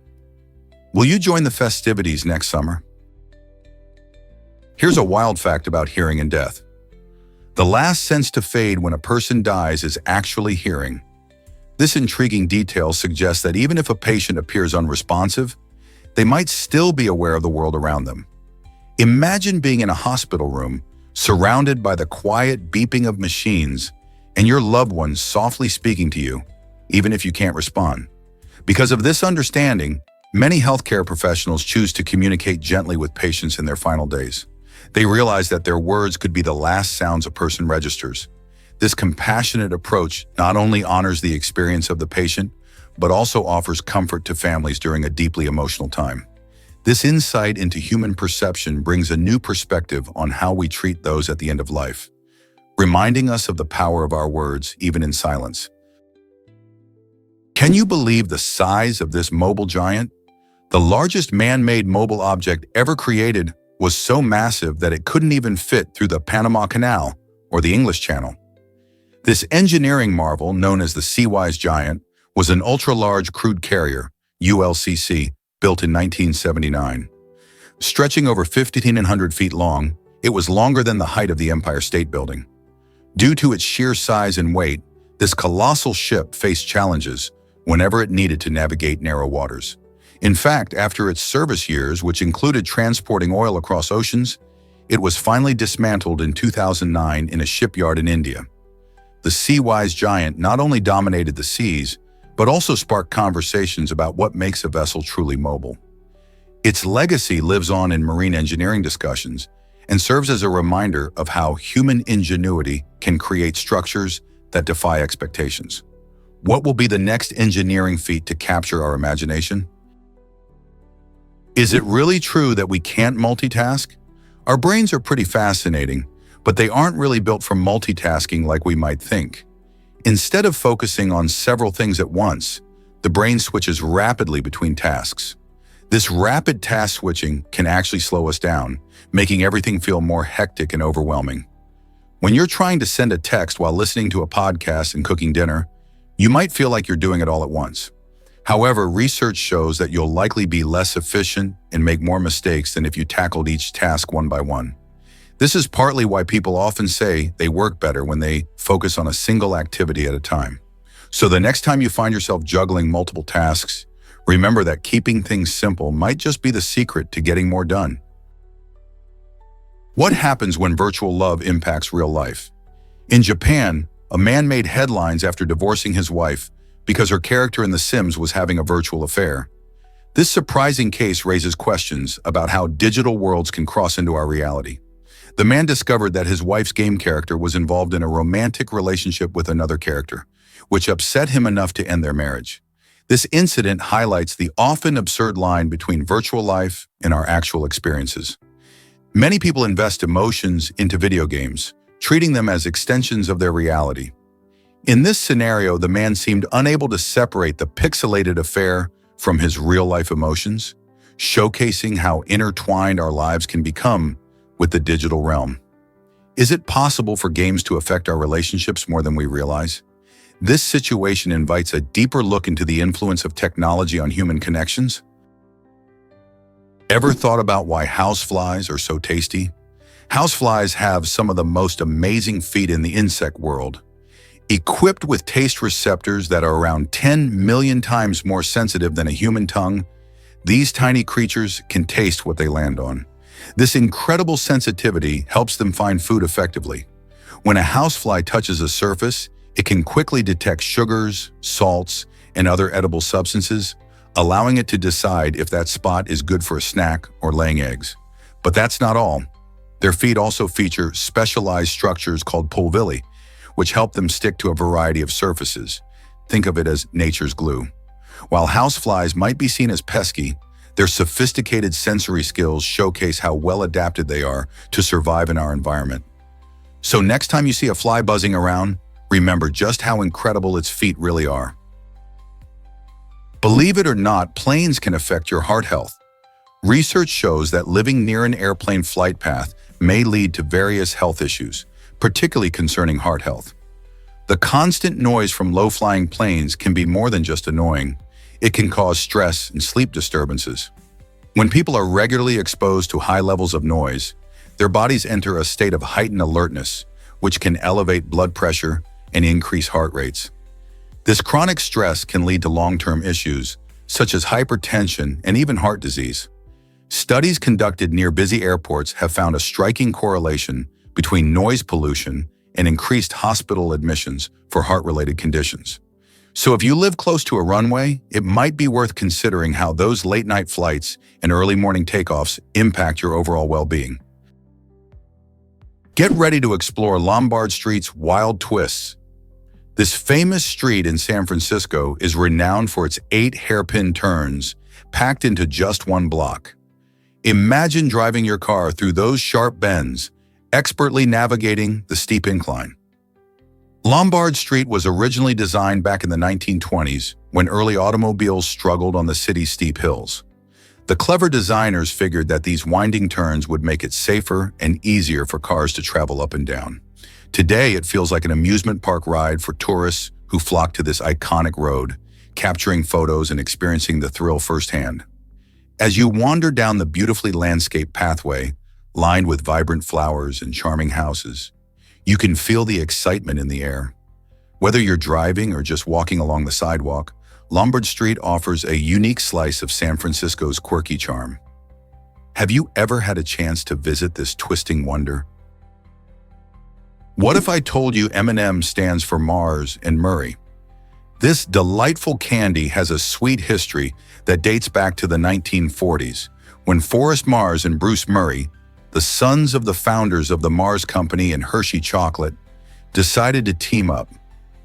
Will you join the festivities next summer? Here's a wild fact about hearing and death. The last sense to fade when a person dies is actually hearing. This intriguing detail suggests that even if a patient appears unresponsive, they might still be aware of the world around them. Imagine being in a hospital room, surrounded by the quiet beeping of machines, and your loved ones softly speaking to you, even if you can't respond. Because of this understanding, many healthcare professionals choose to communicate gently with patients in their final days. They realize that their words could be the last sounds a person registers. This compassionate approach not only honors the experience of the patient, but also offers comfort to families during a deeply emotional time. This insight into human perception brings a new perspective on how we treat those at the end of life, reminding us of the power of our words, even in silence. Can you believe the size of this mobile giant? The largest man-made mobile object ever created was so massive that it couldn't even fit through the Panama Canal or the English Channel. This engineering marvel, known as the Seawise Giant, was an ultra-large crude carrier, ULCC, built in 1979. Stretching over 1,500 feet long, it was longer than the height of the Empire State Building. Due to its sheer size and weight, this colossal ship faced challenges whenever it needed to navigate narrow waters. In fact, after its service years, which included transporting oil across oceans, it was finally dismantled in 2009 in a shipyard in India. The Seawise Giant not only dominated the seas, but also sparked conversations about what makes a vessel truly mobile. Its legacy lives on in marine engineering discussions and serves as a reminder of how human ingenuity can create structures that defy expectations. What will be the next engineering feat to capture our imagination? Is it really true that we can't multitask? Our brains are pretty fascinating, but they aren't really built for multitasking like we might think. Instead of focusing on several things at once, the brain switches rapidly between tasks. This rapid task switching can actually slow us down, making everything feel more hectic and overwhelming. When you're trying to send a text while listening to a podcast and cooking dinner, you might feel like you're doing it all at once. However, research shows that you'll likely be less efficient and make more mistakes than if you tackled each task one by one. This is partly why people often say they work better when they focus on a single activity at a time. So the next time you find yourself juggling multiple tasks, remember that keeping things simple might just be the secret to getting more done. What happens when virtual love impacts real life? In Japan, a man made headlines after divorcing his wife because her character in The Sims was having a virtual affair. This surprising case raises questions about how digital worlds can cross into our reality. The man discovered that his wife's game character was involved in a romantic relationship with another character, which upset him enough to end their marriage. This incident highlights the often absurd line between virtual life and our actual experiences. Many people invest emotions into video games, treating them as extensions of their reality. In this scenario, the man seemed unable to separate the pixelated affair from his real-life emotions, showcasing how intertwined our lives can become with the digital realm. Is it possible for games to affect our relationships more than we realize? This situation invites a deeper look into the influence of technology on human connections. Ever thought about why houseflies are so tasty? Houseflies have some of the most amazing feet in the insect world. Equipped with taste receptors that are around 10 million times more sensitive than a human tongue, these tiny creatures can taste what they land on. This incredible sensitivity helps them find food effectively. When a housefly touches a surface, it can quickly detect sugars, salts, and other edible substances, allowing it to decide if that spot is good for a snack or laying eggs. But that's not all. Their feet also feature specialized structures called pulvilli, which help them stick to a variety of surfaces. Think of it as nature's glue. While houseflies might be seen as pesky, their sophisticated sensory skills showcase how well adapted they are to survive in our environment. So next time you see a fly buzzing around, remember just how incredible its feet really are. Believe it or not, planes can affect your heart health. Research shows that living near an airplane flight path may lead to various health issues, particularly concerning heart health. The constant noise from low-flying planes can be more than just annoying. It can cause stress and sleep disturbances. When people are regularly exposed to high levels of noise, their bodies enter a state of heightened alertness, which can elevate blood pressure and increase heart rates. This chronic stress can lead to long-term issues, such as hypertension and even heart disease. Studies conducted near busy airports have found a striking correlation between noise pollution and increased hospital admissions for heart-related conditions. So if you live close to a runway, it might be worth considering how those late-night flights and early morning takeoffs impact your overall well-being. Get ready to explore Lombard Street's wild twists. This famous street in San Francisco is renowned for its 8 hairpin turns packed into just one block. Imagine driving your car through those sharp bends, expertly navigating the steep incline. Lombard Street was originally designed back in the 1920s when early automobiles struggled on the city's steep hills. The clever designers figured that these winding turns would make it safer and easier for cars to travel up and down. Today, it feels like an amusement park ride for tourists who flock to this iconic road, capturing photos and experiencing the thrill firsthand. As you wander down the beautifully landscaped pathway, lined with vibrant flowers and charming houses, you can feel the excitement in the air. Whether you're driving or just walking along the sidewalk, Lombard Street offers a unique slice of San Francisco's quirky charm. Have you ever had a chance to visit this twisting wonder? What if I told you M&M stands for Mars and Murray? This delightful candy has a sweet history that dates back to the 1940s, when Forrest Mars and Bruce Murray, the sons of the founders of the Mars Company and Hershey Chocolate, decided to team up.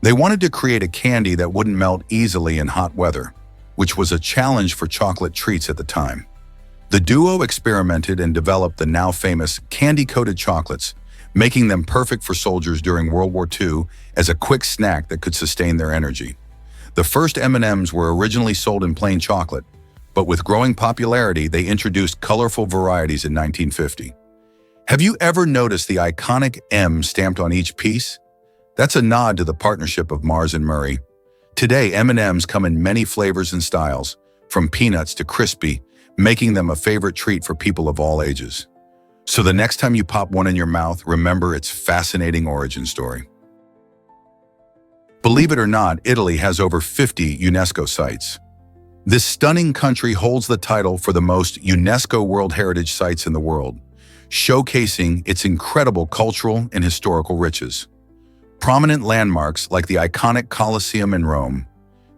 They wanted to create a candy that wouldn't melt easily in hot weather, which was a challenge for chocolate treats at the time. The duo experimented and developed the now famous candy-coated chocolates, making them perfect for soldiers during World War II as a quick snack that could sustain their energy. The first M&Ms were originally sold in plain chocolate, but with growing popularity, they introduced colorful varieties in 1950. Have you ever noticed the iconic M stamped on each piece? That's a nod to the partnership of Mars and Murray. Today, M&Ms come in many flavors and styles, from peanuts to crispy, making them a favorite treat for people of all ages. So the next time you pop one in your mouth, remember its fascinating origin story. Believe it or not, Italy has over 50 UNESCO sites. This stunning country holds the title for the most UNESCO World Heritage Sites in the world, showcasing its incredible cultural and historical riches. Prominent landmarks like the iconic Colosseum in Rome,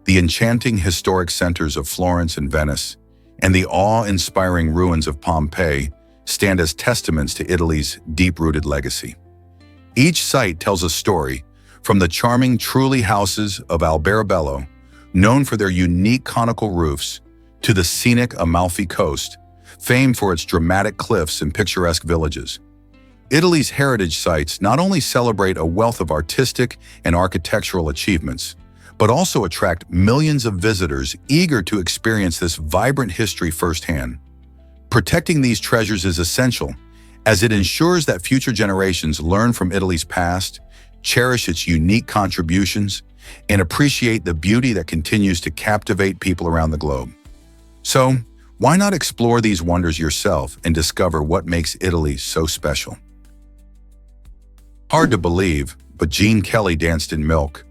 the enchanting historic centers of Florence and Venice, and the awe-inspiring ruins of Pompeii stand as testaments to Italy's deep-rooted legacy. Each site tells a story, from the charming Trulli houses of Alberobello, known for their unique conical roofs, to the scenic Amalfi Coast, famed for its dramatic cliffs and picturesque villages. Italy's heritage sites not only celebrate a wealth of artistic and architectural achievements, but also attract millions of visitors eager to experience this vibrant history firsthand. Protecting these treasures is essential, as it ensures that future generations learn from Italy's past, cherish its unique contributions, and appreciate the beauty that continues to captivate people around the globe. So, why not explore these wonders yourself and discover what makes Italy so special? Hard to believe, but Gene Kelly danced in Milk.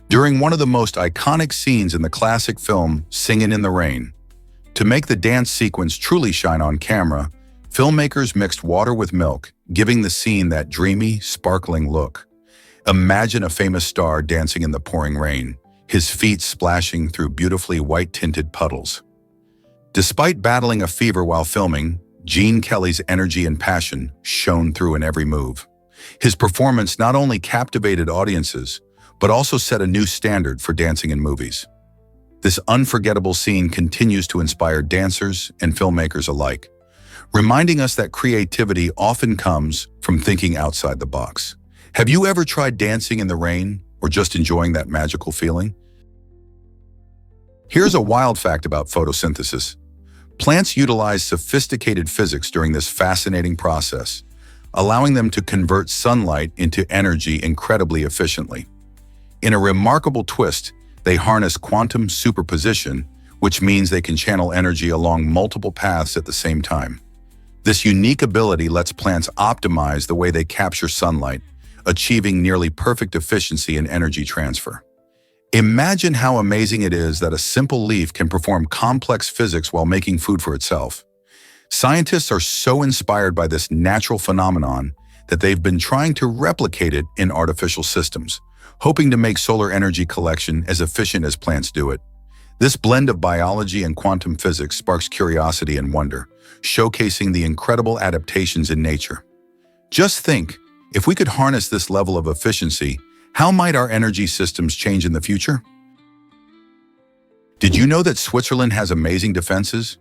During one of the most iconic scenes in the classic film Singin' in the Rain. To make the dance sequence truly shine on camera, filmmakers mixed water with milk, giving the scene that dreamy, sparkling look. Imagine a famous star dancing in the pouring rain, his feet splashing through beautifully white-tinted puddles. Despite battling a fever while filming, Gene Kelly's energy and passion shone through in every move. His performance not only captivated audiences, but also set a new standard for dancing in movies. This unforgettable scene continues to inspire dancers and filmmakers alike, reminding us that creativity often comes from thinking outside the box. Have you ever tried dancing in the rain or just enjoying that magical feeling? Here's a wild fact about photosynthesis. Plants utilize sophisticated physics during this fascinating process, allowing them to convert sunlight into energy incredibly efficiently. In a remarkable twist, they harness quantum superposition, which means they can channel energy along multiple paths at the same time. This unique ability lets plants optimize the way they capture sunlight, achieving nearly perfect efficiency in energy transfer. Imagine how amazing it is that a simple leaf can perform complex physics while making food for itself. Scientists are so inspired by this natural phenomenon that they've been trying to replicate it in artificial systems, hoping to make solar energy collection as efficient as plants do it. This blend of biology and quantum physics sparks curiosity and wonder, showcasing the incredible adaptations in nature. Just think, if we could harness this level of efficiency, how might our energy systems change in the future? Did you know that Switzerland has amazing defenses?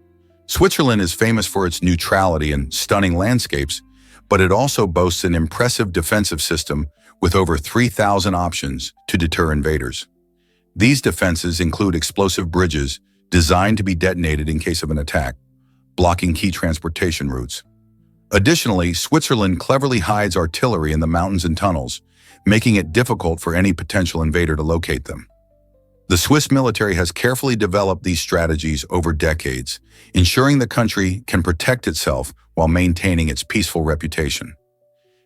Switzerland is famous for its neutrality and stunning landscapes, but it also boasts an impressive defensive system with over 3,000 options to deter invaders. These defenses include explosive bridges designed to be detonated in case of an attack, blocking key transportation routes. Additionally, Switzerland cleverly hides artillery in the mountains and tunnels, making it difficult for any potential invader to locate them. The Swiss military has carefully developed these strategies over decades, ensuring the country can protect itself while maintaining its peaceful reputation.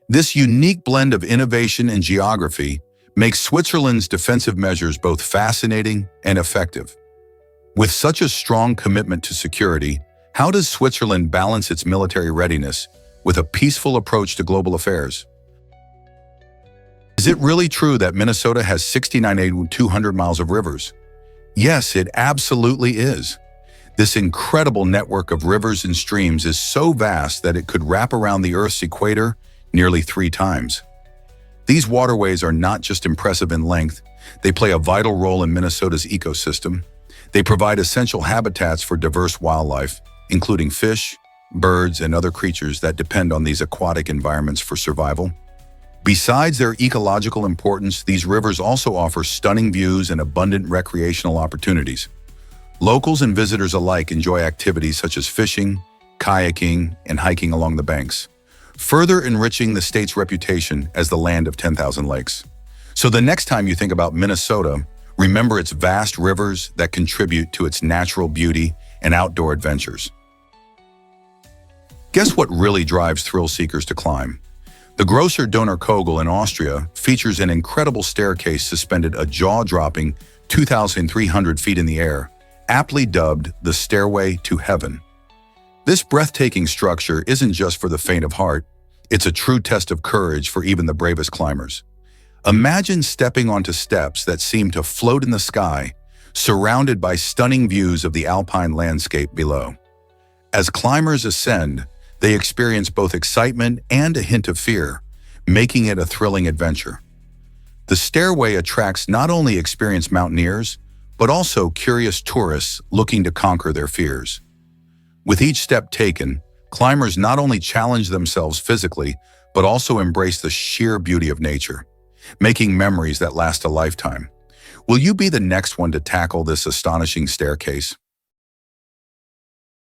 This unique blend of innovation and geography makes Switzerland's defensive measures both fascinating and effective. With such a strong commitment to security, how does Switzerland balance its military readiness with a peaceful approach to global affairs? Is it really true that Minnesota has 69,200 miles of rivers? Yes, it absolutely is. This incredible network of rivers and streams is so vast that it could wrap around the Earth's equator nearly 3 times. These waterways are not just impressive in length, they play a vital role in Minnesota's ecosystem. They provide essential habitats for diverse wildlife, including fish, birds, and other creatures that depend on these aquatic environments for survival. Besides their ecological importance, these rivers also offer stunning views and abundant recreational opportunities. Locals and visitors alike enjoy activities such as fishing, kayaking, and hiking along the banks, further enriching the state's reputation as the land of 10,000 lakes. So the next time you think about Minnesota, remember its vast rivers that contribute to its natural beauty and outdoor adventures. Guess what really drives thrill seekers to climb? The Grosser Donner Kogel in Austria features an incredible staircase suspended a jaw-dropping 2,300 feet in the air, aptly dubbed the Stairway to Heaven. This breathtaking structure isn't just for the faint of heart, it's a true test of courage for even the bravest climbers. Imagine stepping onto steps that seem to float in the sky, surrounded by stunning views of the alpine landscape below. As climbers ascend, they experience both excitement and a hint of fear, making it a thrilling adventure. The stairway attracts not only experienced mountaineers, but also curious tourists looking to conquer their fears. With each step taken, climbers not only challenge themselves physically, but also embrace the sheer beauty of nature, making memories that last a lifetime. Will you be the next one to tackle this astonishing staircase?